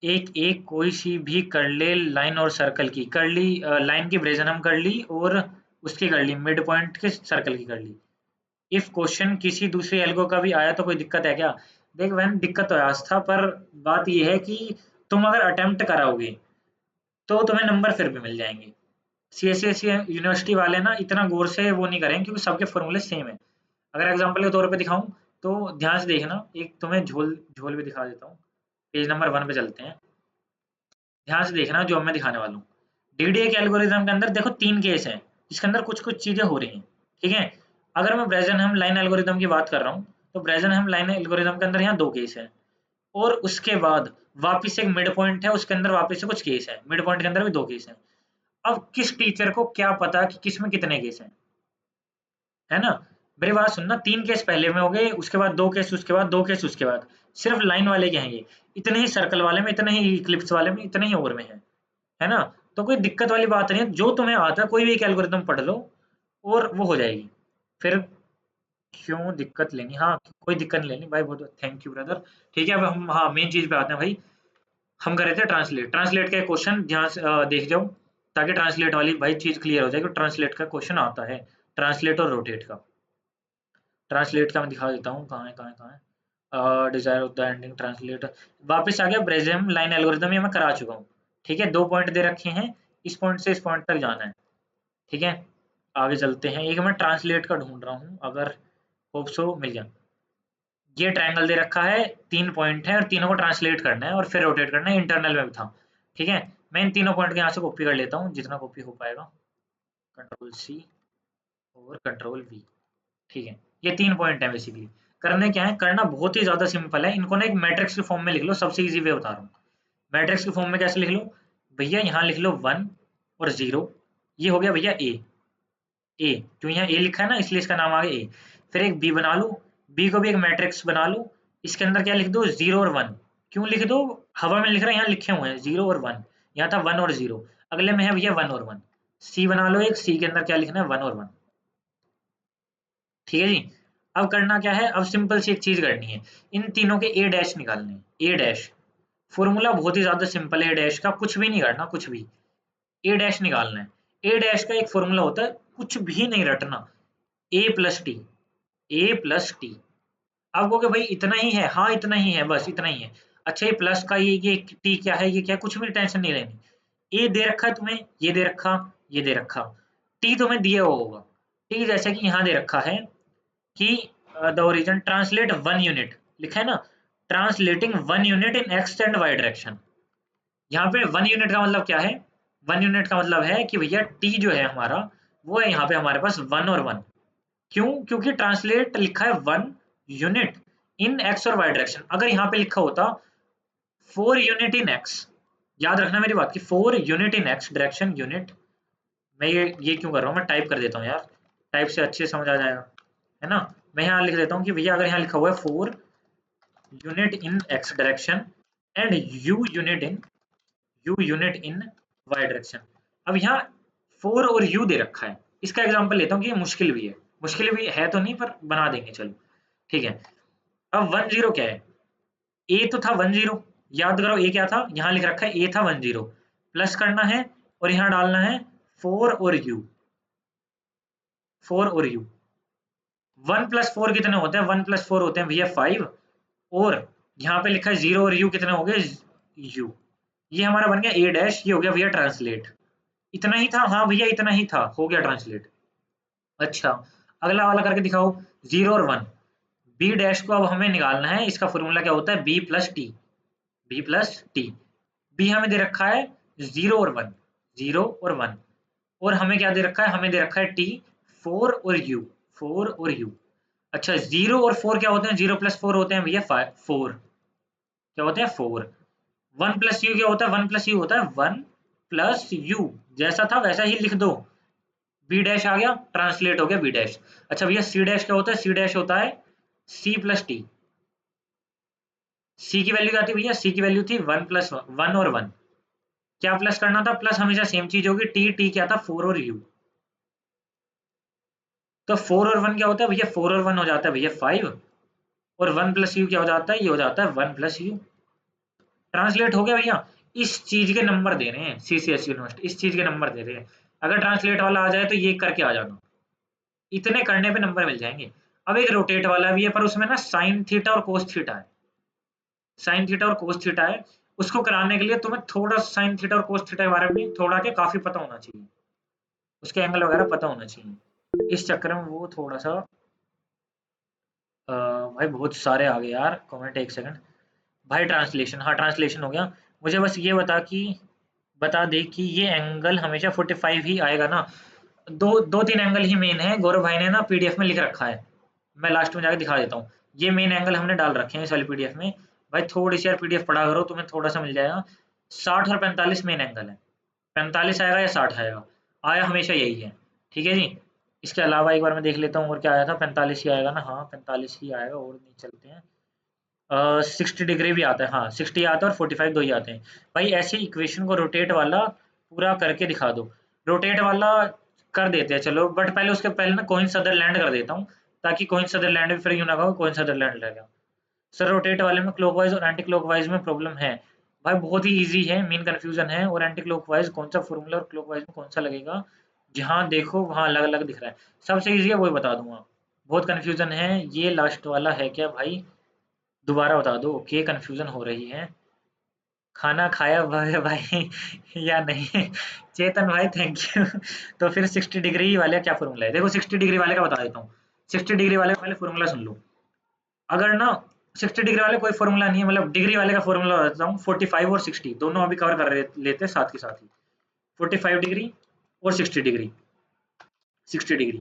एक एक कोई सी भी कर ले, लाइन और सर्कल की कर ली, लाइन की ब्रेजन हम कर ली, और उसकी कर ली, मिड पॉइंट के सर्कल की कर ली। इफ क्वेश्चन किसी दूसरे एल्गो का भी आया तो कोई दिक्कत है क्या? देख बहन, दिक्कत तो आज था, पर बात यह है कि तुम अगर अटेम्प्ट कराओगे तो तुम्हें नंबर फिर भी मिल जाएंगे। सीएससी यूनिवर्सिटी वाले ना इतना गौर से वो नहीं करेंगे, क्योंकि सबके फॉर्मूले सेम है। अगर एग्जांपल के तौर पे दिखाऊं, तो ध्यान से देखना, एक तुम्हें झोल झोल भी दिखा देता हूँ। पेज नंबर 1 पे चलते हैं, ध्यान से देखना जो अब मैं दिखाने वाला हूँ। डीडीए के एल्गोरिथम के अंदर देखो 3 केस हैं, जिसके अंदर कुछ कुछ चीजें हो रही हैं, ठीक है। अगर मैं ब्रेजनहेम लाइन एल्गोरिथम की बात कर रहा हूँ, तो ब्रेजनहेम लाइन एल्गोरिथम के अंदर यहाँ 2 केस हैं, और उसके बाद वापिस एक मिड पॉइंट है, उसके अंदर वापिस से कुछ केस है, मिड पॉइंट के अंदर भी 2 केस हैं। अब किस टीचर को क्या पता कि किस में कितने केस हैं, है ना? मेरी बात सुनना, 3 केस पहले में हो गए, उसके बाद 2 केस, उसके बाद 2 केस, उसके बाद सिर्फ लाइन वाले के हैं ये, इतने ही सर्कल वाले में, इतने ही इक्लिप्स वाले में, इतने ही और में है ना? तो कोई दिक्कत वाली बात नहीं है, जो तुम्हें आता है कोई भी एक एल्गोरिथम पढ़ लो और वो हो जाएगी। फिर क्यों दिक्कत लेनी, हाँ कोई दिक्कत नहीं लेनी भाई, बहुत थैंक यू ब्रदर। ठीक है, अब हम हाँ मेन चीज पे आते हैं भाई। हम कर रहे थे ट्रांसलेट, ट्रांसलेट का क्वेश्चन ध्यान से देख जाओ, ताकि ट्रांसलेट वाली भाई चीज क्लियर हो जाए कि ट्रांसलेट का क्वेश्चन आता है। ट्रांसलेट और रोटेट का। ट्रांसलेट का मैं दिखा देता हूँ, कहाँ है desire of the ending translate. वापस आ गया ब्रेजेम लाइन एल्गोरिथम, ये मैं करा चुका हूँ। ठीक है, 2 पॉइंट दे रखे हैं, इस पॉइंट से इस पॉइंट तक जाना है। ठीक है, आगे चलते हैं। एक मैं ट्रांसलेट का ढूंढ रहा हूँ, अगर होप सो मिल गया। ये ट्रायंगल दे रखा है, 3 पॉइंट है और तीनों को ट्रांसलेट करना है और फिर रोटेट करना है, इंटरनल में भी था। ठीक है, मैं इन तीनों पॉइंट को यहाँ से कॉपी कर लेता हूँ, जितना कॉपी हो पाएगा, कंट्रोल सी और कंट्रोल वी। ठीक है, ये 3 पॉइंट है बेसिकली। करने क्या है, करना बहुत ही ज्यादा सिंपल है, इनको ना एक मैट्रिक्स के फॉर्म में लिख लो, सबसे इजी वे बता रहा हूँ। मैट्रिक्स के फॉर्म में कैसे लिख लो भैया, यहाँ लिख लो 1 और 0, ये हो गया भैया ए, क्यों यहाँ ए लिखा है ना इसलिए इसका नाम आ गया ए। फिर एक बी बना लो, बी को भी एक मैट्रिक्स बना लो, इसके अंदर क्या लिख दो 0 और 1। क्यों लिख दो, हवा में लिख रहा है, यहाँ लिखे हुए हैं 0 और 1, यहाँ था 1 और 0, अगले में है भैया 1 और 1। सी बना लो एक, सी के अंदर क्या लिखना है 1 और 1। ठीक है जी, अब करना क्या है, अब सिंपल सी एक चीज करनी है, इन तीनों के ए डैश निकालने हैं। ए डैश फॉर्मूला बहुत ही ज्यादा सिंपल है, ए डैश का कुछ भी नहीं करना, कुछ भी ए डैश निकालना है। ए डैश का एक फॉर्मूला होता है, कुछ भी नहीं रटना, ए प्लस टी, ए प्लस टी। अब कहोगे भाई इतना ही है, हाँ इतना ही है, बस इतना ही है। अच्छा ये प्लस का ये टी क्या है, ये क्या है, कुछ भी टेंशन नहीं लेनी। ए दे रखा है तुम्हें, ये दे रखा, ये दे रखा, टी तुम्हें दिया हुआ होगा। टी जैसे कि यहाँ दे रखा है कि द ओरिजिन ट्रांसलेट 1 यूनिट, लिखा है ना, translating 1 unit in x and y direction. यहाँ पे 1 यूनिट का मतलब क्या है, 1 यूनिट का मतलब है कि भैया टी जो है हमारा, वो है यहाँ पे हमारे पास 1 और 1। क्यों, क्योंकि ट्रांसलेट लिखा है 1 यूनिट इन एक्स और वाई डायरेक्शन। अगर यहाँ पे लिखा होता 4 यूनिट इन एक्स, याद रखना मेरी बात की 4 unit in x direction unit. मैं ये क्यों कर रहा हूँ, मैं टाइप कर देता हूँ यार, टाइप से अच्छे समझ आ जाएगा, है ना। मैं यहाँ लिख देता हूँ कि भैया अगर यहाँ लिखा हुआ है 4 unit in x direction and you unit in y direction. अब यहाँ 4 और यू दे रखा है, इसका एग्जांपल लेता हूँ कि ये मुश्किल भी है तो नहीं, पर बना देंगे चलो। ठीक है, अब 10 क्या है, ए तो था 10, याद करो ए क्या था, यहाँ लिख रखा है ए था 10, प्लस करना है और यहाँ डालना है 4 और यू, 4 और यू। 1 प्लस 4 कितने होते हैं, 1 प्लस 4 होते हैं भैया 5, और यहाँ पे लिखा है 0 और यू कितने हो गए यू। ये हमारा बन गया ए डैश, ये हो गया भैया ट्रांसलेट। इतना ही था, हाँ भैया इतना ही था, हो गया ट्रांसलेट। अच्छा, अगला वाला करके दिखाओ, 0 और 1। बी डैश को अब हमें निकालना है, इसका फॉर्मूला क्या होता है, B plus T, B plus T. B हमें दे रखा है 0 और 1, 0 और 1, और हमें क्या दे रखा है, हमें दे रखा है टी, 4 और यू, 4 और यू। अच्छा 0 और 4 क्या होते हैं, 0 प्लस 4 होते हैं भैया 4, क्या होते हैं 4। 1 प्लस यू क्या होता है, 1 प्लस यू होता है 1 प्लस यू, जैसा था वैसा ही लिख दो। बी डैश आ गया, ट्रांसलेट हो गया बी डैश। अच्छा भैया सी डैश क्या होता है, सी डैश होता है सी प्लस टी। सी की वैल्यू क्या थी भैया, सी की वैल्यू थी 1 प्लस 1 और 1, क्या प्लस करना था, प्लस हमेशा सेम चीज होगी, टी टी क्या था 4 और यू। तो 4 और 1 क्या होता है भैया, 4 और 1 हो जाता है भैया 5, और 1 प्लस यू क्या हो जाता है, ये हो जाता है 1 प्लस यू। ट्रांसलेट हो गया भैया। इस चीज के नंबर दे रहे हैं सीसीएस यूनिवर्सिटी, इस चीज के नंबर दे रहे हैं। अगर ट्रांसलेट वाला आ जाए तो ये करके आ जाना, इतने करने पे नंबर मिल जाएंगे। अब एक रोटेट वाला भी है, पर उसमें ना साइन थीटा और कोस थीटा है, साइन थीटा और कोस थीटा है। उसको कराने के लिए तुम्हें थोड़ा साइन थीटा और कोस थीटा के बारे में थोड़ा के काफी पता होना चाहिए, उसके एंगल वगैरह पता होना चाहिए। इस चक्कर में वो थोड़ा सा भाई बहुत सारे आ गए यार कमेंट, एक सेकंड भाई। ट्रांसलेशन, हाँ ट्रांसलेशन हो गया। मुझे बस ये बता दे कि ये एंगल हमेशा 45 ही आएगा ना। दो तीन एंगल ही मेन है, गौरव भाई ने ना पीडीएफ में लिख रखा है, मैं लास्ट में जाकर दिखा देता हूँ। ये मेन एंगल हमने डाल रखे हैं इस वाली पीडीएफ में। भाई थोड़ी सी यार पीडीएफ पढ़ा करो, तुम्हें थोड़ा सा मिल जाएगा। 60 और 45 मेन एंगल है, 45 आएगा या 60 आएगा, आया हमेशा यही है। ठीक है जी, इसके अलावा एक बार मैं देख लेता हूँ और क्या आया था, 45 ही आएगा ना, हाँ 45 ही आएगा, और नहीं चलते हैं। 60 डिग्री भी आता है, हाँ 60 आता है और 45 दो ही आते हैं। भाई ऐसे इक्वेशन को रोटेट वाला पूरा करके दिखा दो। रोटेट वाला कर देते हैं चलो, बट पहले उसके पहले ना कोइन सदरलैंड कर देता हूँ, ताकि कोइन सदरलैंड भी फिर यूं ना कहो कोइन सदरलैंड रह गया। सर रोटेट वाले में क्लॉकवाइज और एंटी क्लॉकवाइज में प्रॉब्लम है। भाई बहुत ही इजी है, मेन कंफ्यूजन है, और एंटी क्लॉकवाइज कौन सा फॉर्मूला और क्लॉकवाइज में कौन सा लगेगा, जहाँ देखो वहाँ अलग अलग दिख रहा है। सबसे ईजी है वही बता दूंगा। बहुत कंफ्यूजन है, ये लास्ट वाला है क्या भाई? दोबारा बता दो। ओके, कंफ्यूजन हो रही है। खाना खाया भाई भाई या नहीं? चेतन भाई थैंक यू। तो फिर 60 डिग्री वाले का क्या फॉर्मूला है? देखो 60 डिग्री वाले का बता देता हूँ। 60 डिग्री वाले का पहले फॉर्मूला सुन लो। अगर ना 60 डिग्री वाले कोई फॉर्मूला नहीं है, मतलब डिग्री वाले का फॉर्मूला बताता हूँ। 45 और 60 दोनों अभी कवर कर लेते हैं साथ के साथ ही। 45 डिग्री और 60 डिग्री। 60 डिग्री।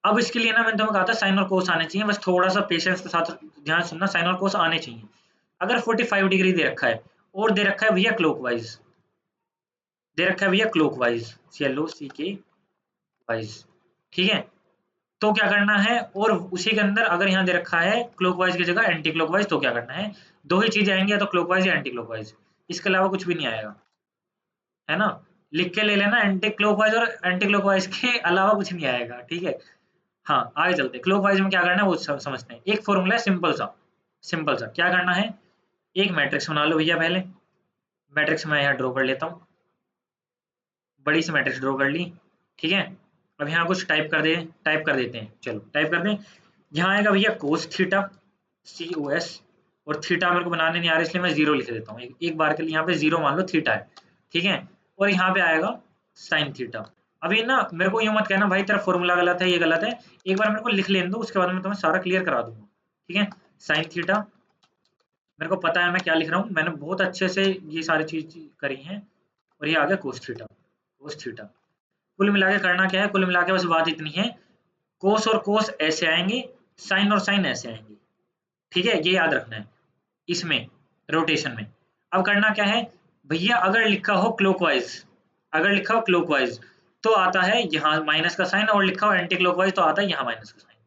अब इसके लिए ना मैंने तुम्हें कहा था साइन और कोस आने चाहिए, बस थोड़ा सा पेशेंस के साथ ध्यान सुनना, साइन और कोस आने चाहिए। अगर 45 डिग्री दे रखा है और दे रखा है भैया क्लॉकवाइज, दे रखा है भैया क्लॉकवाइज, चलो सी के वाइज, ठीक है। तो क्या करना है, और उसी के अंदर अगर यहाँ दे रखा है क्लॉकवाइज की जगह एंटी क्लॉकवाइज, तो क्या करना है? दो ही चीजें आएंगी, या तो क्लॉकवाइज या एंटी क्लॉकवाइज, इसके अलावा कुछ भी नहीं आएगा, है ना। लिख के ले लेना, एंटी क्लॉकवाइज और एंटी क्लॉकवाइज के अलावा कुछ नहीं आएगा, ठीक है। हाँ, आगे चलते हैं। क्लॉकवाइज में क्या करना है वो समझते हैं। एक फॉर्मूला है सिंपल सा, सिंपल सा। क्या करना है? एक मैट्रिक्स बना लो भैया पहले। मैट्रिक्स मैं यहाँ ड्रॉ कर लेता हूँ, बड़ी सी मैट्रिक्स ड्रॉ कर ली, ठीक है। अब यहाँ कुछ टाइप कर देते हैं, चलो टाइप कर दें। यहाँ आएगा भैया कोस थीटा, COS। और थीटा मेरे को बनाने नहीं आ रहा, इसलिए मैं जीरो लिख देता हूँ। एक बार के लिए यहाँ पे जीरो मान लो, थीटा है, ठीक है। और यहाँ पे आएगा साइन थीटा। अभी ना मेरे को यूँ मत कहना भाई तेरा फॉर्मूला गलत है, ये गलत है। एक बार मेरे को लिख लेने दो, उसके बाद मैं तुम्हें सारा क्लियर करा दूंगा, ठीक है। साइन थीटा, मेरे को पता है मैं क्या लिख रहा हूँ, मैंने बहुत अच्छे से ये सारी चीज करी हैं। और ये आ गया कोस थीटा, कोस थीटा। कुल मिला के करना क्या है? कुल मिला के बस बात इतनी है, कोस और कोस ऐसे आएंगे, साइन और साइन ऐसे आएंगे, ठीक है। ये याद रखना है इसमें, रोटेशन में। अब करना क्या है भैया, अगर लिखा हो क्लॉकवाइज, अगर लिखा हो क्लॉकवाइज तो आता है यहाँ माइनस का साइन, और लिखा हो एंटी क्लॉकवाइज तो आता है यहाँ माइनस का sign.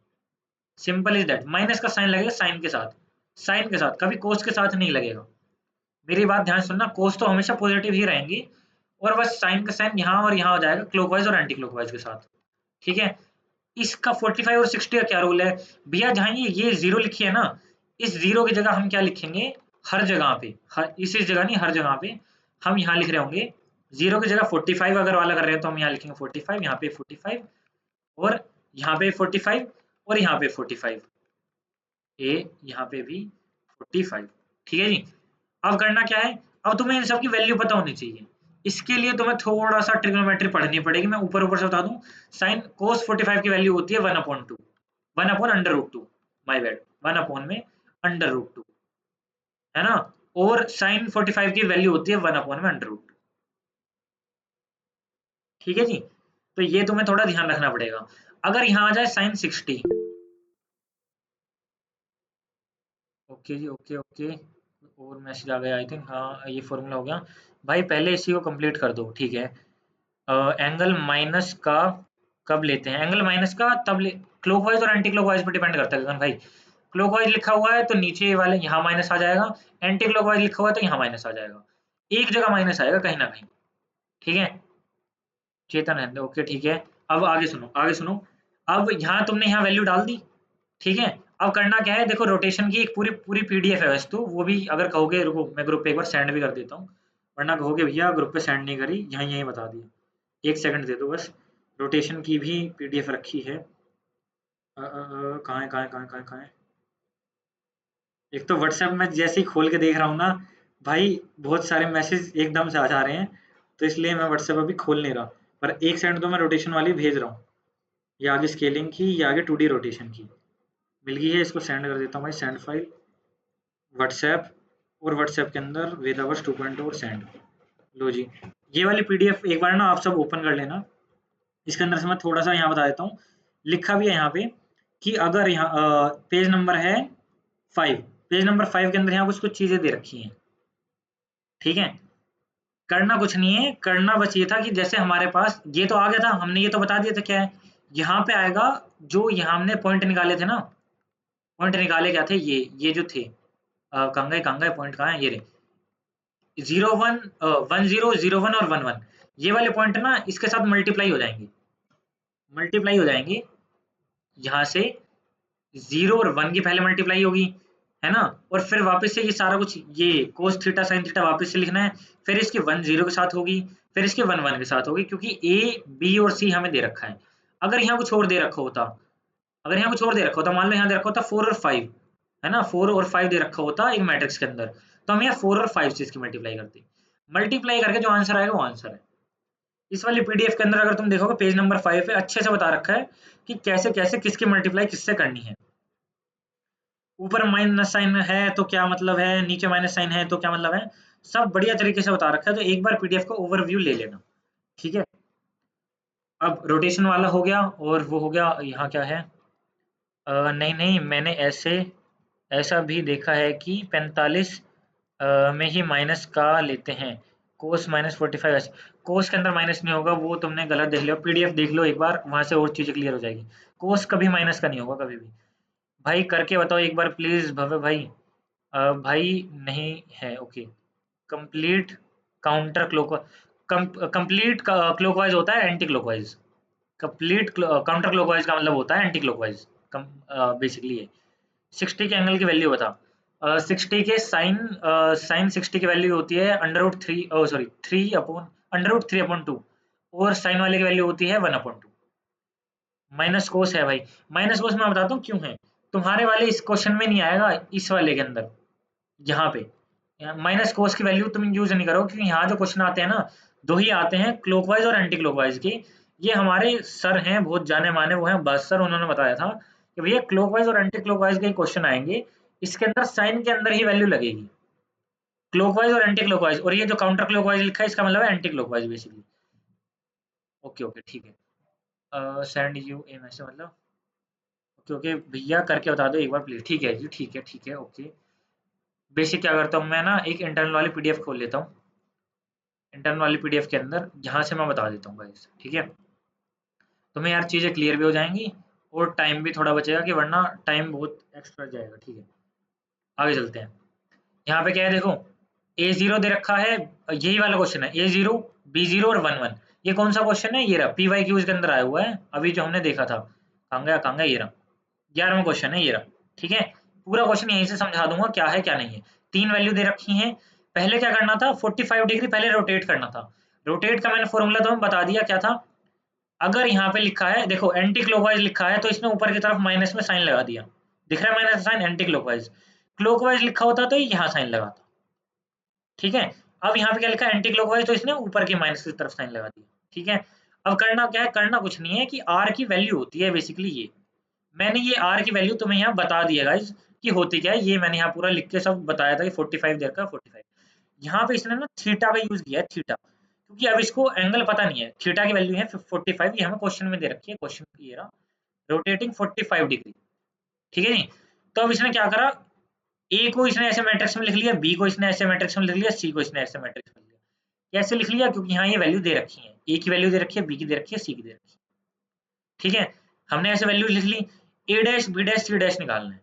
Simple is that. Minus का साइन लगेगा साइन के साथ, साइन के साथ, कभी कोस के साथ नहीं लगेगा। मेरी बात ध्यान सुनना, कोस तो हमेशा पॉजिटिव ही रहेंगी, और बस साइन का साइन यहाँ और यहाँ हो जाएगा क्लॉकवाइज और एंटी क्लॉकवाइज के साथ, ठीक है। इसका 45 और 60 का क्या रूल है भैया? जहाँ ये जीरो लिखी है ना, इस जीरो की जगह हम क्या लिखेंगे? हर जगह पे, हर इसी जगह नहीं, हर जगह पे हम यहाँ लिख रहे होंगे जीरो की जगह 45। अगर वाला कर रहे हैं तो हम यहाँ लिखेंगे 45, यहाँ पे 45, और यहाँ पे 45, और यहाँ पे 45, ए यहाँ पे भी 45, ठीक है जी। अब करना क्या है? अब तुम्हें इन सब की वैल्यू पता होनी चाहिए। इसके लिए तुम्हें थोड़ा सा ट्रिग्नोमेट्री पढ़नी पड़ेगी, मैं ऊपर ऊपर से बता दूं। साइन कोस 45 की वैल्यू होती है 1/2, 1/√2, माय बैड, 1 में √2, है ना। और साइन 45 की वैल्यू होती है 1 में √2, ठीक है जी। तो ये तुम्हें थोड़ा ध्यान रखना पड़ेगा। अगर यहाँ आ जाए साइन 60, ओके जी, ओके ओके। और मैसेज आ गया आई थिंक, हाँ ये फॉर्मूला हो गया। भाई पहले इसी को कंप्लीट कर दो, ठीक है। एंगल माइनस का कब लेते हैं? एंगल माइनस का तब ले, क्लॉकवाइज और एंटी क्लॉकवाइज पर डिपेंड करता है गगन भाई। क्लॉकवाइज लिखा हुआ है तो नीचे वाले यहाँ माइनस आ जाएगा, एंटी क्लॉकवाइज लिखा हुआ है तो यहाँ माइनस आ जाएगा। एक जगह माइनस आएगा कहीं ना कहीं, ठीक है। चेतन है, ओके ठीक है। अब आगे सुनो, आगे सुनो। अब यहाँ तुमने यहाँ वैल्यू डाल दी, ठीक है। अब करना क्या है? देखो रोटेशन की एक पूरी पूरी PDF है वैसे तो, वो भी अगर कहोगे, रुको मैं ग्रुप पे एक बार सेंड भी कर देता हूँ, वरना कहोगे भैया ग्रुप पे सेंड नहीं करी, यहीं यहीं बता दिया। एक सेकंड दे दो बस। रोटेशन की भी PDF रखी है। कहाँ है, कहाँ है, कहाँ है, कहाँ है, कहाँ है? एक तो व्हाट्सएप में जैसे ही खोल के देख रहा हूँ ना भाई, बहुत सारे मैसेज एकदम से आ जा रहे हैं, तो इसलिए मैं व्हाट्सएप अभी खोल नहीं रहा। पर एक सेकंड तो मैं रोटेशन वाली भेज रहा हूँ। ये आगे स्केलिंग की, ये आगे 2D रोटेशन की मिल गई है। इसको सेंड कर देता हूँ भाई, सेंड फाइल व्हाट्सएप, और व्हाट्सएप के अंदर वेदावर्स 2.0 और सेंड। लो जी, ये वाली PDF एक बार ना आप सब ओपन कर लेना। इसके अंदर से मैं थोड़ा सा यहाँ बता देता हूँ। लिखा भी है यहाँ पे कि अगर यहाँ पेज नंबर है 5, पेज नंबर 5 के अंदर यहाँ कुछ कुछ चीजें दे रखी हैं, ठीक है। करना कुछ नहीं है, करना बस ये था कि जैसे हमारे पास ये तो आ गया था, हमने ये तो बता दिया था क्या है। यहाँ पे आएगा, जो यहाँ हमने पॉइंट निकाले थे ना, पॉइंट निकाले क्या थे? ये जो थे, कहाँ गए पॉइंट, कहाँ है ये रहे, 01, 10, 01 और 11। ये वाले पॉइंट ना इसके साथ मल्टीप्लाई हो जाएंगे, मल्टीप्लाई हो जाएंगे। यहाँ से 0 और 1 की पहले मल्टीप्लाई होगी, है ना। और फिर वापस से ये सारा कुछ, ये कोस थीटा साइन थीटा वापस से लिखना है। फिर इसकी 1 0 के साथ होगी, फिर इसके 1 1 के साथ होगी, क्योंकि ए, बी और सी हमें दे रखा है। अगर यहाँ कुछ और दे रखा होता, अगर यहाँ कुछ और दे रखा होता, मान लो यहाँ दे रखा होता 4 और 5, है ना, 4 और 5 दे रखा होता एक मैट्रिक्स के अंदर, तो हम यहाँ 4 और 5 से इसकी मल्टीप्लाई करते। मल्टीप्लाई करके जो आंसर आएगा वो आंसर है। इस वाली पीडीएफ के अंदर अगर तुम देखोगे पेज नंबर 5 पे अच्छे से बता रखा है कि कैसे कैसे किसकी मल्टीप्लाई किससे करनी है। ऊपर माइनस साइन है तो क्या मतलब है, नीचे माइनस साइन है तो क्या मतलब है, सब बढ़िया तरीके से बता रखा है। तो एक बार पीडीएफ का ओवरव्यू ले लेना, ठीक है। अब रोटेशन वाला हो गया, और वो हो गया यहाँ क्या है, नहीं नहीं, मैंने ऐसा भी देखा है कि 45 में ही माइनस का लेते हैं, कोस -45। कोस के अंदर माइनस नहीं होगा, वो तुमने गलत देख लिया, पीडीएफ देख लो एक बार, वहां से और चीजें क्लियर हो जाएगी। कोस कभी माइनस का नहीं होगा कभी भी। भाई करके बताओ एक बार प्लीज भव्य भाई। भाई नहीं है, okay. Complete counter clock, complete clockwise होता है anti clockwise. Complete counter clockwise का मतलब होता है एंटी क्लॉकवाइज। बेसिकली ये 60 के एंगल की वैल्यू बता। 60 के साइन 60 की वैल्यू होती है √3, सॉरी 3 अपॉन √3/2, और साइन वाले की वैल्यू होती है 1/2। माइनस कोस है भाई, माइनस कोस मैं बताता हूँ क्यों है। तुम्हारे वाले इस क्वेश्चन में नहीं आएगा, इस वाले के अंदर यहाँ पे माइनस कोस की वैल्यू तुम यूज नहीं करो, क्योंकि यहाँ जो क्वेश्चन आते हैं ना, दो ही आते हैं, क्लॉकवाइज और एंटी क्लॉकवाइज के। ये हमारे सर हैं बहुत जाने माने, वो हैं बस सर, उन्होंने बताया था कि भैया क्लॉकवाइज और एंटी क्लॉकवाइज के क्वेश्चन आएंगे, इसके अंदर साइन के अंदर ही वैल्यू लगेगी, क्लॉकवाइज और एंटी क्लॉकवाइज। और ये जो काउंटर क्लॉकवाइज लिखा है इसका मतलब है anti clockwise basically. Okay okay ठीक है, सेंड यू ए मैसेज मतलब, ओके ओके भैया करके बता दो एक बार प्लीज। ठीक है जी, ठीक है ओके। बेसिक क्या करता हूँ मैं ना, एक इंटरनल वाली पीडीएफ खोल लेता हूँ, इंटरनल वाली पीडीएफ के अंदर यहाँ से मैं बता देता हूँ गाइस, ठीक है। तुम्हें यार चीज़ें क्लियर भी हो जाएंगी, और टाइम भी थोड़ा बचेगा, कि वरना टाइम बहुत एक्स्ट्रा जाएगा, ठीक है। आगे चलते हैं। यहाँ पे क्या है देखो, A0 दे रखा है, यही वाला क्वेश्चन है, A0, B0 और 1 1। ये कौन सा क्वेश्चन है, ये रहा, PYQ के अंदर आया हुआ है, अभी जो हमने देखा था। कहाँ गया, ये रहा 11वां क्वेश्चन है, ये रहा, ठीक है। पूरा क्वेश्चन यहीं से समझा दूंगा क्या है क्या नहीं है। 3 वैल्यू दे रखी हैं, पहले क्या करना था, 45 डिग्री पहले रोटेट करना था। रोटेट का मैंने फॉर्मूला तुम्हें बता दिया क्या था। अगर यहाँ पे लिखा है देखो एंटी क्लॉकवाइज लिखा है, तो इसने ऊपर की तरफ माइनस में साइन लगा दिया, दिख रहा है minus sign, anticlockwise. Clockwise लिखा होता तो यहाँ साइन लगाता, ठीक है। अब यहाँ पे क्या लिखा है एंटी क्लॉकवाइज, तो इसने ऊपर की माइनस की तरफ साइन लगा दिया, ठीक है। अब करना क्या है, करना कुछ नहीं है, कि आर की वैल्यू होती है बेसिकली ये, मैंने ये आर की वैल्यू तुम्हें यहाँ बता दिया गाइस कि होती क्या है, ये मैंने यहाँ पूरा लिख के सब बताया था कि 45 देर का 45। यहाँ पे इसने ना थीटा का यूज किया है, थीटा, क्योंकि अब इसको एंगल पता नहीं है। थीटा की वैल्यू है 45, ये हमें क्वेश्चन में दे रखी है, क्वेश्चन ये रहा, रोटेटिंग 45 डिग्री, ठीक है जी। तो अब इसने क्या करा, ए को इसने ऐसे मैट्रिक्स में लिख लिया, बी को इसने ऐसे मैट्रिक्स में लिख लिया, सी को इसने ऐसे मैट्रिक्स में लिख लिया। कैसे लिख लिया, क्योंकि यहाँ ये वैल्यू दे रखी है, ए की वैल्यू दे रखी है, बी की दे रखी है, सी की दे रखी है, ठीक है। हमने ऐसे वैल्यू लिख ली, A dash B dash C dash निकालना है।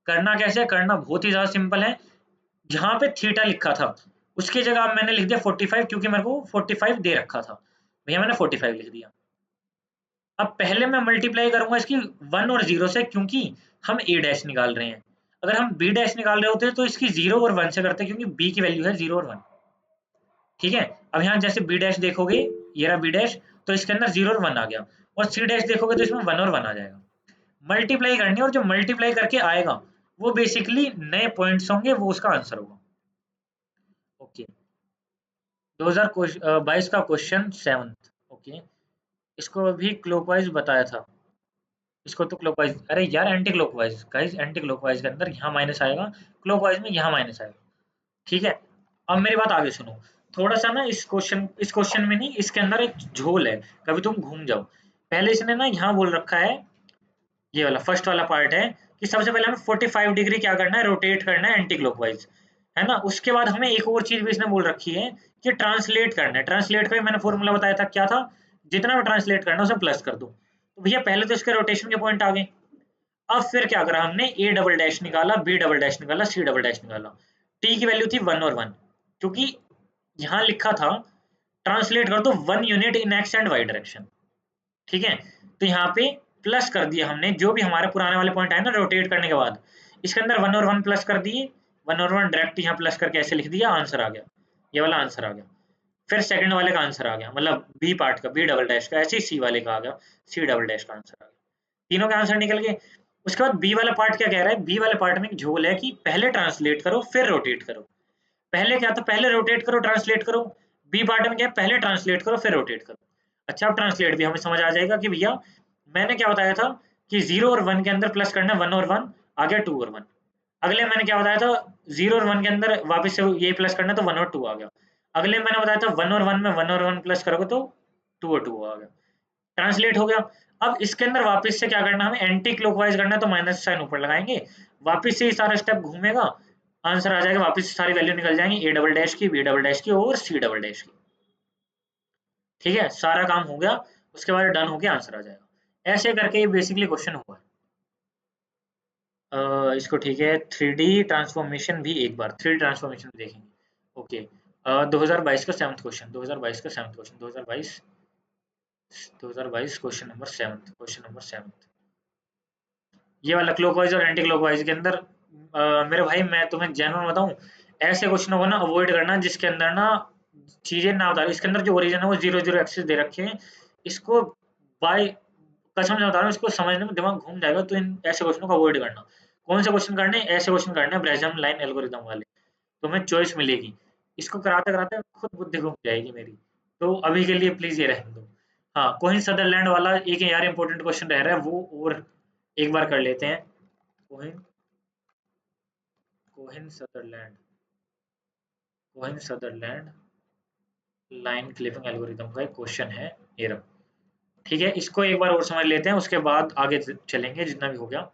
करना कैसे, करना बहुत ही ज्यादा सिंपल है। जहां पे थीटा लिखा था उसकी जगह अब मैंने लिख दिया 45, क्योंकि मेरे को 45 दे रखा था, भैया मैंने 45 लिख दिया। अब पहले मैं मल्टीप्लाई करूंगा इसकी 1 और 0 से, क्योंकि हम ए डैश निकाल रहे हैं। अगर हम बी डैश निकाल रहे होते तो इसकी 0 और 1 से करते, क्योंकि बी की वैल्यू है 0 और 1, ठीक है। अब यहाँ जैसे बी डैश देखोगे, ये रहा बी डैश, तो इसके अंदर 0 और 1 आ गया, और सी डैश देखोगे तो इसमें 1 और 1 आ जाएगा। मल्टीप्लाई करनी है, और जो मल्टीप्लाई करके आएगा वो बेसिकली नए पॉइंट्स होंगे, वो उसका आंसर होगा। ओके, 2022 का क्वेश्चन 7th, ओके। इसको अभी क्लॉकवाइज बताया था, इसको तो क्लॉकवाइज, अरे यार anti clockwise guys, anti clockwise के अंदर यहाँ माइनस आएगा, क्लॉकवाइज में यहाँ माइनस आएगा, ठीक है। अब मेरी बात आगे सुनो, थोड़ा सा ना इस क्वेश्चन में नहीं, इसके अंदर एक झोल है, कभी तुम घूम जाओ। पहले इसने ना यहाँ बोल रखा है, ये वाला फर्स्ट वाला पार्ट है, कि सबसे पहले हमें 45 डिग्री क्या करना है, रोटेट करना है एंटी क्लॉकवाइज, है ना। उसके बाद हमें एक और चीज भी इसने बोल रखी है कि ट्रांसलेट करना है। ट्रांसलेट का मैंने फॉर्मूला बताया था, क्या था, जितना भी ट्रांसलेट करना है उसे प्लस कर दो। तो भैया पहले तो इसके रोटेशन के पॉइंट आ गए। अब फिर क्या करा हमने, ए डबल डैश निकाला, बी डबल डैश निकाला, सी डबल डैश निकाला। टी की वैल्यू थी 1 और 1, क्योंकि यहाँ लिखा था ट्रांसलेट कर दो 1 unit in x and y direction, ठीक है। तो यहाँ पे प्लस कर दिया हमने, जो भी हमारे पुराने वाले पॉइंट आए ना रोटेट करने के बाद, इसके अंदर 1 और 1 प्लस कर दिए, 1 और 1 डायरेक्ट यहाँ प्लस करके ऐसे लिख दिया, आंसर आ गया, ये वाला आंसर आ गया। फिर सेकंड वाले का आंसर आ गया, मतलब बी पार्ट का, बी डबल डैश का, ऐसे ही सी वाले का आ गया, सी डबल डैश का आंसर आ गया, तीनों के आंसर निकल गए। उसके बाद बी वाला पार्ट क्या कह रहा है, बी वाले पार्ट में एक झोल है कि पहले ट्रांसलेट करो फिर रोटेट करो। पहले क्या था, पहले रोटेट करो ट्रांसलेट करो। बी पार्ट में क्या है, पहले ट्रांसलेट करो फिर रोटेट करो। अच्छा, अब ट्रांसलेट भी हमें समझ आ जाएगा कि भैया मैंने क्या बताया था कि 0 और 1 के अंदर प्लस करना, 1 और 1 आ गया 2 और 1। अगले मैंने क्या बताया था, 0 और 1 के अंदर वापस से ये प्लस करना, तो 1 और 2 आ गया। अगले मैंने बताया था 1 और 1 में 1 और 1 प्लस करोगे तो 2 और 2 आ गया, ट्रांसलेट हो गया। अब इसके अंदर वापस से क्या करना, हमें एंटी क्लॉकवाइज करना है, तो माइनस साइन ऊपर लगाएंगे, वापस से ये सारा स्टेप घूमेगा, आंसर आ जाएगा, वापस से सारी वैल्यू निकल जाएंगी, ए डबल डैश की, बी डबल डैश की और सी डबल डैश की। ठीक है, सारा काम हो गया, उसके बाद डन हो गया, आंसर आ जाएगा। ऐसे करके ये बेसिकली क्वेश्चन हुआ है। इसको ठीक है, 3D ट्रांसफॉर्मेशन भी एक बार 3D ट्रांसफॉर्मेशन देखेंगे। ओके, 2022 का 7th क्वेश्चन, 2022 का 7th question, 2022 question number 7, question number 7 ये वाला क्लॉकवाइज और एंटी क्लॉकवाइज के अंदर। मेरे भाई मैं तुम्हें जेन्युइन बताऊं, ऐसे क्वेश्चनों को ना अवॉइड करना जिसके अंदर ना चीजें ना बता। इसके अंदर जो ओरिजिन है वो 0 0 एक्सिस दे रखे हैं, इसको बाय कसम से बता रहा हूँ, इसको समझने में दिमाग घूम जाएगा, तो इन ऐसे क्वेश्चनों को अवॉइड करना। कौन से क्वेश्चन करने हैं, ऐसे क्वेश्चन करने हैं ब्रेजम लाइन एल्गोरिदम वाले, तुम्हें चॉइस मिलेगी। इसको कराते कराते खुद बुद्धि घूम जाएगी मेरी, तो अभी के लिए प्लीज ये रहने दो। हाँ, कोहिन सदरलैंड वाला एक यार इंपॉर्टेंट क्वेश्चन रह रहा है, वो और एक बार कर लेते हैं। कोहिन कोहिन Sutherland कोहिन Sutherland line clipping algorithm का एक क्वेश्चन है, ये रहा। ठीक है, इसको एक बार और समझ लेते हैं, उसके बाद आगे चलेंगे जितना भी हो गया।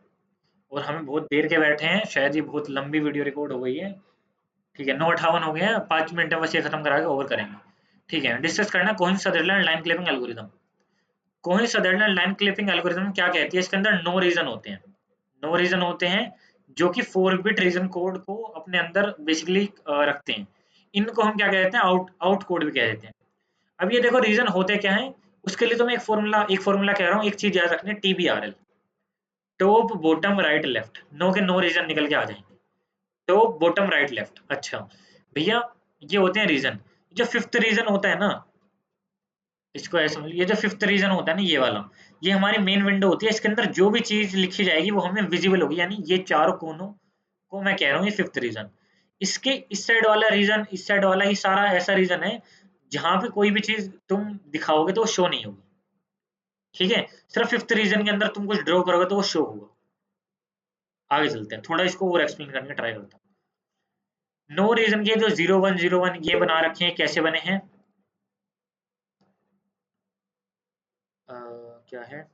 और हमें बहुत देर के बैठे हैं, शायद ये बहुत लंबी वीडियो रिकॉर्ड हो गई है। ठीक है, 9:58 हो गए हैं, 5 मिनट में बस ये खत्म करा के ओवर करेंगे। ठीक है, डिस्कस करना कोहिन Sutherland line clipping algorithm. कोहिन Sutherland line clipping algorithm क्या कहती है, इसके अंदर नो रीजन होते हैं, नो रीजन होते हैं, जो कि 4 बिट रीजन कोड को अपने अंदर बेसिकली रखते हैं। इनको हम क्या कहते हैं, आउट कोड भी कह देते हैं। अब ये देखो रीजन होते क्या है, उसके लिए तो मैं एक फॉर्मूला कह रहा हूँ, एक चीज याद रखनी है, TBRL, top bottom right left. No के नो रीजन निकल के आ जाएंगे, टॉप बॉटम राइट लेफ्ट। अच्छा भैया, ये होते हैं रीजन। जो फिफ्थ रीजन होता है ना, इसको ऐसे समझ, ये जो फिफ्थ रीजन होता है ना, ये वाला, ये हमारी मेन विंडो होती है, इसके अंदर जो भी चीज लिखी जाएगी वो हमें विजिबल होगी, यानी ये चारों कोनों को मैं कह रहा हूँ ये फिफ्थ रीजन। इसके इस साइड वाला रीजन, इस साइड वाला ही सारा ऐसा रीजन है जहां पे कोई भी चीज तुम दिखाओगे तो वो शो नहीं होगी। ठीक है, सिर्फ फिफ्थ रीजन के अंदर तुम कुछ ड्रॉ करोगे तो वो शो होगा। आगे चलते हैं, थोड़ा इसको और एक्सप्लेन करने का ट्राई करता हूँ। नो रीजन के जो 0101 ये बना रखे हैं, कैसे बने हैं, क्या है,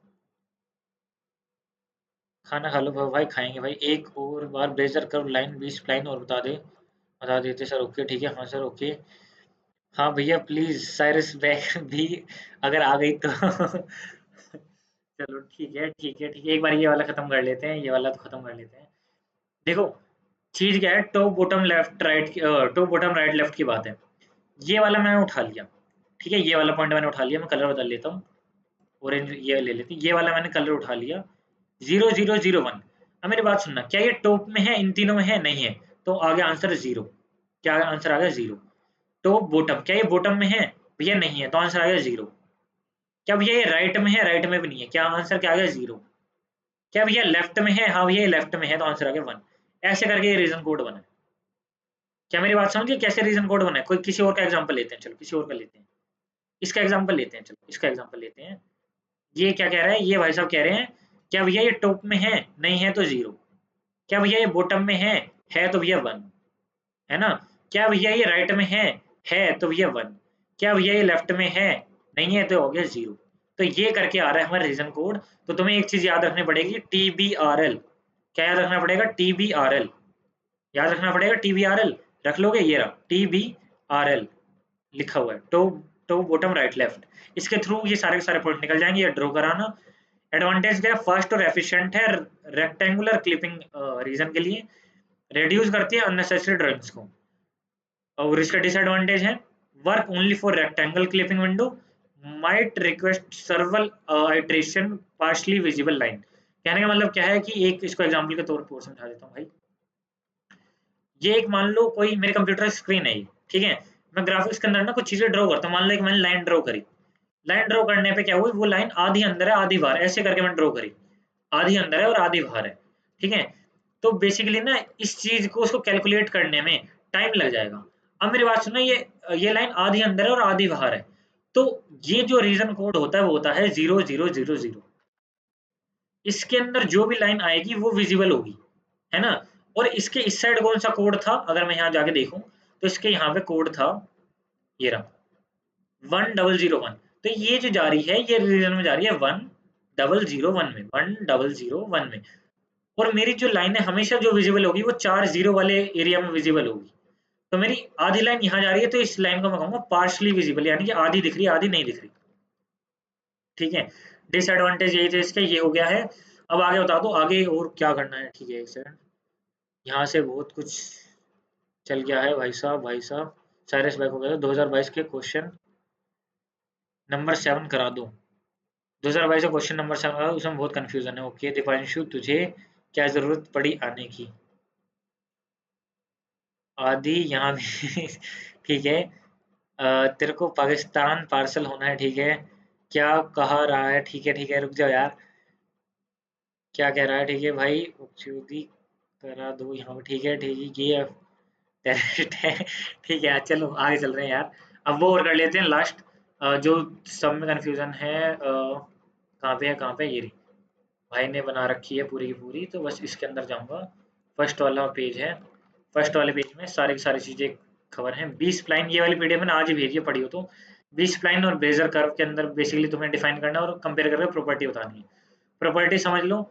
खाना खा लो भाई, खाएंगे भाई, एक और बार ब्लेजर करो लाइन 20 लाइन और बता देते सर। ओके ठीक है, हाँ सर ओके। हाँ भैया प्लीज साइरस बैग भी अगर आ गई तो चलो ठीक है ठीक है ठीक है, एक बार ये वाला खत्म कर लेते हैं, ये वाला तो खत्म कर लेते हैं। देखो चीज क्या है, top bottom left right, top bottom right left की बात है। ये वाला मैंने उठा लिया, ठीक है, ये वाला पॉइंट मैंने उठा लिया, मैं कलर बदल लेता हूँ, ऑरेंज ये ले लेते हैं, ये वाला मैंने कलर उठा लिया, 0001। अब मेरी बात सुनना, क्या ये टॉप में है, इन तीनों में है, नहीं है, तो आ गया आंसर 0। क्या आंसर आ गया 0। टॉप बॉटम, क्या ये बॉटम में है, भैया नहीं है, तो आंसर आ गया 0। क्या भैया ये राइट में है, राइट में भी नहीं है, क्या आंसर क्या आ गया 0। क्या भैया लेफ्ट में है, हाँ भैया ये लेफ्ट में है, तो आंसर आ गया 1। ऐसे करके ये रीजन कोड बना है। क्या मेरी बात समझिए, कैसे रीजन कोड बना है। कोई किसी और का एग्जांपल लेते हैं, चलो किसी और का लेते हैं, इसका एग्जांपल लेते हैं, चलो इसका एग्जांपल लेते हैं। ये क्या कह रहा है, ये भाई साहब कह रहे हैं, क्या भैया ये टॉप में है, नहीं है तो 0। क्या भैया ये बॉटम में है तो भैया 1, है ना। क्या भैया ये राइट में है तो भैया 1। क्या भैया ये लेफ्ट में है, नहीं है तो हो गया 0। तो ये करके आ रहा है हमारा रीजन कोड। तो तुम्हें एक चीज याद रखनी पड़ेगी, TBRL। क्या याद रखना पड़ेगा, TBRL याद रखना पड़ेगा, TBRL रख लोगे, ये रहा TBRL लिखा हुआ है, टॉप बॉटम राइट लेफ्ट। इसके थ्रू ये सारे के सारे पॉइंट निकल जाएंगे, या ड्रॉ कराना। एडवांटेज क्या है, फास्ट और एफिशिएंट है रेक्टेंगुलर क्लिपिंग रीजन के लिए, रिड्यूस करती है अननेसेसरी ड्राइंग्स को। और इसका डिसएडवांटेज है, work only for rectangle clipping window, might request सर्वल iteration partially visible line. कहने का मतलब क्या है कि एक इसको एग्जांपल के तौर पर समझा देता हूँ भाई। ये एक मान लो कोई मेरे कंप्यूटर स्क्रीन है ये, ठीक है, मैं ग्राफिक्स के अंदर ना कुछ चीजें ड्रॉ करता हूँ। मान लो कि मैंने लाइन ड्रॉ करी, लाइन ड्रॉ करने पे क्या हुई, वो लाइन आधी अंदर है आधी बाहर, ऐसे करके मैंने ड्रॉ करी, आधी अंदर है और आधी बाहर है, ठीक है। तो बेसिकली ना इस चीज को उसको कैलकुलेट करने में टाइम लग जाएगा। अब मेरी बात सुनो, ये लाइन आधी अंदर है और आधी बाहर है, तो ये जो रीजन कोड होता है वो होता है 0000। इसके अंदर जो भी लाइन आएगी वो विजिबल होगी, है ना। और इसके इस साइड कौन सा कोड था, अगर मैं यहाँ जाके देखूं तो इसके यहाँ पे कोड था, ये रहा 1001। तो ये जो जा रही है ये रीजन में जा रही है 1001 में, 1001 में। और मेरी जो लाइन है हमेशा जो विजिबल होगी वो 4 0 वाले एरिया में विजिबल होगी। तो मेरी आधी लाइन यहाँ जा रही है, तो इस लाइन को मैं कहूंगा पार्शली विजिबल, यानी कि आधी दिख रही है आधी नहीं दिख रही, ठीक है। डिसएडवांटेज यही थे इसके, ये हो गया है। अब आगे बता दो आगे और क्या करना है, ठीक है। एक सेकंड, यहाँ से बहुत कुछ चल गया है भाई साहब, भाई साहब। साइरस बैक हो गया, 2022 के क्वेश्चन नंबर 7 करा दो। 2022 का क्वेश्चन नंबर 7 करा दो, उसमें बहुत कंफ्यूजन है। ओके दीपांशु, तुझे क्या जरूरत पड़ी आने की? आदि यहाँ भी ठीक है। तेरे को पाकिस्तान पार्सल होना है, ठीक है। क्या कहा रहा है, ठीक है ठीक है, रुक जाओ यार। क्या कह रहा है, ठीक है भाई, उपचुदी करा दो यहाँ पे, ठीक है ये टेररिस्ट है ठीक है, चलो आगे चल रहे हैं यार। अब वो और कर लेते हैं लास्ट, जो सब में कंफ्यूजन है। कहाँ पे है, कहाँ पे, ये रही। भाई ने बना रखी है पूरी की पूरी, तो बस इसके अंदर जाऊंगा। फर्स्ट वाला पेज है, फर्स्ट वाले पेज में सारी की सारी चीजें खबर हैं। 20 स्प्लाइन, ये वाली पीडीएफ मैंने आज ही भेजी है, पढ़ी हो तो। 20 स्प्लाइन और बेजर कर्व के अंदर बेसिकली तुम्हें डिफाइन करना है और कंपेयर करके प्रॉपर्टी बतानी है। प्रॉपर्टी समझ लो।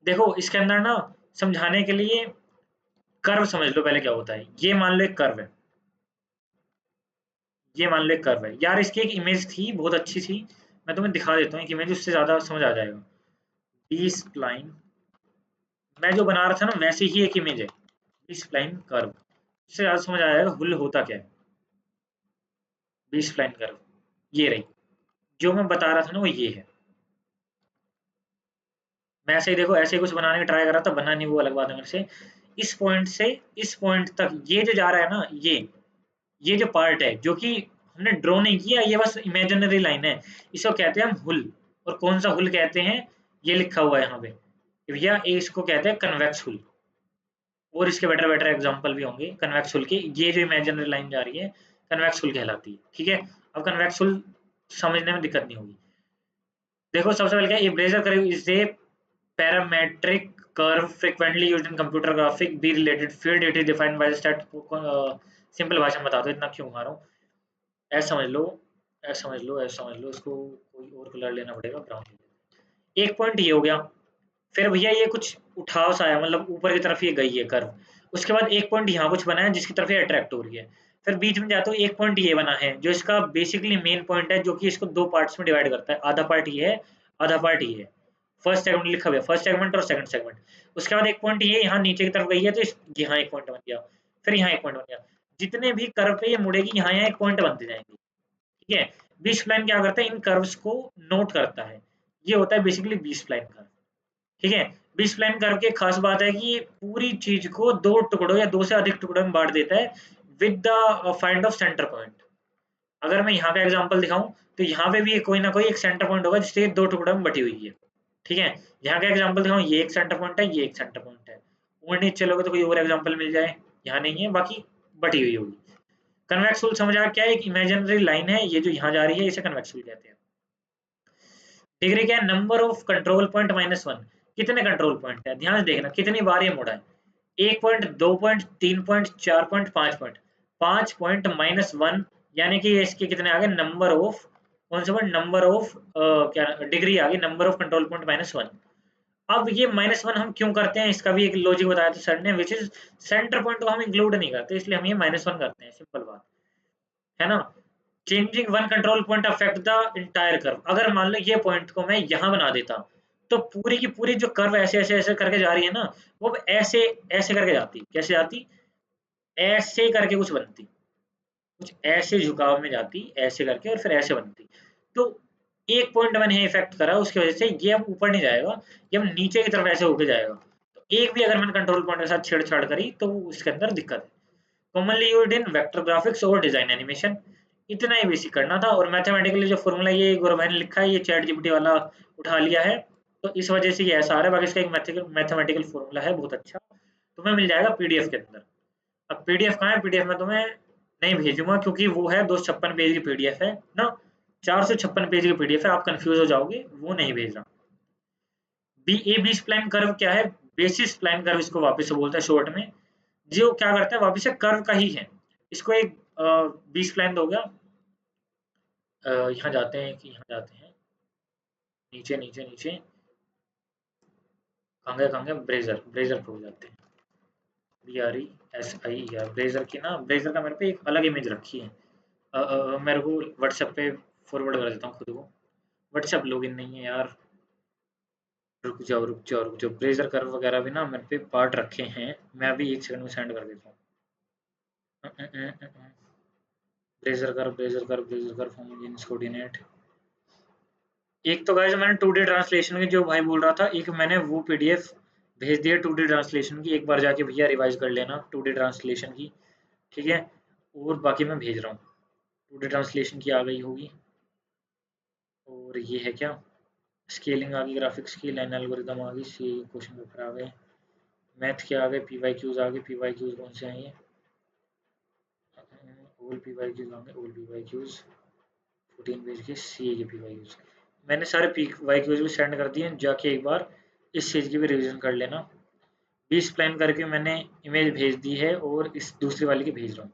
देखो इसके अंदर ना, समझाने के लिए कर्व समझ लो पहले क्या होता है। ये मान लो एक कर्व है, ये मान लो एक कर्व है यार। इसकी एक इमेज थी बहुत अच्छी सी, मैं तुम्हें दिखा देता हूँ एक इमेज, उससे ज्यादा समझ आ जाएगा। 20 स्प्लाइन, मैं जो बना रहा था ना वैसे ही एक इमेज है, 20 स्प्लाइन कर्व, इससे ज्यादा समझ आ जाएगा हुल होता क्या है। 20 स्प्लाइन कर्व, ये रही, जो मैं बता रहा था ना वो ये है। मैं ऐसे ही देखो ऐसे ही कुछ बनाने का ट्राई कर रहा था, बना नहीं, वो अलग बात है मेरे से। इस पॉइंट से इस पॉइंट तक ये जो जा रहा है ना, ये जो पार्ट है जो कि हमने ड्रॉ नहीं किया, ये बस इमेजिनरी लाइन है, इसको कहते हैं हम हुल। और कौन सा हुल कहते हैं, ये लिखा हुआ है यहाँ पे भैया, इसको कहते हैं कन्वेक्स हुल। और इसके बेटर बेटर एग्जांपल भी होंगे कन्वेक्स हुल के। ये जो इमेजिनरी लाइन जा रही है कन्वेक्स हुल कहलाती है, ठीक है। अब कन्वेक्स हुल समझने में दिक्कत नहीं होगी। देखो सबसे पहले क्या, ये blazer curve is a parametric curve frequently used in computer graphic be related field, it is defined by the stat। Simple भाषा में बता दो, इतना क्यों मारो। ऐसा समझ लो, ऐसा समझ लो, ऐसा समझ लो, इसको कोई और कलर लेना पड़ेगा, ब्राउन। एक पॉइंट ये हो गया, फिर भैया ये कुछ उठाव सा आया, मतलब ऊपर की तरफ ये गई है कर्व। उसके बाद एक पॉइंट यहाँ कुछ बना है जिसकी तरफ ये अट्रैक्ट हो रही है। फिर बीच में जाते हो एक पॉइंट ये बना है जो इसका बेसिकली मेन पॉइंट है, जो कि इसको दो पार्ट्स में डिवाइड करता है। आधा पार्ट ये है, आधा पार्ट ये है। फर्स्ट सेगमेंट लिखा हुआ है, फर्स्ट सेगमेंट और सेकंड सेगमेंट। उसके बाद एक पॉइंट ये यहाँ नीचे की तरफ गई है, तो यहाँ एक पॉइंट बन गया, फिर यहाँ एक पॉइंट बन गया। जितने भी कर्व पे ये मुड़ेगी यहाँ यहाँ एक पॉइंट बनते जाएंगे, ठीक है। बी स्प्लाइन क्या करता है, इन कर्व्स को नोट करता है। ये होता है बेसिकली बी स्प्लाइन कर्व, ठीक है। बी स्प्लाइन कर्व की एक खास बात है कि ये पूरी चीज को दो टुकड़ों या दो से अधिक टुकड़ों में बांट देता है with the find of centre point. अगर मैं यहाँ का एग्जांपल दिखाऊं तो यहाँ पे भी कोई ना कोई एक सेंटर पॉइंट होगा जिससे दो टुकड़ों में बटी हुई है, ठीक है। यहाँ का एग्जांपल दिखाऊं, ये एक सेंटर पॉइंट है, ये एक सेंटर पॉइंट है। और नीचे चलोगे तो कोई और एग्जांपल मिल जाए, यहाँ नहीं है, बाकी बटी हुई होगी। कन्वेक्स रूल समझ आ क्या है, एक इमेजिनरी लाइन है ये जो यहाँ जा रही है, इसे कन्वेक्स रूल कहते हैं। डिग्री क्या है, नंबर ऑफ कंट्रोल पॉइंट -1। कितने कंट्रोल पॉइंट है, ध्यान से देखना कितनी बार ये मुड़ा है। 1 point, 2 point, 3 point, 4 point, 5 point. 5 point -1, यानी कि इसके कितने आ गए, नंबर ऑफ, कौन सा पॉइंट, नंबर ऑफ क्या डिग्री आ गई, नंबर ऑफ कंट्रोल पॉइंट -1। अब ये -1 हम क्यों करते हैं, इसका भी एक लॉजिक बताया था सर ने, विच इज सेंटर पॉइंट को हम इंक्लूड नहीं करते, इसलिए हम ये -1 करते हैं, सिंपल बात है ना। Changing one control point affect the entire curve. अगर मान लो ये पॉइंट को मैं यहाँ बना देता, तो पूरी की पूरी जो कर्व ऐसे ऐसे ऐसे करके जा रही है ना, वो ऐसे ऐसे करके जाती, कैसे जाती, ऐसे करके कुछ बनती, कुछ ऐसे झुकाव में जाती, ऐसे करके और फिर ऐसे बनती। तो एक पॉइंट मैंने इफेक्ट करा, उसकी वजह से ये अब ऊपर नहीं जाएगा, ये अब नीचे की तरफ ऐसे होके जाएगा। तो एक भी अगर मैंने कंट्रोल पॉइंट के साथ छेड़छाड़ करी तो उसके अंदर दिक्कत है। Commonly used in vector graphics और डिजाइन एनिमेशन। इतना ही बेसिक करना था। और मैथमेटिकली जो फॉर्मूला ये गौरव भाई ने लिखा है, ये चैट जीपीटी वाला उठा लिया है, तो इस वजह से ये ऐसा आ रहा है। बाकी इसका एक मैथमेटिकल फॉर्मूला है बहुत अच्छा, तुम्हें मिल जाएगा पीडीएफ के अंदर। अब पीडीएफ कहाँ है? पीडीएफ में तुम्हें नहीं भेजूंगा, क्योंकि वो है 256 पेज की पीडीएफ है ना, 456 पेज की पीडीएफ है, आप कंफ्यूज हो जाओगे, वो नहीं भेज रहा। बी स्प्लाइन कर्व क्या है? बेसिस स्प्लाइन कर्व इसको वापस से बोलते हैं शॉर्ट में। जो क्या करता है, वापस से कर्व का ही है। इसको एक बी स्प्लाइन दोगे, यहाँ जाते हैं कि यहाँ जाते हैं, नीचे नीचे नीचे, कहाँ गए ब्रेजर, ब्रेजर पे हो जाते हैं, BRESIER, ब्रेजर की ना, ब्रेजर का मेरे पे एक अलग इमेज रखी है। मेरे को व्हाट्सएप पे फॉरवर्ड कर देता हूँ खुद को, व्हाट्सएप लॉगिन नहीं है यार, रुक जाओ, ब्रेजर कर्व वगैरह भी ना मेरे पे पार्ट रखे हैं, मैं अभी 1 सेकंड में सेंड कर देता हूँ। Blazer curve homogeneous coordinate. एक तो गाइस मैंने 2D ट्रांसलेशन की जो भाई बोल रहा था, एक मैंने वो पीडीएफ भेज दिया 2D ट्रांसलेशन की, एक बार जाके भैया रिवाइज कर लेना 2D ट्रांसलेशन की, ठीक है। और बाकी मैं भेज रहा हूँ, 2D ट्रांसलेशन की आ गई होगी। और ये है क्या, स्केलिंग आ गई, ग्राफिक्स की लाइन एल्गोरिदम आ गई, सी क्वेश्चन पेपर आ गए, मैथ के आ गए, पीवाईक्यूज आ गए, पीवाईक्यूज कौन से हैं ये, ऑल पीवाईक्यूज आ गए, ऑल पीवाईक्यूज 14 पेज के सी के पीवाईक्यूज। मैंने सारे पीवाईक्यूज भी सेंड कर दिए, जाके एक बार इस चीज़ की भी रिवीजन कर लेना। 20 प्लान करके मैंने इमेज भेज दी है, और इस दूसरी वाली की भेज रहा हूँ,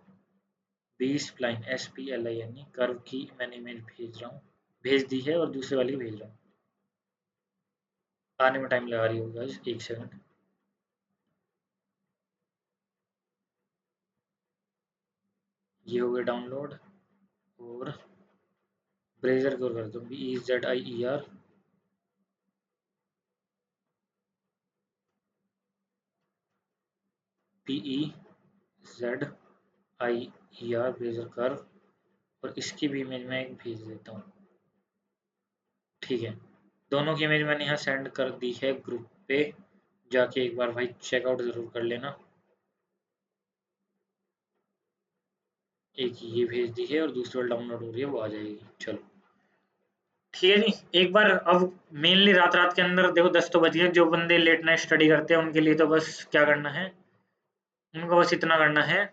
20 प्लान SPLIN कर्व की मैंने इमेज भेज रहा हूँ, भेज दी है, और दूसरी वाली की भेज रहा हूँ। आने में टाइम लगा रही होगा, 1 सेकंड। ये हो गया डाउनलोड। और ब्रेजर को कर दो, BEZIER, PEZIER ब्रेजर कर्व, और इसकी भी इमेज मैं एक भेज देता हूँ, ठीक है। दोनों की इमेज मैंने यहाँ सेंड कर दी है ग्रुप पे, जाके एक बार भाई चेकआउट जरूर कर लेना। एक ये भेज दी है, और दूसरी वाली डाउनलोड हो रही है, वो आ जाएगी। चलो ठीक है जी। एक बार अब मेनली रात रात के अंदर देखो 10 तो बज गए, जो बंदे लेट नाइट स्टडी करते हैं उनके लिए तो बस क्या करना है, उनको बस इतना करना है।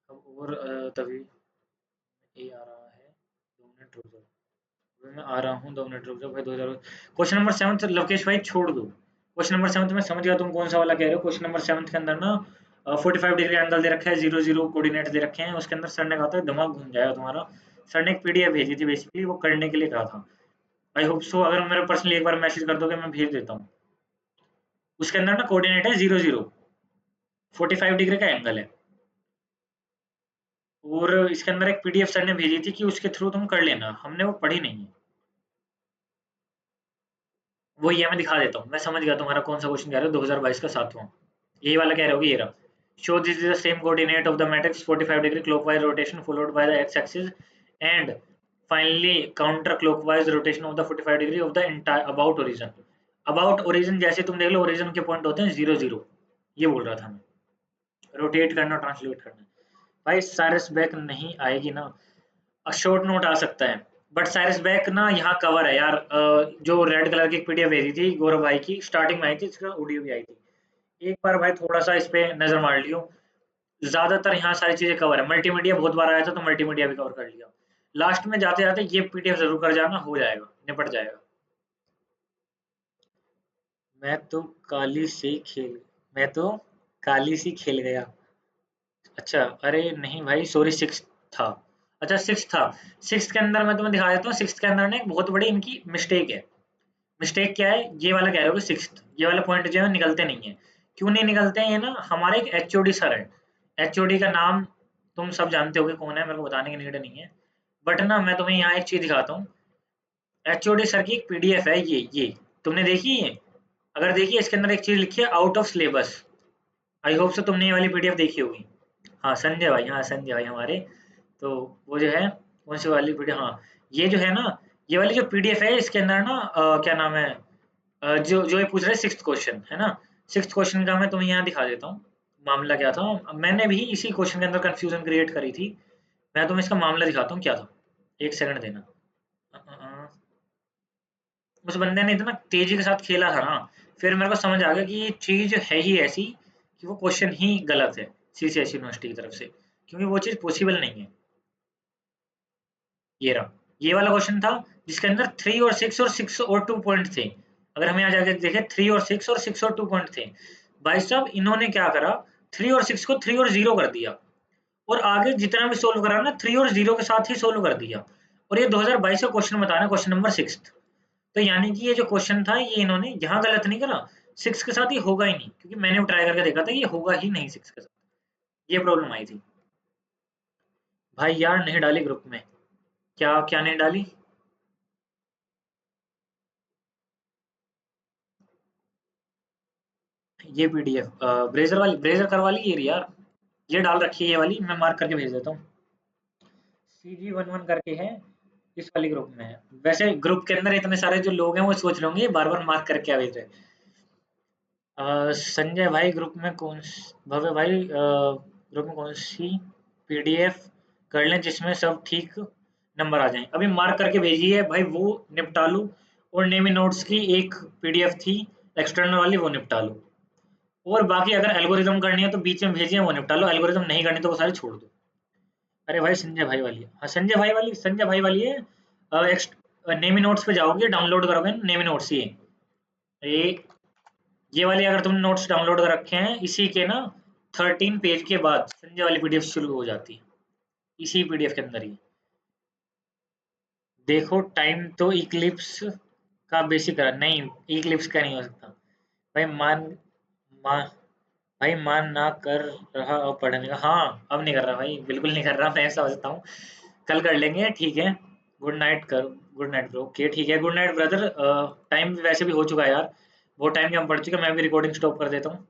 अब और तभी ये आ रहा है, 2 मिनट रुक जाओ, अभी मैं आ रहा हूँ, 2 मिनट रुक जाओ भाई। 2000 क्वेश्चन नंबर 7 लोकेश भाई छोड़ दो, क्वेश्चन नंबर 7 मैं समझ गया तुम कौन सा वाला कह रहे हो। क्वेश्चन नंबर 7 के अंदर ना 45 डिग्री एंगल दे रखा है, 0 0 कोऑर्डिनेट दे रखे हैं, उसके अंदर सर ने कहा था दिमाग घूम जाएगा तुम्हारा। सर ने एक पीडीएफ भेजी थी, बेसिकली वो करने के लिए कहा था। आई होप सो, अगर मेरे पर्सनली एक बार मैसेज कर दोगे मैं भेज देता हूँ। उसके अंदर ना कोऑर्डिनेट है 0 0, 45 डिग्री का एंगल है, और इसके अंदर एक पीडीएफ सर ने भेजी थी कि उसके थ्रू तुम कर लेना, हमने वो पढ़ी नहीं है। वो ये मैं दिखा देता हूँ, मैं समझ गया तुम्हारा कौन सा क्वेश्चन कह रहे हो, 2022 का 7वां, यही वाला कह रहे हो, ये रहा। Show this is the same coordinate of the matrix 45 degree clockwise rotation followed by the x axis and finally counter clockwise rotation of the 45 degree of the entire about origin. About origin जैसे तुम देख लो, origin के point होते हैं 0 0, ये बोल रहा था मैं, रोटेट करना ट्रांसलेट करना। भाई साइरस बैक नहीं आएगी ना, शॉर्ट नोट आ सकता है, बट साइरस बैक ना यहाँ कवर है यार। जो रेड कलर की पीडीएफ भेजी थी गौरव भाई की, स्टार्टिंग में आई थी, इसका ऑडियो भी आई थी। एक बार भाई थोड़ा सा इस पे नजर मार लियो, ज्यादातर यहाँ सारी चीजें कवर है। मल्टीमीडिया बहुत बार आया था, तो मल्टीमीडिया भी कवर कर लिया। लास्ट में जाते जाते ये पीडीएफ जरूर कर जाना, हो जाएगा, निपट जाएगा। मैं तो काली से खेल मैं तो काली सी खेल गया। अच्छा, अरे नहीं भाई सॉरी, 6 था। अच्छा 6 था। 6 के अंदर मैं तुम्हें दिखा देता हूँ, 6 के अंदर ना एक बहुत बड़ी इनकी मिस्टेक है। मिस्टेक क्या है, ये वाला कह रहे हो कि 6th ये वाला पॉइंट जो है निकलते नहीं है। क्यों नहीं निकलते हैं? ये ना हमारे एक एचओडी सर है, एचओडी का नाम तुम सब जानते होगे कौन है, मेरे को बताने की नीड नहीं है। बट ना मैं तुम्हें यहाँ एक चीज दिखाता हूँ, एचओडी सर की एक पीडीएफ है, ये तुमने देखी है? अगर देखिए इसके अंदर एक चीज लिखी है, out of syllabus. I hope से तुमने ये वाली पीडीएफ देखी होगी। हाँ संजय भाई, हाँ संजय भाई हमारे, तो वो जो है कौन सी वाली पीडीएफ, हाँ ये जो है ना, ये वाली जो पीडीएफ है इसके अंदर ना क्या नाम है, जो जो ये पूछ रहे हैं 6th क्वेश्चन है ना, 6th क्वेश्चन का मैं तुम्हें यहाँ दिखा देता हूँ। मामला क्या था, मैंने भी इसी क्वेश्चन के अंदर कंफ्यूजन क्रिएट करी थी। मैं तुम्हें इसका मामला दिखाता हूँ क्या था, एक सेकंड देना। अ, अ, अ, उस बंदे ने इतना तेजी के साथ खेला था ना, फिर मेरे को समझ आ गया कि ये चीज है ही ऐसी कि वो क्वेश्चन ही गलत है सीसीएस यूनिवर्सिटी की तरफ से, क्योंकि वो चीज पॉसिबल नहीं है। ये रहा, ये वाला क्वेश्चन था जिसके अंदर 3 और 6 और 6 और 2 पॉइंट थे। अगर हम यहाँ जाके देखें 3 और 6 और 6 और 2 पॉइंट थे। भाई साहब इन्होंने क्या करा, 3 और 6 को 3 और 0 कर दिया, और आगे जितना भी सोल्व करा ना 3 और 0 के साथ ही सोल्व कर दिया। और ये 2022 का क्वेश्चन बताना, क्वेश्चन नंबर 6। तो यानी कि ये जो क्वेश्चन था ये इन्होंने यहाँ गलत नहीं करा, 6 के साथ ये होगा ही नहीं, क्योंकि मैंने ट्राई करके देखा था ये होगा ही नहीं 6 के साथ। ये प्रॉब्लम आई थी। भाई यार नहीं डाली ग्रुप में। क्या क्या नहीं डाली? ये पीडीएफ ब्रेजर वाली, ब्रेजर करवा ली ये रही यार। ये डाल रखी है ये वाली, मैं मार्क करके भेज देता हूँ। CG11 करके है, इस वाली ग्रुप में है। वैसे ग्रुप के अंदर इतने सारे जो लोग हैं वो सोच रहे होंगे बार बार मार्क करके आ भेज रहे हैं। संजय भाई ग्रुप में भव्य भाई ग्रुप में कौन सी पीडीएफ कर लें जिसमें सब ठीक नंबर आ जाएं? अभी मार्क करके भेजी है भाई, वो निपटा लो। और नेमी नोट्स की एक पीडीएफ थी एक्सटर्नल वाली, वो निपटा लो। और बाकी अगर एल्गोरिदम करनी है तो बीच में भेजिए, वो निपटा लो। एल्गोरिदम नहीं करनी तो वो सारी छोड़ दो। अरे भाई संजय भाई वाली, हाँ संजय भाई वाली है। नेमी नोट्स पे जाओगे, डाउनलोड करोगे नेमी नोट्स, ये ये वाली अगर तुमने नोट्स डाउनलोड कर रखे हैं, इसी के ना 13 पेज के बाद संजय वाली पीडीएफ शुरू हो जाती है, इसी पीडीएफ के अंदर ही। देखो टाइम तो इक्लिप्स का बेसिक है, नहीं इक्लिप्स का नहीं हो सकता। भाई मान भाई मान ना कर रहा अब पढ़ने का, हाँ अब नहीं कर रहा भाई, बिल्कुल नहीं कर रहा, मैं समझता हूँ। कल कर लेंगे, ठीक है। गुड नाइट कर, गुड नाइट ब्रो, ओके ठीक है, गुड नाइट ब्रदर। टाइम वैसे भी हो चुका है यार, वो टाइम भी हम पढ़ चुके हैं, मैं भी रिकॉर्डिंग स्टॉप कर देता हूँ।